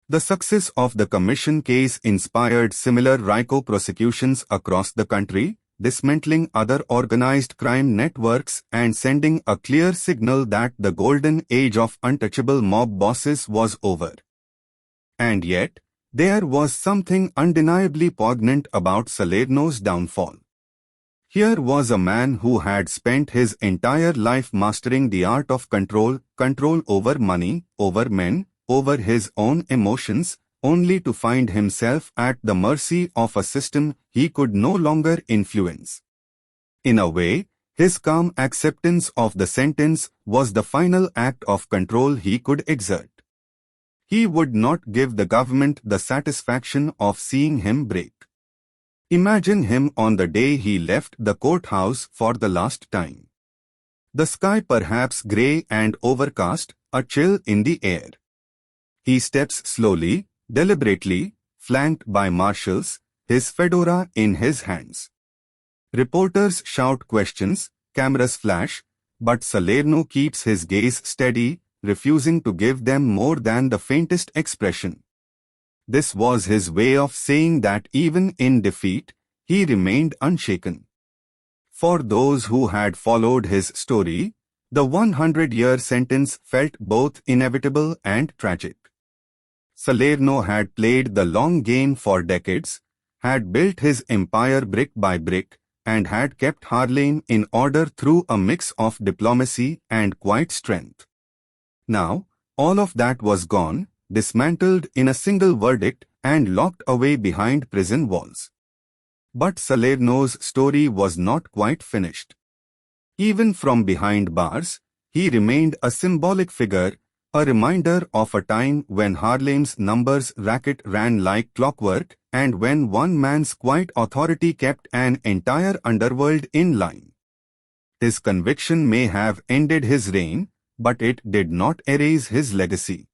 [SPEAKER 1] The success of the commission case inspired similar RICO prosecutions across the country, dismantling other organized crime networks and sending a clear signal that the golden age of untouchable mob bosses was over. And yet, there was something undeniably poignant about Salerno's downfall. Here was a man who had spent his entire life mastering the art of control over money, over men, over his own emotions, only to find himself at the mercy of a system he could no longer influence. In a way, his calm acceptance of the sentence was the final act of control he could exert. He would not give the government the satisfaction of seeing him break. Imagine him on the day he left the courthouse for the last time. The sky perhaps grey and overcast, a chill in the air. He steps slowly, deliberately, flanked by marshals, his fedora in his hands. Reporters shout questions, cameras flash, but Salerno keeps his gaze steady, refusing to give them more than the faintest expression. This was his way of saying that even in defeat, he remained unshaken. For those who had followed his story, the 100-year sentence felt both inevitable and tragic. Salerno had played the long game for decades, had built his empire brick by brick, and had kept Harlem in order through a mix of diplomacy and quiet strength. Now, all of that was gone, dismantled in a single verdict and locked away behind prison walls. But Salerno's story was not quite finished. Even from behind bars, he remained a symbolic figure, A reminder of a time when Harlem's numbers racket ran like clockwork and when one man's quiet authority kept an entire underworld in line. His conviction may have ended his reign, but it did not erase his legacy.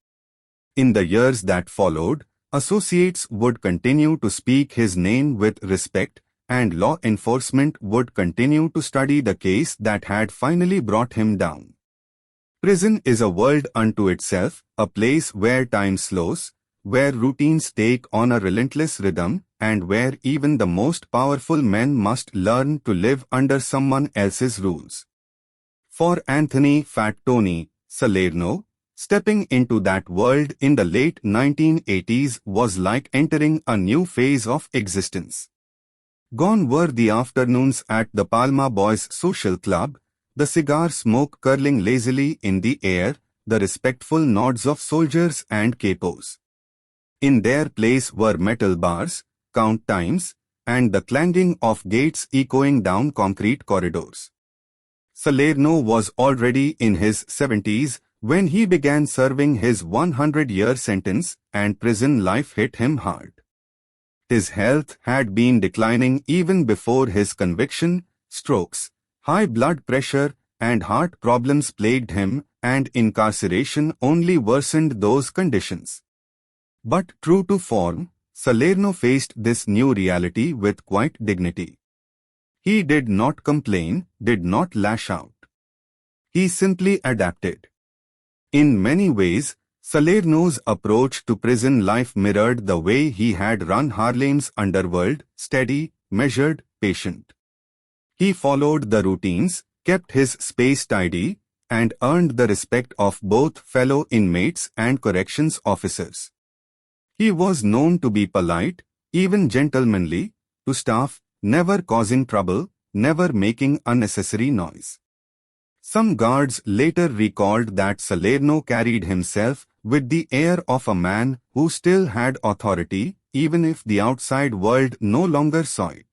[SPEAKER 1] In the years that followed, associates would continue to speak his name with respect, and law enforcement would continue to study the case that had finally brought him down. Prison is a world unto itself, a place where time slows, where routines take on a relentless rhythm, and where even the most powerful men must learn to live under someone else's rules. For Anthony "Fat Tony" Salerno, stepping into that world in the late 1980s was like entering a new phase of existence. Gone were the afternoons at the Palma Boys Social Club, the cigar smoke curling lazily in the air, the respectful nods of soldiers and capos. In their place were metal bars, count times, and the clanging of gates echoing down concrete corridors. Salerno was already in his 70s when he began serving his 100-year sentence, and prison life hit him hard. His health had been declining even before his conviction. Strokes, high blood pressure, and heart problems plagued him, and incarceration only worsened those conditions. But true to form, Salerno faced this new reality with quiet dignity. He did not complain, did not lash out. He simply adapted. In many ways, Salerno's approach to prison life mirrored the way he had run Harlem's underworld: steady, measured, patient. He followed the routines, kept his space tidy, and earned the respect of both fellow inmates and corrections officers. He was known to be polite, even gentlemanly, to staff, never causing trouble, never making unnecessary noise. Some guards later recalled that Salerno carried himself with the air of a man who still had authority, even if the outside world no longer saw it.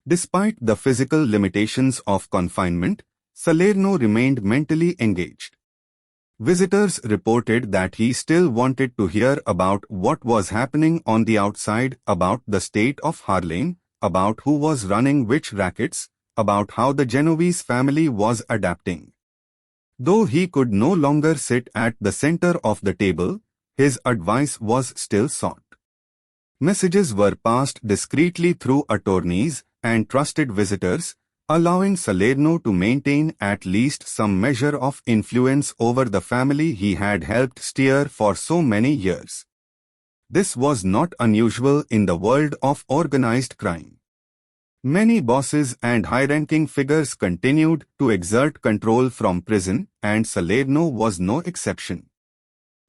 [SPEAKER 1] Despite the physical limitations of confinement, Salerno remained mentally engaged. Visitors reported that he still wanted to hear about what was happening on the outside, about the state of Harlem, about who was running which rackets, about how the Genovese family was adapting. Though he could no longer sit at the center of the table, his advice was still sought. Messages were passed discreetly through attorneys and trusted visitors, allowing Salerno to maintain at least some measure of influence over the family he had helped steer for so many years. This was not unusual in the world of organized crime. Many bosses and high-ranking figures continued to exert control from prison, and Salerno was no exception.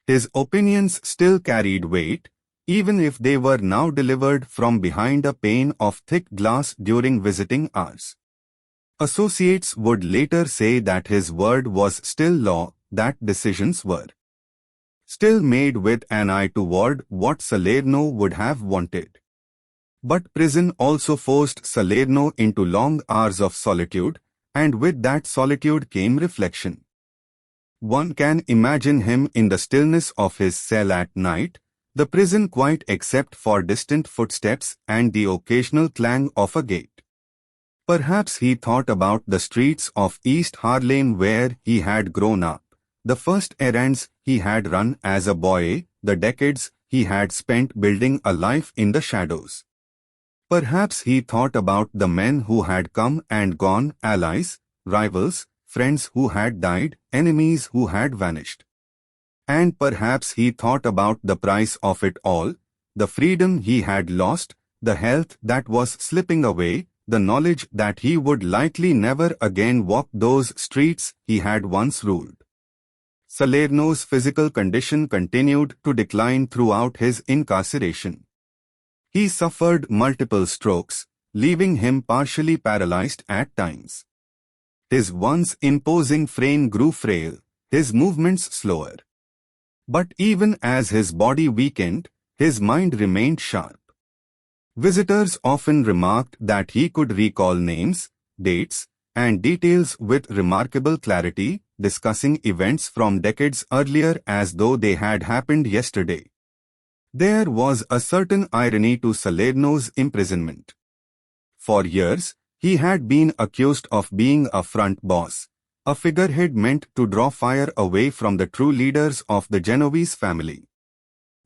[SPEAKER 1] His opinions still carried weight, even if they were now delivered from behind a pane of thick glass during visiting hours. Associates would later say that his word was still law, that decisions were still made with an eye toward what Salerno would have wanted. But prison also forced Salerno into long hours of solitude, and with that solitude came reflection. One can imagine him in the stillness of his cell at night, the prison quiet except for distant footsteps and the occasional clang of a gate. Perhaps he thought about the streets of East Harlem where he had grown up, the first errands he had run as a boy, the decades he had spent building a life in the shadows. Perhaps he thought about the men who had come and gone, allies, rivals, friends who had died, enemies who had vanished. And perhaps he thought about the price of it all, the freedom he had lost, the health that was slipping away, the knowledge that he would likely never again walk those streets he had once ruled. Salerno's physical condition continued to decline throughout his incarceration. He suffered multiple strokes, leaving him partially paralyzed at times. His once imposing frame grew frail, his movements slower. But even as his body weakened, his mind remained sharp. Visitors often remarked that he could recall names, dates, and details with remarkable clarity, discussing events from decades earlier as though they had happened yesterday. There was a certain irony to Salerno's imprisonment. For years, he had been accused of being a front boss, a figurehead meant to draw fire away from the true leaders of the Genovese family.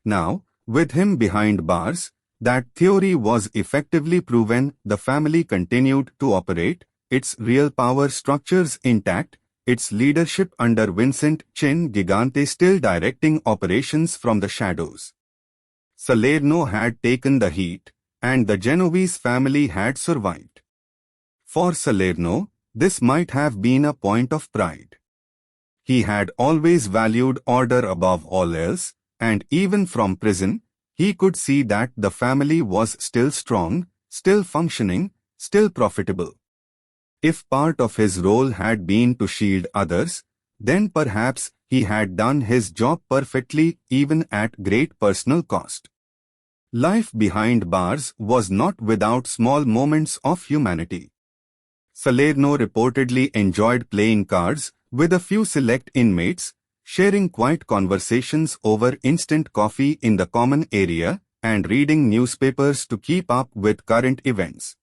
[SPEAKER 1] Now, with him behind bars, that theory was effectively proven. The family continued to operate, its real power structures intact, its leadership under Vincent Chin Gigante still directing operations from the shadows. Salerno had taken the heat, and the Genovese family had survived. For Salerno, this might have been a point of pride. He had always valued order above all else, and even from prison, he could see that the family was still strong, still functioning, still profitable. If part of his role had been to shield others, then perhaps he had done his job perfectly, even at great personal cost. Life behind bars was not without small moments of humanity. Salerno reportedly enjoyed playing cards with a few select inmates, sharing quiet conversations over instant coffee in the common area, and reading newspapers to keep up with current events.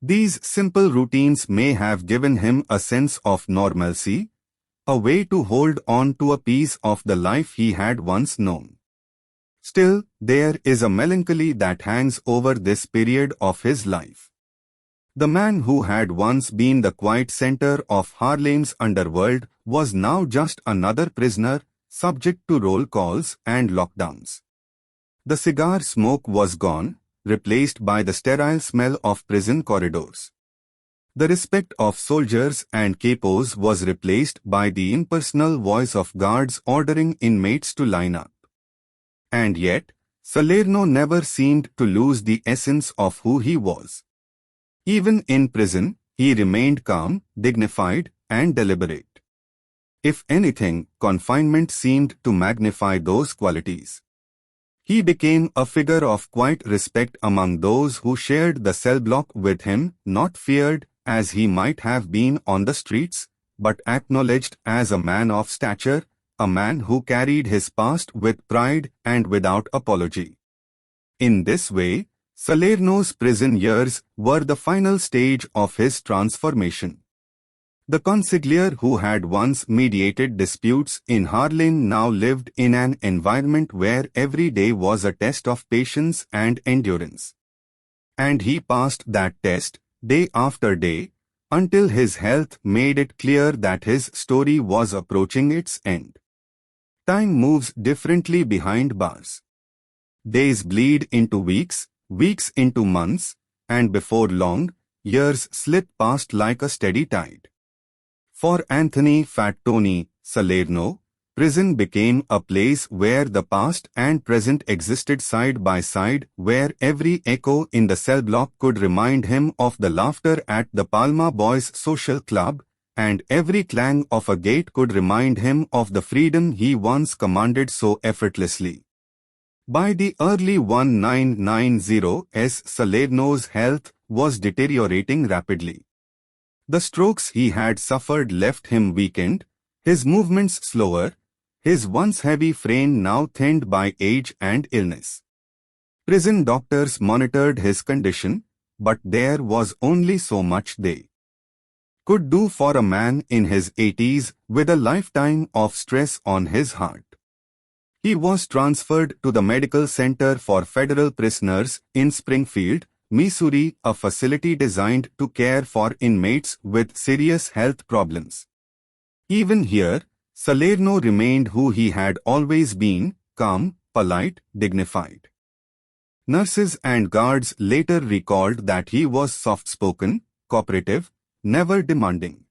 [SPEAKER 1] These simple routines may have given him a sense of normalcy, a way to hold on to a piece of the life he had once known. Still, there is a melancholy that hangs over this period of his life. The man who had once been the quiet center of Harlem's underworld was now just another prisoner, subject to roll calls and lockdowns. The cigar smoke was gone, replaced by the sterile smell of prison corridors. The respect of soldiers and capos was replaced by the impersonal voice of guards ordering inmates to line up. And yet, Salerno never seemed to lose the essence of who he was. Even in prison, he remained calm, dignified, and deliberate. If anything, confinement seemed to magnify those qualities. He became a figure of quiet respect among those who shared the cell block with him, not feared, as he might have been on the streets, but acknowledged as a man of stature, a man who carried his past with pride and without apology. In this way, Salerno's prison years were the final stage of his transformation. The Consigliere who had once mediated disputes in Harlem now lived in an environment where every day was a test of patience and endurance. And he passed that test, day after day, until his health made it clear that his story was approaching its end. Time moves differently behind bars. Days bleed into weeks, weeks into months, and before long, years slip past like a steady tide. For Anthony "Fat Tony" Salerno, prison became a place where the past and present existed side by side, where every echo in the cell block could remind him of the laughter at the Palma Boys Social Club, and every clang of a gate could remind him of the freedom he once commanded so effortlessly. By the early 1990s, Salerno's health was deteriorating rapidly. The strokes he had suffered left him weakened, his movements slower, his once heavy frame now thinned by age and illness. Prison doctors monitored his condition, but there was only so much they could do for a man in his 80s with a lifetime of stress on his heart. He was transferred to the Medical Center for Federal Prisoners in Springfield, Missouri, a facility designed to care for inmates with serious health problems. Even here, Salerno remained who he had always been, calm, polite, dignified. Nurses and guards later recalled that he was soft-spoken, cooperative, never demanding.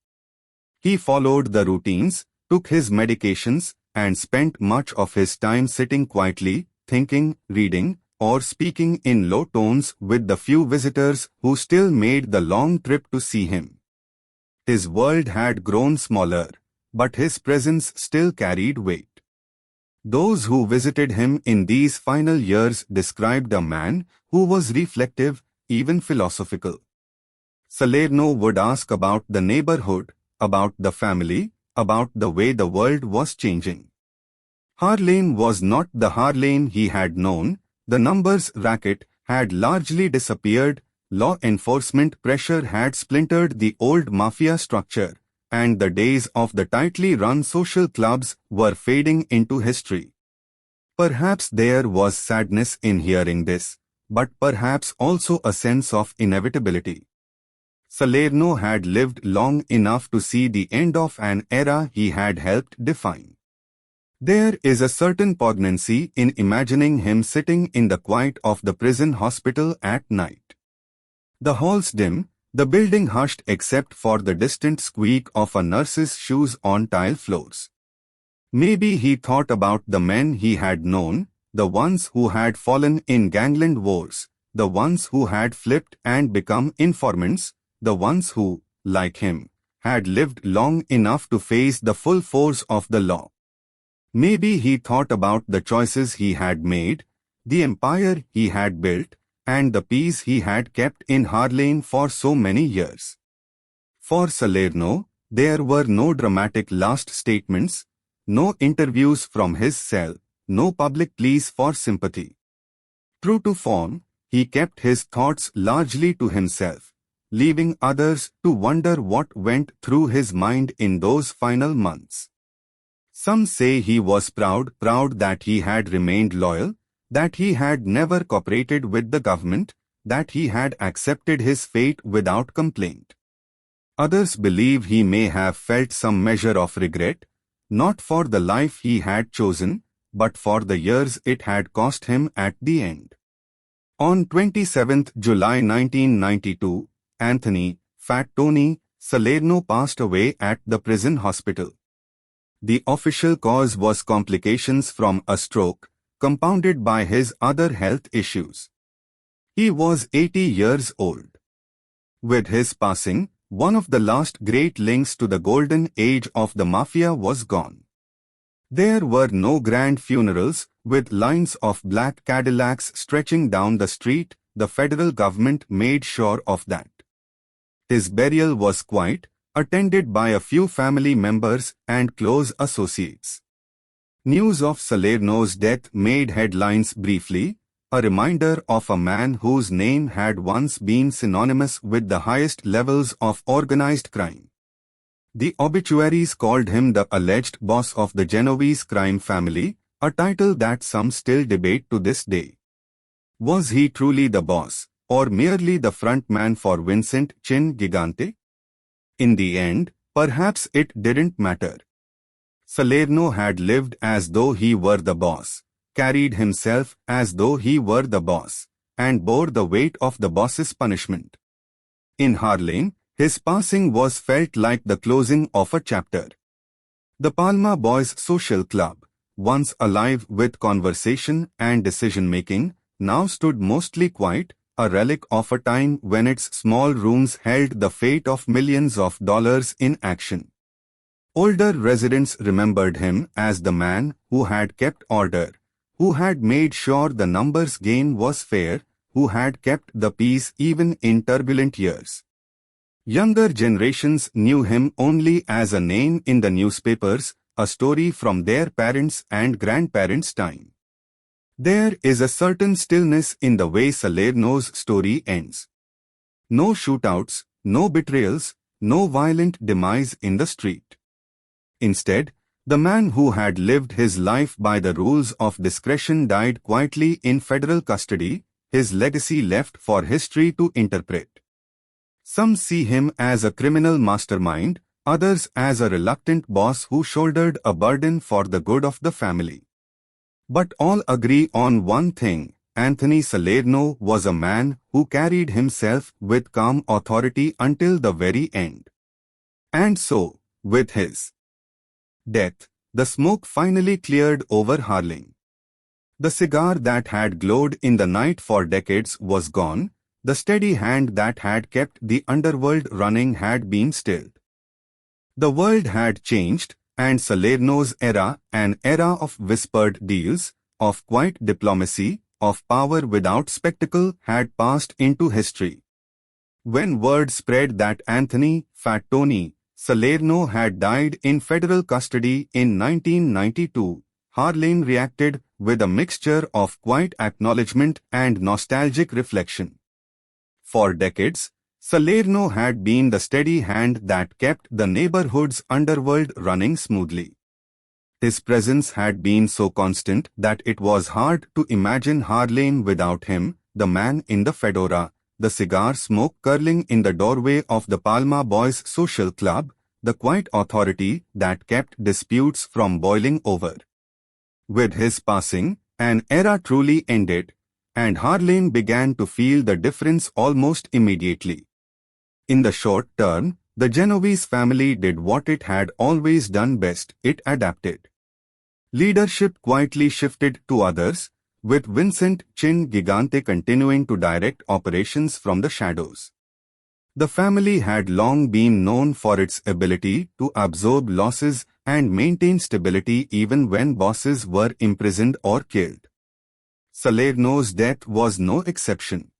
[SPEAKER 1] He followed the routines, took his medications, and spent much of his time sitting quietly, thinking, reading, or speaking in low tones with the few visitors who still made the long trip to see him. His world had grown smaller, but his presence still carried weight. Those who visited him in these final years described a man who was reflective, even philosophical. Salerno would ask about the neighborhood, about the family, about the way the world was changing. Harlem was not the Harlem he had known, the numbers racket had largely disappeared, law enforcement pressure had splintered the old mafia structure, and the days of the tightly run social clubs were fading into history. Perhaps there was sadness in hearing this, but perhaps also a sense of inevitability. Salerno had lived long enough to see the end of an era he had helped define. There is a certain poignancy in imagining him sitting in the quiet of the prison hospital at night. The halls dim, the building hushed except for the distant squeak of a nurse's shoes on tile floors. Maybe he thought about the men he had known, the ones who had fallen in gangland wars, the ones who had flipped and become informants, the ones who, like him, had lived long enough to face the full force of the law. Maybe he thought about the choices he had made, the empire he had built, and the peace he had kept in Harlem for so many years. For Salerno, there were no dramatic last statements, no interviews from his cell, no public pleas for sympathy. True to form, he kept his thoughts largely to himself, leaving others to wonder what went through his mind in those final months. Some say he was proud that he had remained loyal, that he had never cooperated with the government, that he had accepted his fate without complaint. Others believe he may have felt some measure of regret, not for the life he had chosen, but for the years it had cost him at the end. On 27 July 1992, Anthony, Fat Tony, Salerno passed away at the prison hospital. The official cause was complications from a stroke, compounded by his other health issues. He was 80 years old. With his passing, one of the last great links to the golden age of the mafia was gone. There were no grand funerals, with lines of black Cadillacs stretching down the street. The federal government made sure of that. His burial was quiet, attended by a few family members and close associates. News of Salerno's death made headlines briefly, a reminder of a man whose name had once been synonymous with the highest levels of organized crime. The obituaries called him the alleged boss of the Genovese crime family, a title that some still debate to this day. Was he truly the boss, or merely the front man for Vincent Chin Gigante? In the end, perhaps it didn't matter. Salerno had lived as though he were the boss, carried himself as though he were the boss, and bore the weight of the boss's punishment. In Harlem, his passing was felt like the closing of a chapter. The Palma Boys Social Club, once alive with conversation and decision-making, now stood mostly quiet, a relic of a time when its small rooms held the fate of millions of dollars in action. Older residents remembered him as the man who had kept order, who had made sure the numbers game was fair, who had kept the peace even in turbulent years. Younger generations knew him only as a name in the newspapers, a story from their parents' and grandparents' time. There is a certain stillness in the way Salerno's story ends. No shootouts, no betrayals, no violent demise in the street. Instead, the man who had lived his life by the rules of discretion died quietly in federal custody, his legacy left for history to interpret. Some see him as a criminal mastermind, others as a reluctant boss who shouldered a burden for the good of the family. But all agree on one thing: Anthony Salerno was a man who carried himself with calm authority until the very end. And so, with his death, the smoke finally cleared over Harlem. The cigar that had glowed in the night for decades was gone, the steady hand that had kept the underworld running had been stilled. The world had changed, and Salerno's era, an era of whispered deals, of quiet diplomacy, of power without spectacle, had passed into history. When word spread that Anthony, Fat Tony, Salerno had died in federal custody in 1992, Harlem reacted with a mixture of quiet acknowledgement and nostalgic reflection. For decades, Salerno had been the steady hand that kept the neighborhood's underworld running smoothly. His presence had been so constant that it was hard to imagine Harlem without him, the man in the fedora, the cigar smoke curling in the doorway of the Palma Boys Social Club, the quiet authority that kept disputes from boiling over. With his passing, an era truly ended, and Harlem began to feel the difference almost immediately. In the short term, the Genovese family did what it had always done best: it adapted. Leadership quietly shifted to others, with Vincent Chin Gigante continuing to direct operations from the shadows. The family had long been known for its ability to absorb losses and maintain stability even when bosses were imprisoned or killed. Salerno's death was no exception.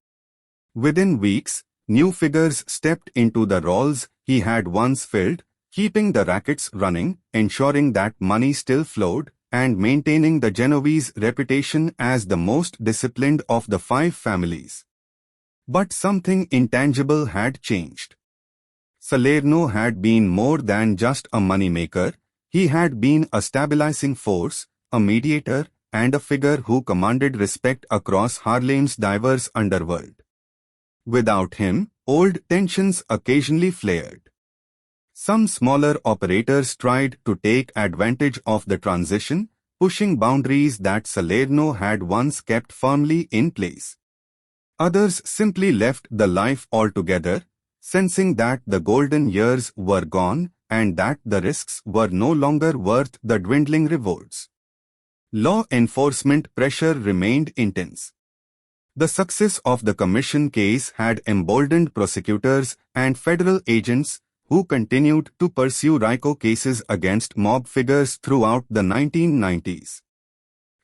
[SPEAKER 1] Within weeks, new figures stepped into the roles he had once filled, keeping the rackets running, ensuring that money still flowed, and maintaining the Genovese reputation as the most disciplined of the five families. But something intangible had changed. Salerno had been more than just a moneymaker. He had been a stabilizing force, a mediator, and a figure who commanded respect across Harlem's diverse underworld. Without him, old tensions occasionally flared. Some smaller operators tried to take advantage of the transition, pushing boundaries that Salerno had once kept firmly in place. Others simply left the life altogether, sensing that the golden years were gone and that the risks were no longer worth the dwindling rewards. Law enforcement pressure remained intense. The success of the commission case had emboldened prosecutors and federal agents who continued to pursue RICO cases against mob figures throughout the 1990s.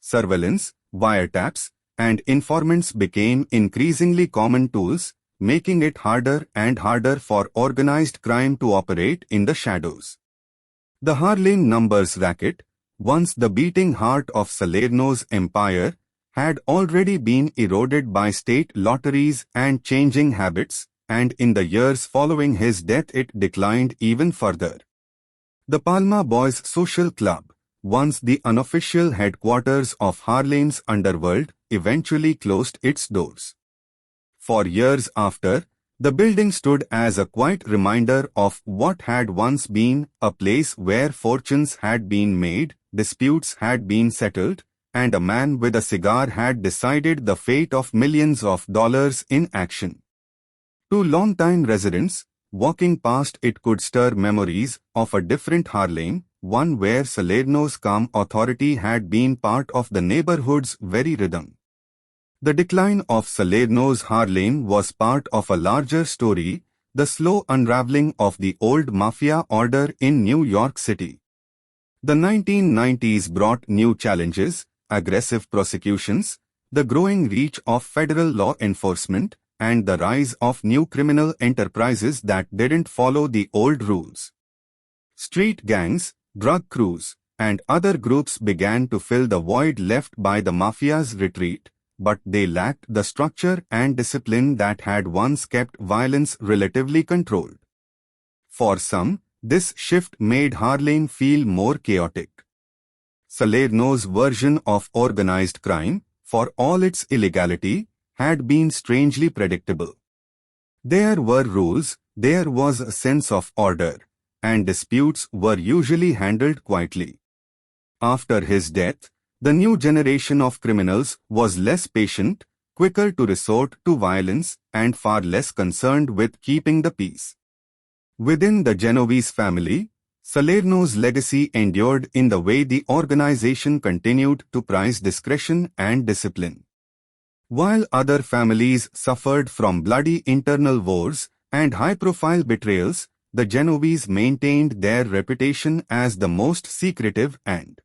[SPEAKER 1] Surveillance, wiretaps, and informants became increasingly common tools, making it harder and harder for organized crime to operate in the shadows. The Harlem numbers racket, once the beating heart of Salerno's empire, had already been eroded by state lotteries and changing habits, and in the years following his death it declined even further. The Palma Boys Social Club, once the unofficial headquarters of Harlem's underworld, eventually closed its doors. For years after, the building stood as a quiet reminder of what had once been a place where fortunes had been made, disputes had been settled, and a man with a cigar had decided the fate of millions of dollars in action. To longtime residents, walking past it could stir memories of a different Harlem, one where Salerno's calm authority had been part of the neighborhood's very rhythm. The decline of Salerno's Harlem was part of a larger story, the slow unraveling of the old mafia order in New York City. The 1990s brought new challenges, aggressive prosecutions, the growing reach of federal law enforcement, and the rise of new criminal enterprises that didn't follow the old rules. Street gangs, drug crews, and other groups began to fill the void left by the mafia's retreat, but they lacked the structure and discipline that had once kept violence relatively controlled. For some, this shift made Harlem feel more chaotic. Salerno's version of organized crime, for all its illegality, had been strangely predictable. There were rules, there was a sense of order, and disputes were usually handled quietly. After his death, the new generation of criminals was less patient, quicker to resort to violence, and far less concerned with keeping the peace. Within the Genovese family, Salerno's legacy endured in the way the organization continued to prize discretion and discipline. While other families suffered from bloody internal wars and high-profile betrayals, the Genovese maintained their reputation as the most secretive and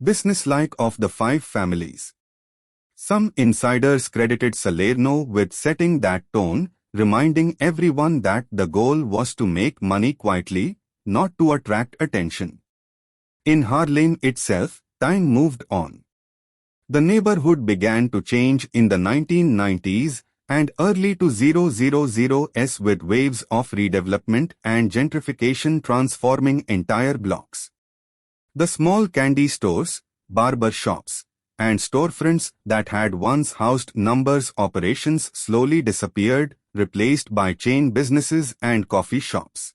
[SPEAKER 1] businesslike of the five families. Some insiders credited Salerno with setting that tone, reminding everyone that the goal was to make money quietly, not to attract attention. In Harlem itself, time moved on. The neighborhood began to change in the 1990s and early 2000s with waves of redevelopment and gentrification transforming entire blocks. The small candy stores, barber shops, and storefronts that had once housed numbers operations slowly disappeared, replaced by chain businesses and coffee shops.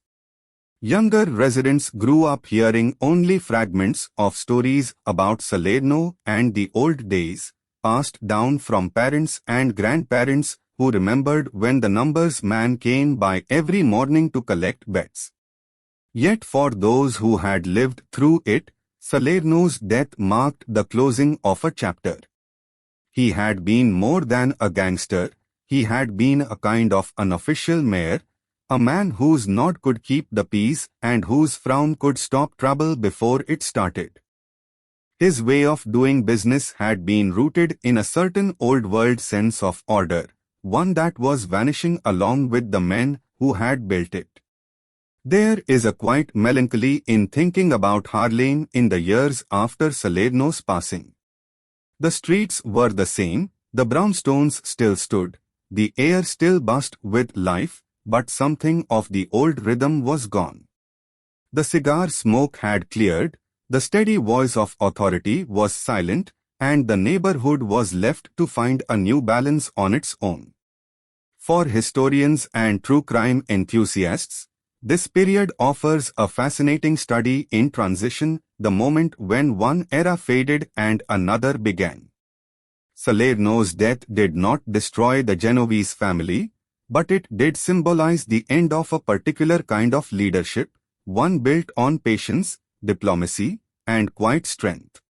[SPEAKER 1] Younger residents grew up hearing only fragments of stories about Salerno and the old days, passed down from parents and grandparents who remembered when the numbers man came by every morning to collect bets. Yet for those who had lived through it, Salerno's death marked the closing of a chapter. He had been more than a gangster, he had been a kind of unofficial mayor, a man whose nod could keep the peace and whose frown could stop trouble before it started. His way of doing business had been rooted in a certain old-world sense of order, one that was vanishing along with the men who had built it. There is a quiet melancholy in thinking about Harlem in the years after Salerno's passing. The streets were the same, the brownstones still stood, the air still buzzed with life, but something of the old rhythm was gone. The cigar smoke had cleared, the steady voice of authority was silent, and the neighborhood was left to find a new balance on its own. For historians and true crime enthusiasts, this period offers a fascinating study in transition, the moment when one era faded and another began. Salerno's death did not destroy the Genovese family, but it did symbolize the end of a particular kind of leadership, one built on patience, diplomacy, and quiet strength.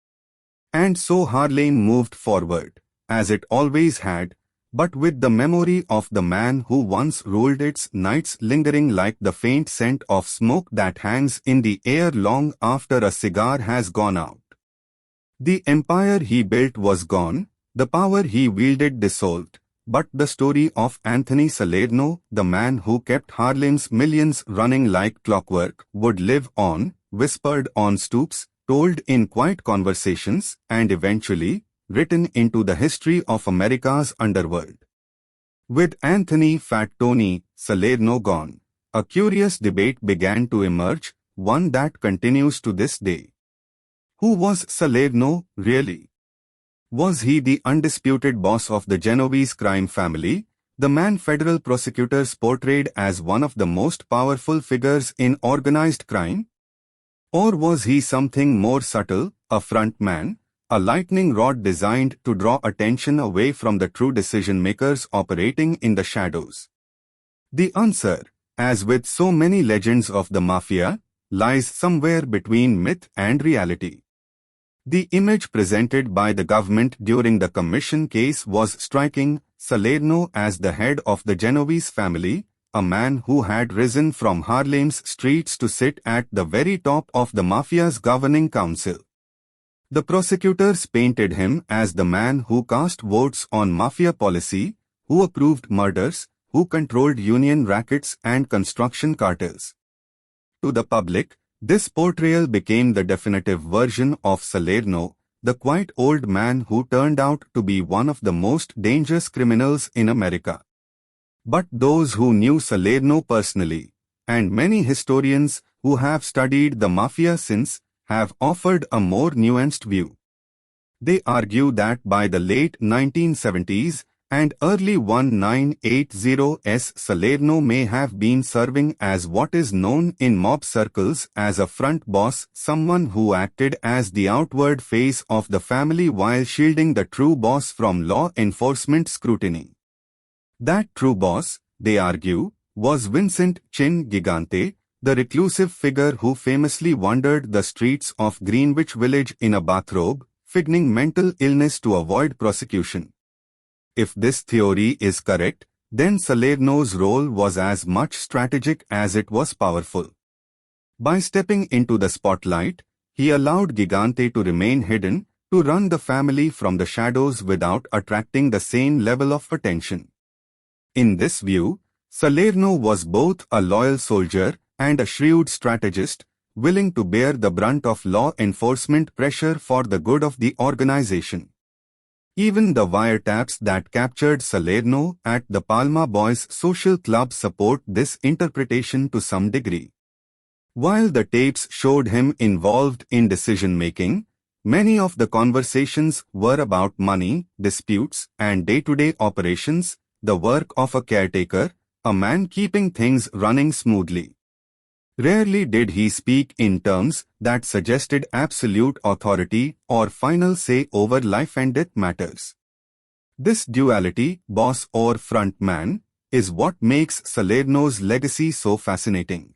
[SPEAKER 1] And so Harlem moved forward, as it always had, but with the memory of the man who once ruled its nights lingering like the faint scent of smoke that hangs in the air long after a cigar has gone out. The empire he built was gone, the power he wielded dissolved, but the story of Anthony Salerno, the man who kept Harlem's millions running like clockwork, would live on, whispered on stoops, told in quiet conversations, and eventually, written into the history of America's underworld. With Anthony Fat Tony Salerno gone, a curious debate began to emerge, one that continues to this day. Who was Salerno, really? Was he the undisputed boss of the Genovese crime family, the man federal prosecutors portrayed as one of the most powerful figures in organized crime? Or was he something more subtle, a front man, a lightning rod designed to draw attention away from the true decision-makers operating in the shadows? The answer, as with so many legends of the mafia, lies somewhere between myth and reality. The image presented by the government during the commission case was striking: Salerno as the head of the Genovese family, a man who had risen from Harlem's streets to sit at the very top of the mafia's governing council. The prosecutors painted him as the man who cast votes on mafia policy, who approved murders, who controlled union rackets and construction cartels. To the public, this portrayal became the definitive version of Salerno, the quiet old man who turned out to be one of the most dangerous criminals in America. But those who knew Salerno personally, and many historians who have studied the mafia since, have offered a more nuanced view. They argue that by the late 1970s and early 1980s, Salerno may have been serving as what is known in mob circles as a front boss, someone who acted as the outward face of the family while shielding the true boss from law enforcement scrutiny. That true boss, they argue, was Vincent Chin Gigante, the reclusive figure who famously wandered the streets of Greenwich Village in a bathrobe, feigning mental illness to avoid prosecution. If this theory is correct, then Salerno's role was as much strategic as it was powerful. By stepping into the spotlight, he allowed Gigante to remain hidden, to run the family from the shadows without attracting the same level of attention. In this view, Salerno was both a loyal soldier and a shrewd strategist, willing to bear the brunt of law enforcement pressure for the good of the organization. Even the wiretaps that captured Salerno at the Palma Boys Social Club support this interpretation to some degree. While the tapes showed him involved in decision-making, many of the conversations were about money, disputes, and day-to-day operations, the work of a caretaker, a man keeping things running smoothly. Rarely did he speak in terms that suggested absolute authority or final say over life and death matters. This duality, boss or front man, is what makes Salerno's legacy so fascinating.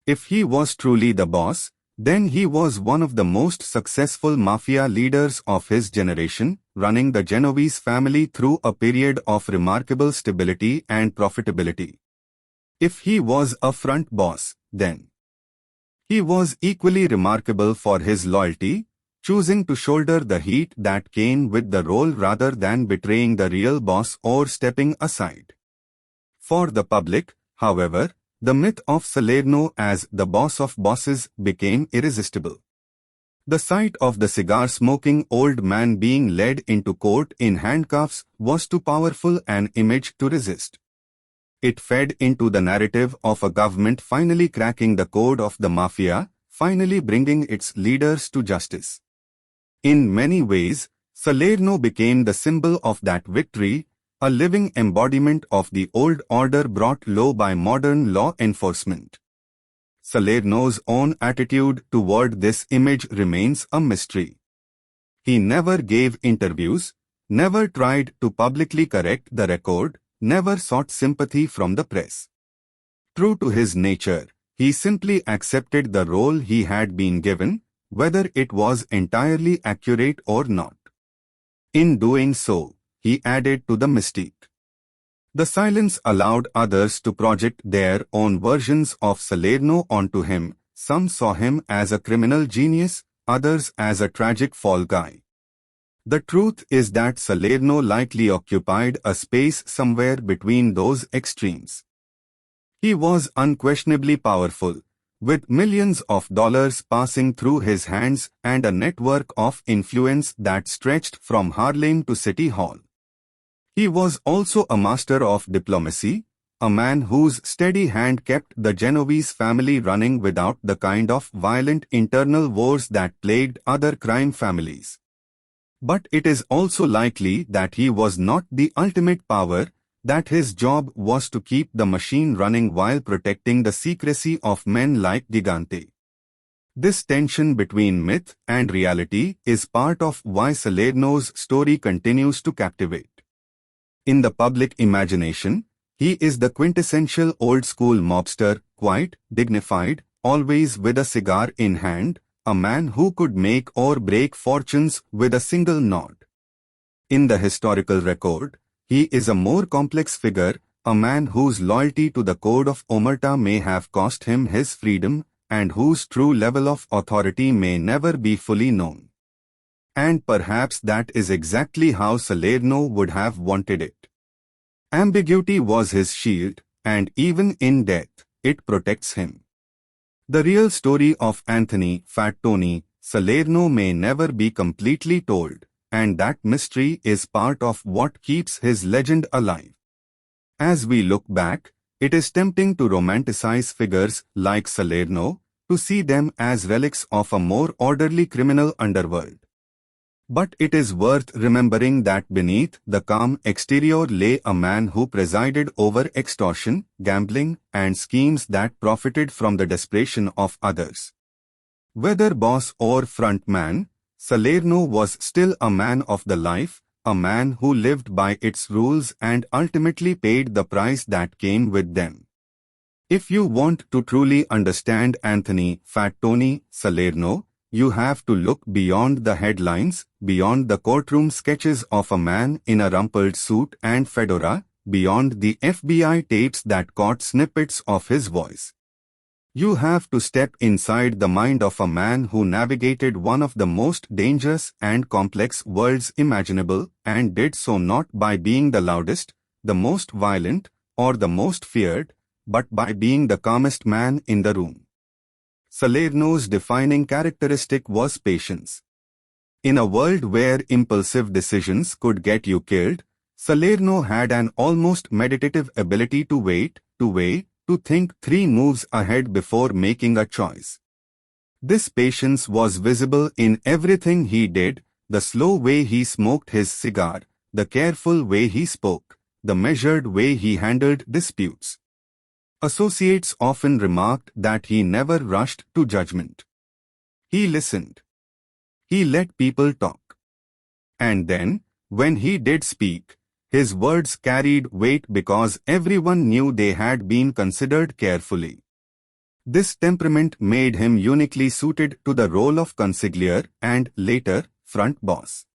[SPEAKER 1] If he was truly the boss, then he was one of the most successful mafia leaders of his generation, running the Genovese family through a period of remarkable stability and profitability. If he was a front boss, then he was equally remarkable for his loyalty, choosing to shoulder the heat that came with the role rather than betraying the real boss or stepping aside. For the public, however, the myth of Salerno as the boss of bosses became irresistible. The sight of the cigar-smoking old man being led into court in handcuffs was too powerful an image to resist. It fed into the narrative of a government finally cracking the code of the mafia, finally bringing its leaders to justice. In many ways, Salerno became the symbol of that victory, a living embodiment of the old order brought low by modern law enforcement. Salerno's own attitude toward this image remains a mystery. He never gave interviews, never tried to publicly correct the record, never sought sympathy from the press. True to his nature, he simply accepted the role he had been given, whether it was entirely accurate or not. In doing so, he added to the mystique. The silence allowed others to project their own versions of Salerno onto him. Some saw him as a criminal genius, others as a tragic fall guy. The truth is that Salerno likely occupied a space somewhere between those extremes. He was unquestionably powerful, with millions of dollars passing through his hands and a network of influence that stretched from Harlem to City Hall. He was also a master of diplomacy, a man whose steady hand kept the Genovese family running without the kind of violent internal wars that plagued other crime families. But it is also likely that he was not the ultimate power, that his job was to keep the machine running while protecting the secrecy of men like Gigante. This tension between myth and reality is part of why Salerno's story continues to captivate. In the public imagination, he is the quintessential old-school mobster, quiet, dignified, always with a cigar in hand, a man who could make or break fortunes with a single nod. In the historical record, he is a more complex figure, a man whose loyalty to the code of omerta may have cost him his freedom, and whose true level of authority may never be fully known. And perhaps that is exactly how Salerno would have wanted it. Ambiguity was his shield, and even in death, it protects him. The real story of Anthony "Fat Tony" Salerno may never be completely told, and that mystery is part of what keeps his legend alive. As we look back, it is tempting to romanticize figures like Salerno, to see them as relics of a more orderly criminal underworld. But it is worth remembering that beneath the calm exterior lay a man who presided over extortion, gambling, and schemes that profited from the desperation of others. Whether boss or front man, Salerno was still a man of the life, a man who lived by its rules and ultimately paid the price that came with them. If you want to truly understand Anthony "Fat Tony" Salerno, you have to look beyond the headlines, beyond the courtroom sketches of a man in a rumpled suit and fedora, beyond the FBI tapes that caught snippets of his voice. You have to step inside the mind of a man who navigated one of the most dangerous and complex worlds imaginable, and did so not by being the loudest, the most violent, or the most feared, but by being the calmest man in the room. Salerno's defining characteristic was patience. In a world where impulsive decisions could get you killed, Salerno had an almost meditative ability to wait, to weigh, to think 3 moves ahead before making a choice. This patience was visible in everything he did: the slow way he smoked his cigar, the careful way he spoke, the measured way he handled disputes. Associates often remarked that he never rushed to judgment. He listened. He let people talk. And then, when he did speak, his words carried weight because everyone knew they had been considered carefully. This temperament made him uniquely suited to the role of consigliere and, later, front boss.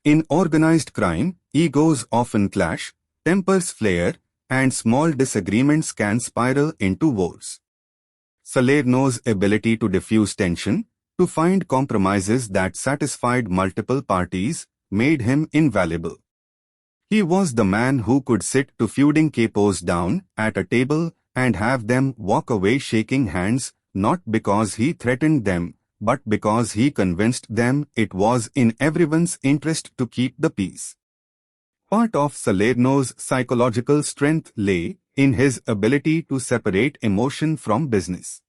[SPEAKER 1] In organized crime, egos often clash, tempers flare, and small disagreements can spiral into wars. Salerno's ability to diffuse tension, to find compromises that satisfied multiple parties, made him invaluable. He was the man who could sit 2 feuding capos down at a table and have them walk away shaking hands, not because he threatened them, but because he convinced them it was in everyone's interest to keep the peace. Part of Salerno's psychological strength lay in his ability to separate emotion from business.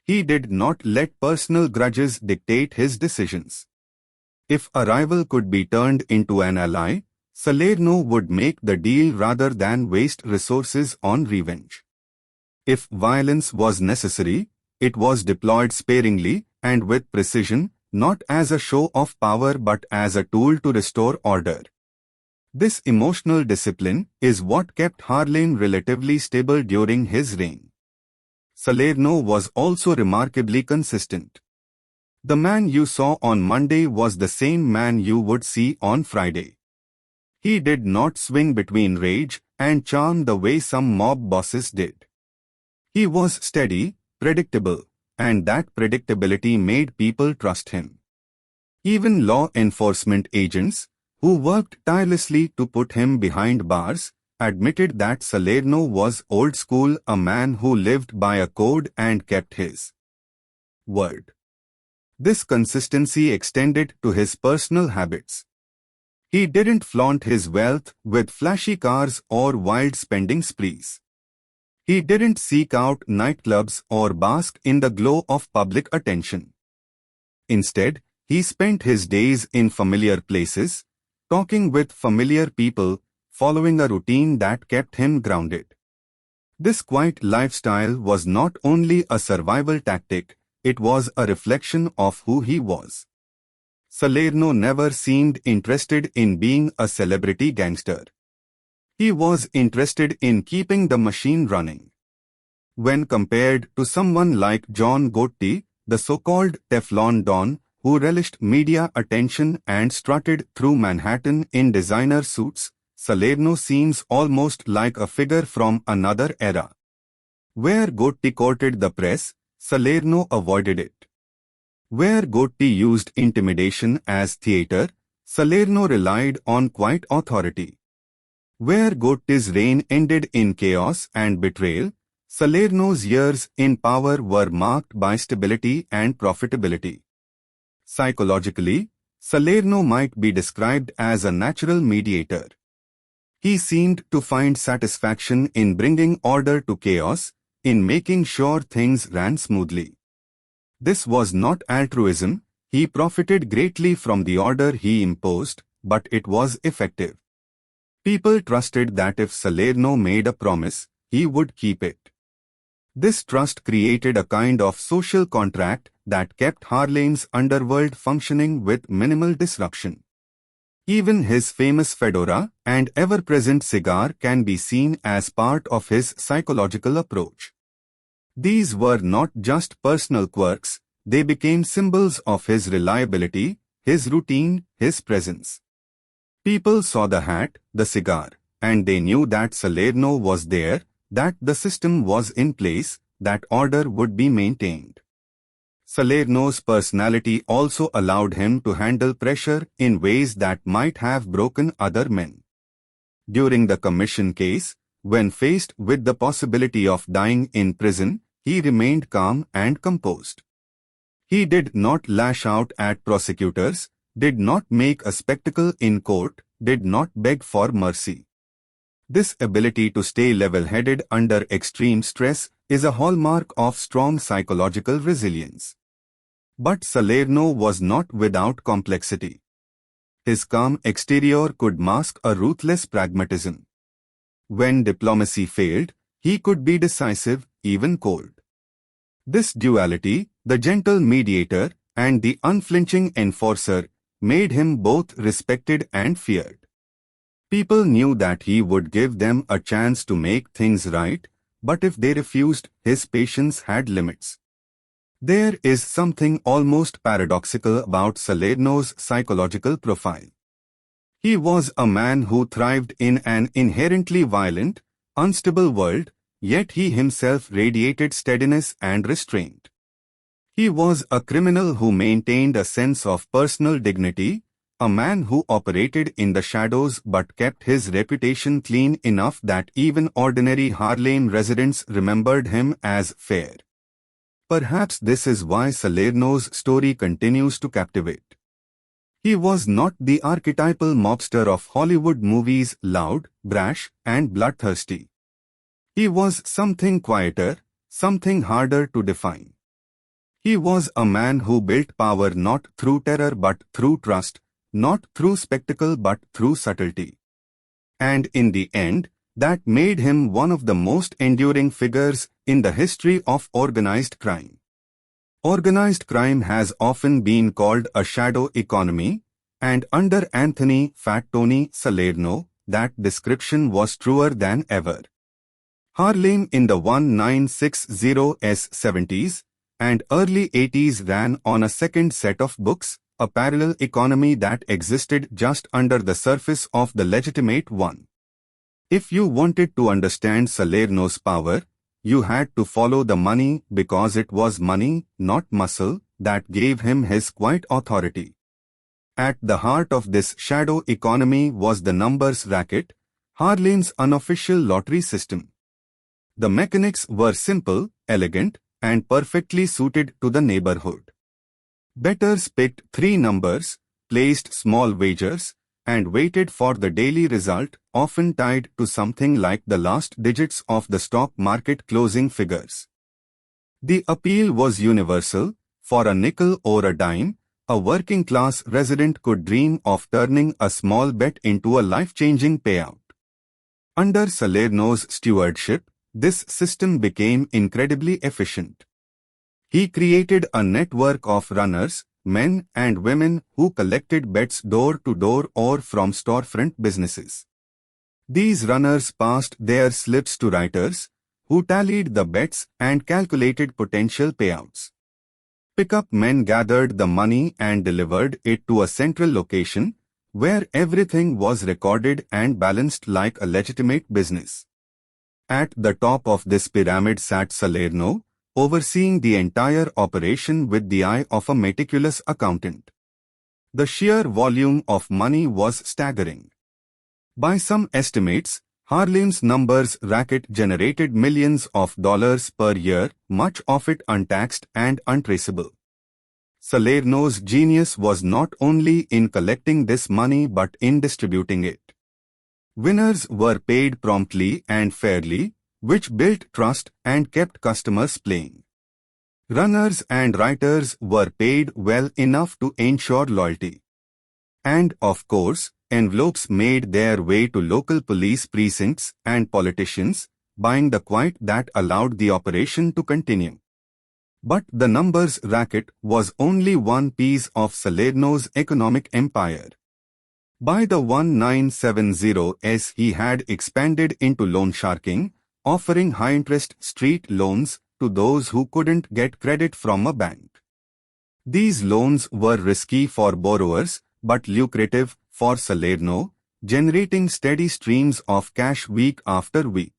[SPEAKER 1] He did not let personal grudges dictate his decisions. If a rival could be turned into an ally, Salerno would make the deal rather than waste resources on revenge. If violence was necessary, it was deployed sparingly and with precision, not as a show of power but as a tool to restore order. This emotional discipline is what kept Harlem relatively stable during his reign. Salerno was also remarkably consistent. The man you saw on Monday was the same man you would see on Friday. He did not swing between rage and charm the way some mob bosses did. He was steady, predictable, and that predictability made people trust him. Even law enforcement agents, who worked tirelessly to put him behind bars, admitted that Salerno was old school, a man who lived by a code and kept his word. This consistency extended to his personal habits. He didn't flaunt his wealth with flashy cars or wild spending sprees. He didn't seek out nightclubs or bask in the glow of public attention. Instead, he spent his days in familiar places, talking with familiar people, following a routine that kept him grounded. This quiet lifestyle was not only a survival tactic, it was a reflection of who he was. Salerno never seemed interested in being a celebrity gangster. He was interested in keeping the machine running. When compared to someone like John Gotti, the so-called Teflon Don, who relished media attention and strutted through Manhattan in designer suits, Salerno seems almost like a figure from another era. Where Gotti courted the press, Salerno avoided it. Where Gotti used intimidation as theater, Salerno relied on quiet authority. Where Gotti's reign ended in chaos and betrayal, Salerno's years in power were marked by stability and profitability. Psychologically, Salerno might be described as a natural mediator. He seemed to find satisfaction in bringing order to chaos, in making sure things ran smoothly. This was not altruism. He profited greatly from the order he imposed, but it was effective. People trusted that if Salerno made a promise, he would keep it. This trust created a kind of social contract that kept Harlem's underworld functioning with minimal disruption. Even his famous fedora and ever-present cigar can be seen as part of his psychological approach. These were not just personal quirks, they became symbols of his reliability, his routine, his presence. People saw the hat, the cigar, and they knew that Salerno was there, that the system was in place, that order would be maintained. Salerno's personality also allowed him to handle pressure in ways that might have broken other men. During the commission case, when faced with the possibility of dying in prison, he remained calm and composed. He did not lash out at prosecutors, did not make a spectacle in court, did not beg for mercy. This ability to stay level-headed under extreme stress is a hallmark of strong psychological resilience. But Salerno was not without complexity. His calm exterior could mask a ruthless pragmatism. When diplomacy failed, he could be decisive, even cold. This duality, the gentle mediator and the unflinching enforcer, made him both respected and feared. People knew that he would give them a chance to make things right, but if they refused, his patience had limits. There is something almost paradoxical about Salerno's psychological profile. He was a man who thrived in an inherently violent, unstable world, yet he himself radiated steadiness and restraint. He was a criminal who maintained a sense of personal dignity, a man who operated in the shadows but kept his reputation clean enough that even ordinary Harlem residents remembered him as fair. Perhaps this is why Salerno's story continues to captivate. He was not the archetypal mobster of Hollywood movies, loud, brash, and bloodthirsty. He was something quieter, something harder to define. He was a man who built power not through terror but through trust, not through spectacle but through subtlety. And in the end, that made him one of the most enduring figures in the history of organized crime. Organized crime has often been called a shadow economy, and under Anthony "Fat Tony" Salerno, that description was truer than ever. Harlem in the 1960s, 70s, and early 80s ran on a second set of books, a parallel economy that existed just under the surface of the legitimate one. If you wanted to understand Salerno's power, you had to follow the money because it was money, not muscle, that gave him his quiet authority. At the heart of this shadow economy was the numbers racket, Harlem's unofficial lottery system. The mechanics were simple, elegant, and perfectly suited to the neighborhood. Bettors picked 3 numbers, placed small wagers, and waited for the daily result, often tied to something like the last digits of the stock market closing figures. The appeal was universal. For a nickel or a dime, a working-class resident could dream of turning a small bet into a life-changing payout. Under Salerno's stewardship, this system became incredibly efficient. He created a network of runners, men and women who collected bets door to door or from storefront businesses. These runners passed their slips to writers, who tallied the bets and calculated potential payouts. Pickup men gathered the money and delivered it to a central location, where everything was recorded and balanced like a legitimate business. At the top of this pyramid sat Salerno, overseeing the entire operation with the eye of a meticulous accountant. The sheer volume of money was staggering. By some estimates, Harlem's numbers racket generated millions of dollars per year, much of it untaxed and untraceable. Salerno's genius was not only in collecting this money but in distributing it. Winners were paid promptly and fairly, which built trust and kept customers playing. Runners and writers were paid well enough to ensure loyalty. And, of course, envelopes made their way to local police precincts and politicians, buying the quiet that allowed the operation to continue. But the numbers racket was only one piece of Salerno's economic empire. By the 1970s, he had expanded into loan sharking, offering high-interest street loans to those who couldn't get credit from a bank. These loans were risky for borrowers, but lucrative for Salerno, generating steady streams of cash week after week.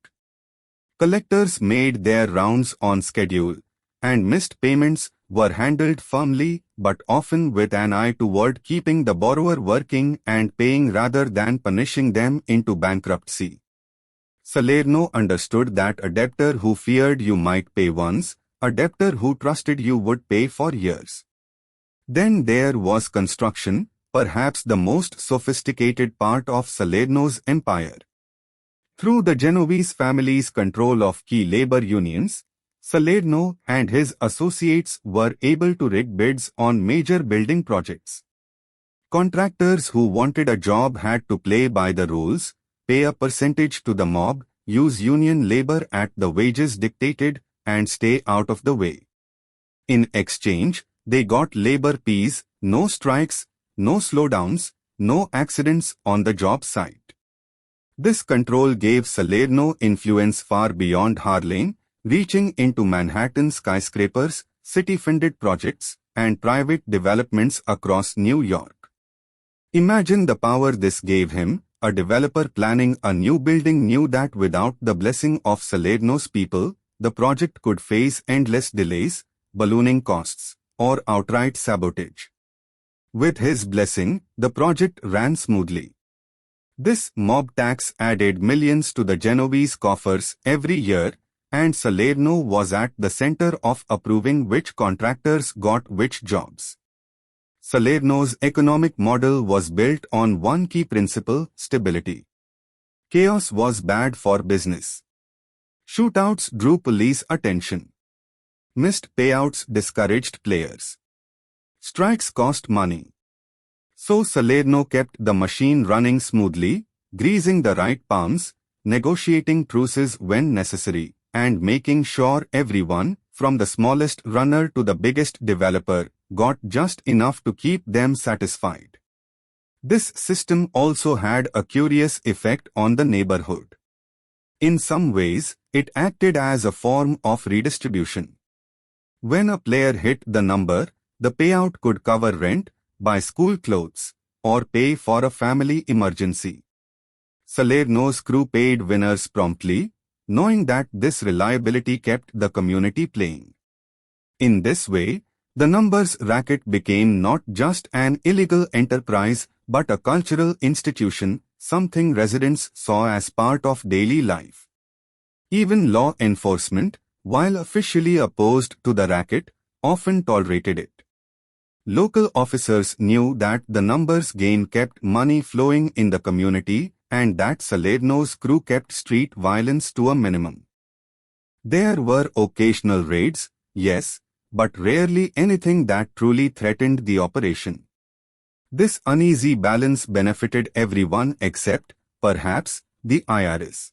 [SPEAKER 1] Collectors made their rounds on schedule, and missed payments were handled firmly but often with an eye toward keeping the borrower working and paying rather than punishing them into bankruptcy. Salerno understood that a debtor who feared you might pay once, a debtor who trusted you would pay for years. Then there was construction, perhaps the most sophisticated part of Salerno's empire. Through the Genovese family's control of key labor unions, Salerno and his associates were able to rig bids on major building projects. Contractors who wanted a job had to play by the rules, pay a percentage to the mob, use union labor at the wages dictated, and stay out of the way. In exchange, they got labor peace, no strikes, no slowdowns, no accidents on the job site. This control gave Salerno influence far beyond Harlem, reaching into Manhattan skyscrapers, city-funded projects, and private developments across New York. Imagine the power this gave him. A developer planning a new building knew that without the blessing of Salerno's people, the project could face endless delays, ballooning costs, or outright sabotage. With his blessing, the project ran smoothly. This mob tax added millions to the Genovese coffers every year, and Salerno was at the center of approving which contractors got which jobs. Salerno's economic model was built on one key principle: stability. Chaos was bad for business. Shootouts drew police attention. Missed payouts discouraged players. Strikes cost money. So Salerno kept the machine running smoothly, greasing the right palms, negotiating truces when necessary, and making sure everyone, from the smallest runner to the biggest developer, got just enough to keep them satisfied. This system also had a curious effect on the neighborhood. In some ways, it acted as a form of redistribution. When a player hit the number, the payout could cover rent, buy school clothes, or pay for a family emergency. Salerno's crew paid winners promptly, knowing that this reliability kept the community playing. In this way, the numbers racket became not just an illegal enterprise but a cultural institution, something residents saw as part of daily life. Even law enforcement, while officially opposed to the racket, often tolerated it. Local officers knew that the numbers game kept money flowing in the community and that Salerno's crew kept street violence to a minimum. There were occasional raids, yes, but rarely anything that truly threatened the operation. This uneasy balance benefited everyone except, perhaps, the IRS.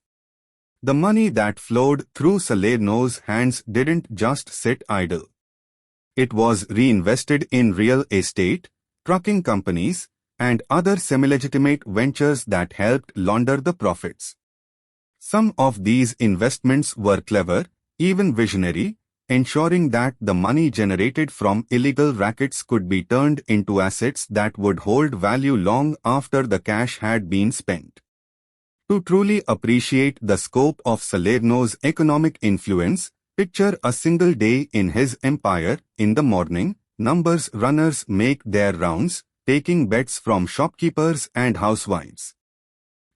[SPEAKER 1] The money that flowed through Salerno's hands didn't just sit idle. It was reinvested in real estate, trucking companies, and other semi-legitimate ventures that helped launder the profits. Some of these investments were clever, even visionary, ensuring that the money generated from illegal rackets could be turned into assets that would hold value long after the cash had been spent. To truly appreciate the scope of Salerno's economic influence, picture a single day in his empire. In the morning, numbers runners make their rounds, taking bets from shopkeepers and housewives.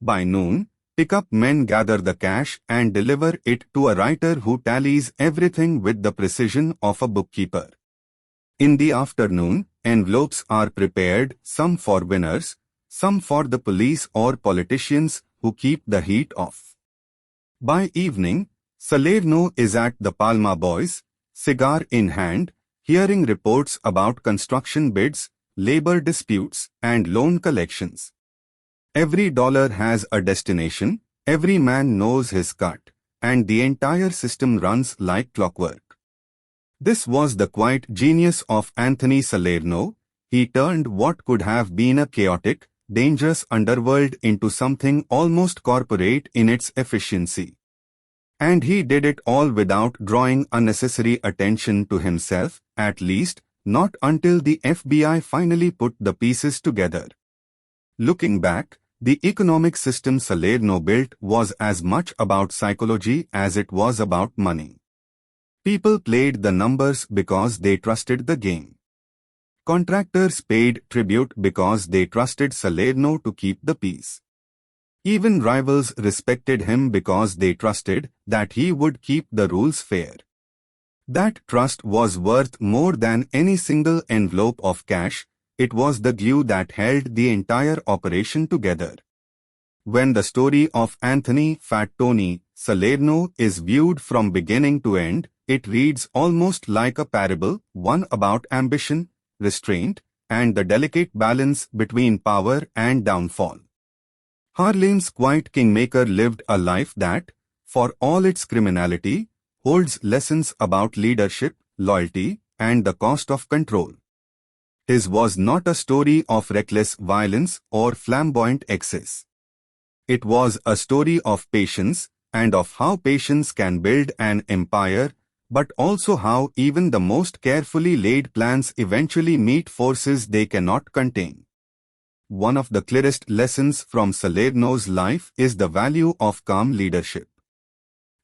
[SPEAKER 1] By noon, pickup men gather the cash and deliver it to a writer who tallies everything with the precision of a bookkeeper. In the afternoon, envelopes are prepared, some for winners, some for the police or politicians who keep the heat off. By evening, Salerno is at the Palma Boys, cigar in hand, hearing reports about construction bids, labor disputes, and loan collections. Every dollar has a destination, every man knows his cut, and the entire system runs like clockwork. This was the quiet genius of Anthony Salerno. He turned what could have been a chaotic, dangerous underworld into something almost corporate in its efficiency. And he did it all without drawing unnecessary attention to himself, at least, not until the FBI finally put the pieces together. Looking back, the economic system Salerno built was as much about psychology as it was about money. People played the numbers because they trusted the game. Contractors paid tribute because they trusted Salerno to keep the peace. Even rivals respected him because they trusted that he would keep the rules fair. That trust was worth more than any single envelope of cash. It was the glue that held the entire operation together. When the story of Anthony "Fat Tony" Salerno is viewed from beginning to end, it reads almost like a parable, one about ambition, restraint, and the delicate balance between power and downfall. Harlem's quiet kingmaker lived a life that, for all its criminality, holds lessons about leadership, loyalty, and the cost of control. His was not a story of reckless violence or flamboyant excess. It was a story of patience, and of how patience can build an empire, but also how even the most carefully laid plans eventually meet forces they cannot contain. One of the clearest lessons from Salerno's life is the value of calm leadership.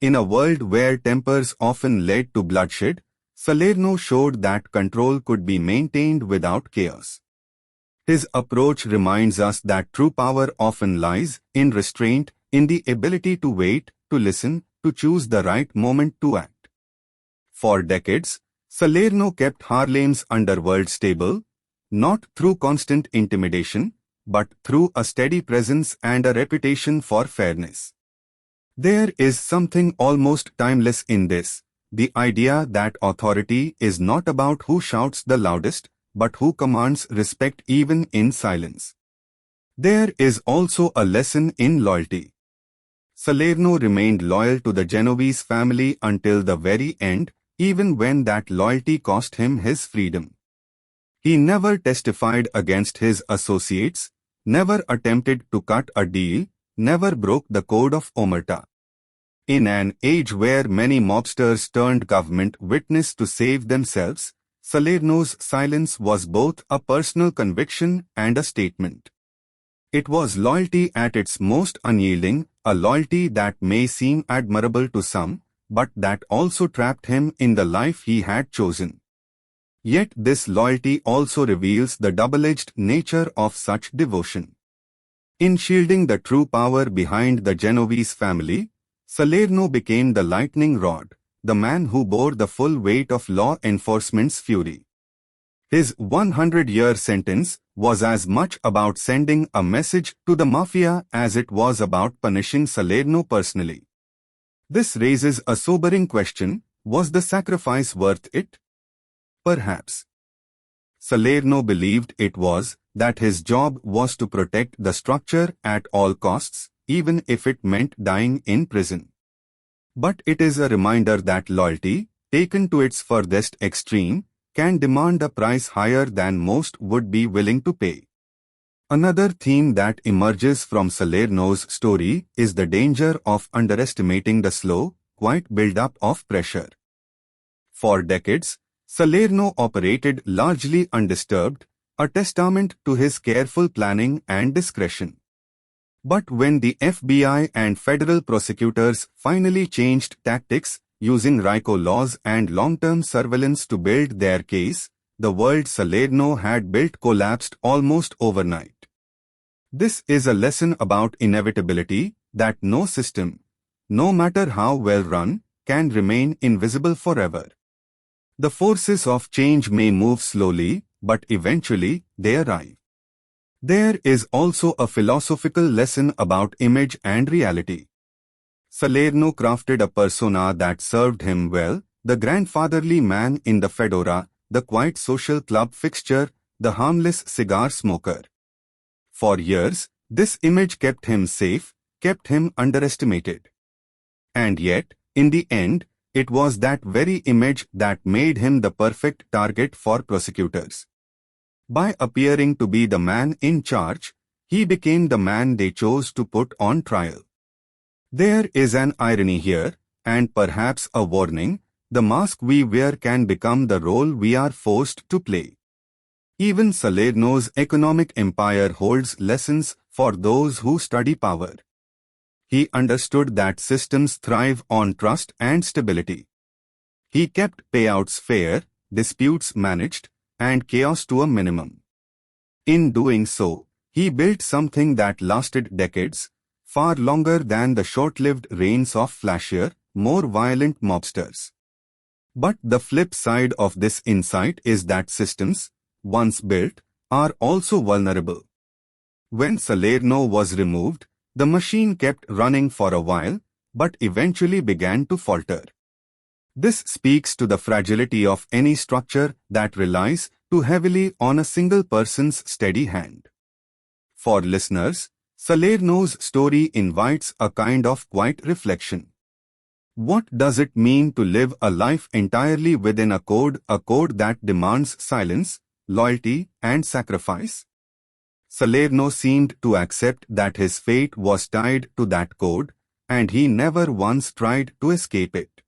[SPEAKER 1] In a world where tempers often led to bloodshed, Salerno showed that control could be maintained without chaos. His approach reminds us that true power often lies in restraint, in the ability to wait, to listen, to choose the right moment to act. For decades, Salerno kept Harlem's underworld stable, not through constant intimidation, but through a steady presence and a reputation for fairness. There is something almost timeless in this, the idea that authority is not about who shouts the loudest, but who commands respect even in silence. There is also a lesson in loyalty. Salerno remained loyal to the Genovese family until the very end, even when that loyalty cost him his freedom. He never testified against his associates, never attempted to cut a deal, never broke the code of omerta. In an age where many mobsters turned government witness to save themselves, Salerno's silence was both a personal conviction and a statement. It was loyalty at its most unyielding, a loyalty that may seem admirable to some, but that also trapped him in the life he had chosen. Yet this loyalty also reveals the double-edged nature of such devotion. In shielding the true power behind the Genovese family, Salerno became the lightning rod, the man who bore the full weight of law enforcement's fury. His 100-year sentence was as much about sending a message to the mafia as it was about punishing Salerno personally. This raises a sobering question: was the sacrifice worth it? Perhaps. Salerno believed it was, that his job was to protect the structure at all costs, even if it meant dying in prison. But it is a reminder that loyalty, taken to its furthest extreme, can demand a price higher than most would be willing to pay. Another theme that emerges from Salerno's story is the danger of underestimating the slow, quiet build-up of pressure. For decades, Salerno operated largely undisturbed, a testament to his careful planning and discretion. But when the FBI and federal prosecutors finally changed tactics, using RICO laws and long-term surveillance to build their case, the world Salerno had built collapsed almost overnight. This is a lesson about inevitability, that no system, no matter how well run, can remain invisible forever. The forces of change may move slowly, but eventually they arrive. There is also a philosophical lesson about image and reality. Salerno crafted a persona that served him well, the grandfatherly man in the fedora, the quiet social club fixture, the harmless cigar smoker. For years, this image kept him safe, kept him underestimated. And yet, in the end, it was that very image that made him the perfect target for prosecutors. By appearing to be the man in charge, he became the man they chose to put on trial. There is an irony here, and perhaps a warning: the mask we wear can become the role we are forced to play. Even Salerno's economic empire holds lessons for those who study power. He understood that systems thrive on trust and stability. He kept payouts fair, disputes managed, and chaos to a minimum. In doing so, he built something that lasted decades: far longer than the short-lived reigns of flashier, more violent mobsters. But the flip side of this insight is that systems, once built, are also vulnerable. When Salerno was removed, the machine kept running for a while, but eventually began to falter. This speaks to the fragility of any structure that relies too heavily on a single person's steady hand. For listeners, Salerno's story invites a kind of quiet reflection. What does it mean to live a life entirely within a code that demands silence, loyalty, and sacrifice? Salerno seemed to accept that his fate was tied to that code, and he never once tried to escape it.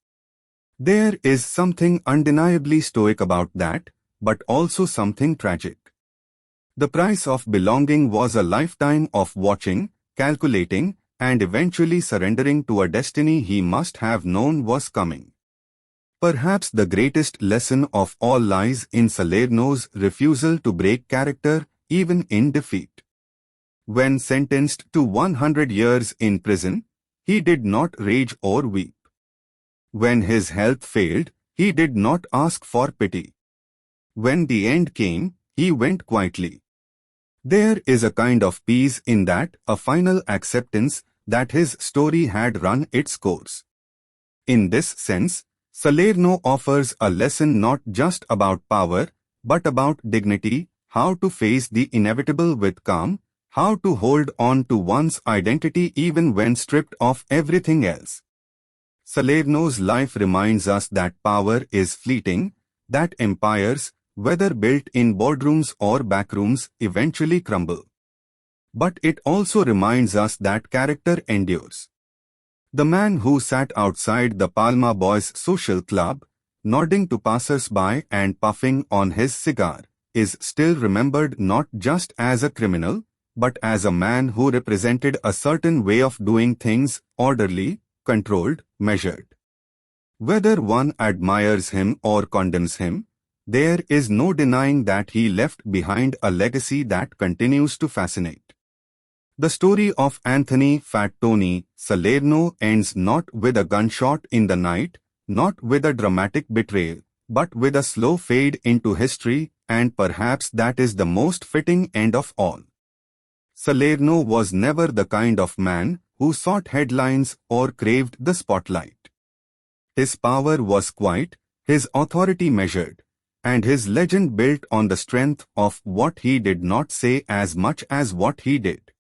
[SPEAKER 1] There is something undeniably stoic about that, but also something tragic. The price of belonging was a lifetime of watching, calculating, and eventually surrendering to a destiny he must have known was coming. Perhaps the greatest lesson of all lies in Salerno's refusal to break character, even in defeat. When sentenced to 100 years in prison, he did not rage or weep. When his health failed, he did not ask for pity. When the end came, he went quietly. There is a kind of peace in that, a final acceptance that his story had run its course. In this sense, Salerno offers a lesson not just about power, but about dignity, how to face the inevitable with calm, how to hold on to one's identity even when stripped of everything else. Salerno's life reminds us that power is fleeting, that empires, whether built in boardrooms or backrooms, eventually crumble. But it also reminds us that character endures. The man who sat outside the Palma Boys social club, nodding to passers-by and puffing on his cigar, is still remembered not just as a criminal, but as a man who represented a certain way of doing things, orderly, controlled, measured. Whether one admires him or condemns him, there is no denying that he left behind a legacy that continues to fascinate. The story of Anthony "Fat Tony" Salerno ends not with a gunshot in the night, not with a dramatic betrayal, but with a slow fade into history, and perhaps that is the most fitting end of all. Salerno was never the kind of man who sought headlines or craved the spotlight. His power was quiet, his authority measured, and his legend built on the strength of what he did not say as much as what he did.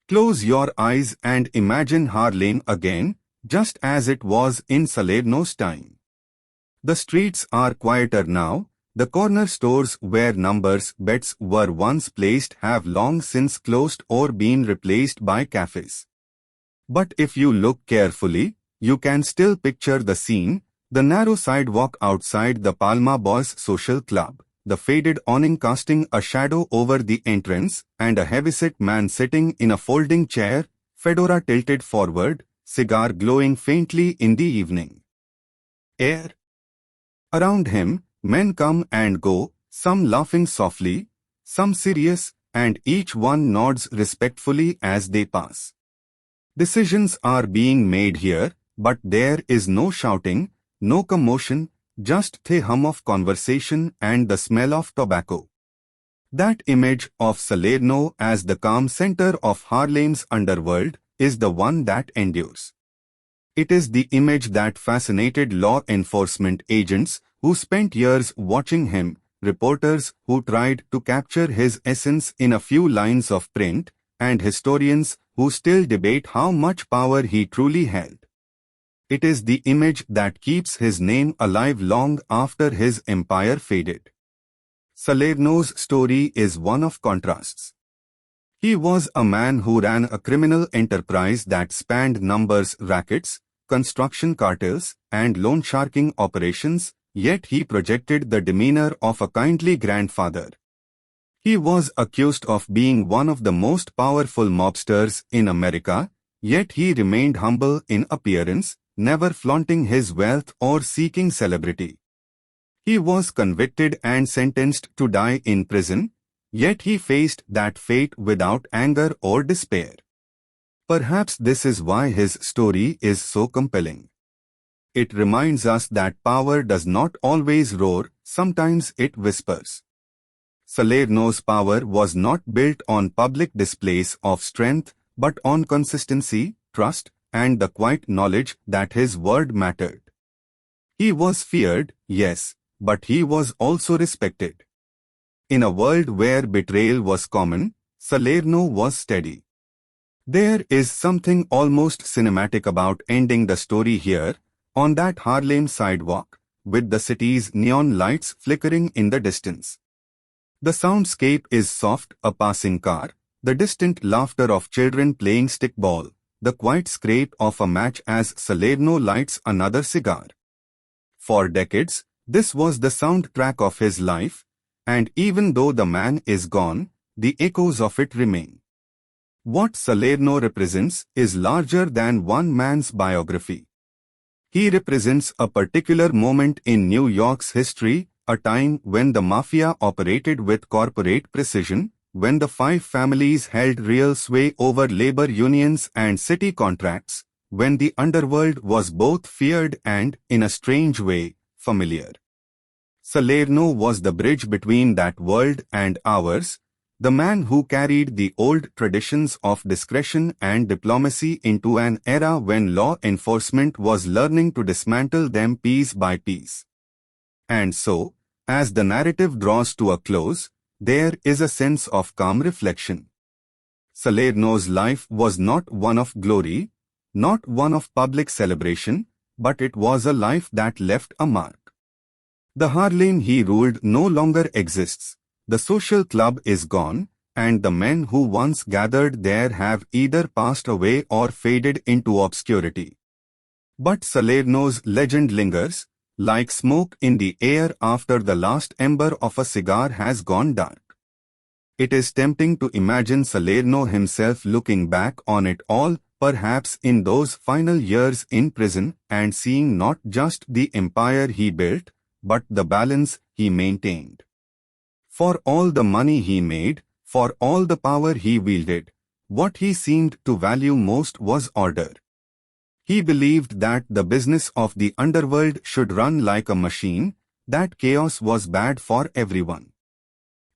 [SPEAKER 1] Close your eyes and imagine Harlem again, just as it was in Salerno's time. The streets are quieter now, the corner stores where numbers bets were once placed have long since closed or been replaced by cafes. But if you look carefully, you can still picture the scene, the narrow sidewalk outside the Palma Boys social club, the faded awning casting a shadow over the entrance, and a heavyset man sitting in a folding chair, fedora tilted forward, cigar glowing faintly in the evening air. Around him, men come and go, some laughing softly, some serious, and each one nods respectfully as they pass. Decisions are being made here, but there is no shouting, no commotion, just the hum of conversation and the smell of tobacco. That image of Salerno as the calm center of Harlem's underworld is the one that endures. It is the image that fascinated law enforcement agents who spent years watching him, reporters who tried to capture his essence in a few lines of print, and historians who still debate how much power he truly held. It is the image that keeps his name alive long after his empire faded. Salerno's story is one of contrasts. He was a man who ran a criminal enterprise that spanned numbers rackets, construction cartels, and loan sharking operations, yet he projected the demeanor of a kindly grandfather. He was accused of being one of the most powerful mobsters in America, yet he remained humble in appearance, never flaunting his wealth or seeking celebrity. He was convicted and sentenced to die in prison, yet he faced that fate without anger or despair. perhaps this is why his story is so compelling. It reminds us that power does not always roar, sometimes it whispers. Salerno's power was not built on public displays of strength, but on consistency, trust, and the quiet knowledge that his word mattered. He was feared, yes, but he was also respected. In a world where betrayal was common, Salerno was steady. There is something almost cinematic about ending the story here, on that Harlem sidewalk, with the city's neon lights flickering in the distance. The soundscape is soft, a passing car, the distant laughter of children playing stickball, the quiet scrape of a match as Salerno lights another cigar. For decades, this was the soundtrack of his life, and even though the man is gone, the echoes of it remain. What Salerno represents is larger than one man's biography. He represents a particular moment in New York's history, a time when the mafia operated with corporate precision, when the five families held real sway over labor unions and city contracts, when the underworld was both feared and, in a strange way, familiar. Salerno was the bridge between that world and ours, the man who carried the old traditions of discretion and diplomacy into an era when law enforcement was learning to dismantle them piece by piece. And so, as the narrative draws to a close, there is a sense of calm reflection. Salerno's life was not one of glory, not one of public celebration, but it was a life that left a mark. The Harlem he ruled no longer exists, the social club is gone, and the men who once gathered there have either passed away or faded into obscurity. But Salerno's legend lingers, like smoke in the air after the last ember of a cigar has gone dark. It is tempting to imagine Salerno himself looking back on it all, perhaps in those final years in prison, and seeing not just the empire he built, but the balance he maintained. For all the money he made, for all the power he wielded, what he seemed to value most was order. He believed that the business of the underworld should run like a machine, that chaos was bad for everyone.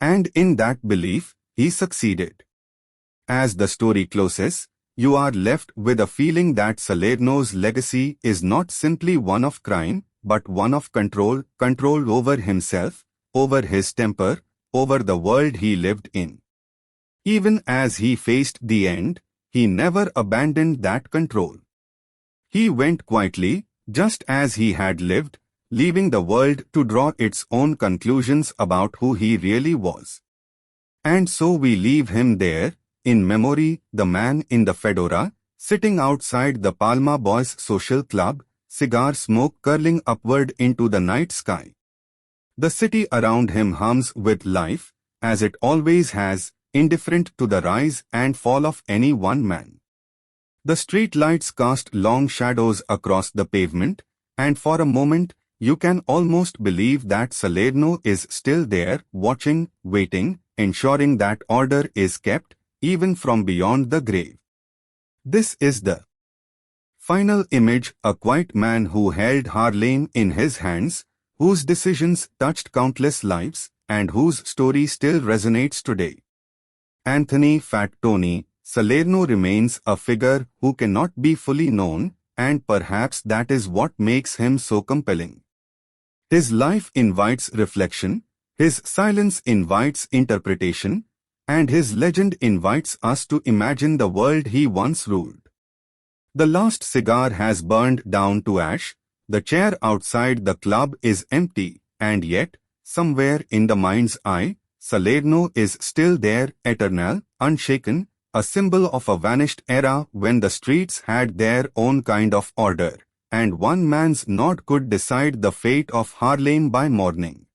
[SPEAKER 1] And in that belief, he succeeded. As the story closes, you are left with a feeling that Salerno's legacy is not simply one of crime, but one of control over himself, over his temper, over the world he lived in. Even as he faced the end, he never abandoned that control. He went quietly, just as he had lived, leaving the world to draw its own conclusions about who he really was. And so we leave him there, in memory, the man in the fedora, sitting outside the Palma Boys Social Club, cigar smoke curling upward into the night sky. The city around him hums with life, as it always has, indifferent to the rise and fall of any one man. The streetlights cast long shadows across the pavement, and for a moment, you can almost believe that Salerno is still there, watching, waiting, ensuring that order is kept, even from beyond the grave. This is the final image, a quiet man who held Harlem in his hands, whose decisions touched countless lives, and whose story still resonates today. Anthony Fat Tony Salerno remains a figure who cannot be fully known, and perhaps that is what makes him so compelling. His life invites reflection, his silence invites interpretation, and his legend invites us to imagine the world he once ruled. The last cigar has burned down to ash, the chair outside the club is empty, and yet, somewhere in the mind's eye, Salerno is still there, eternal, unshaken, a symbol of a vanished era when the streets had their own kind of order, and one man's nod could decide the fate of Harlem by morning.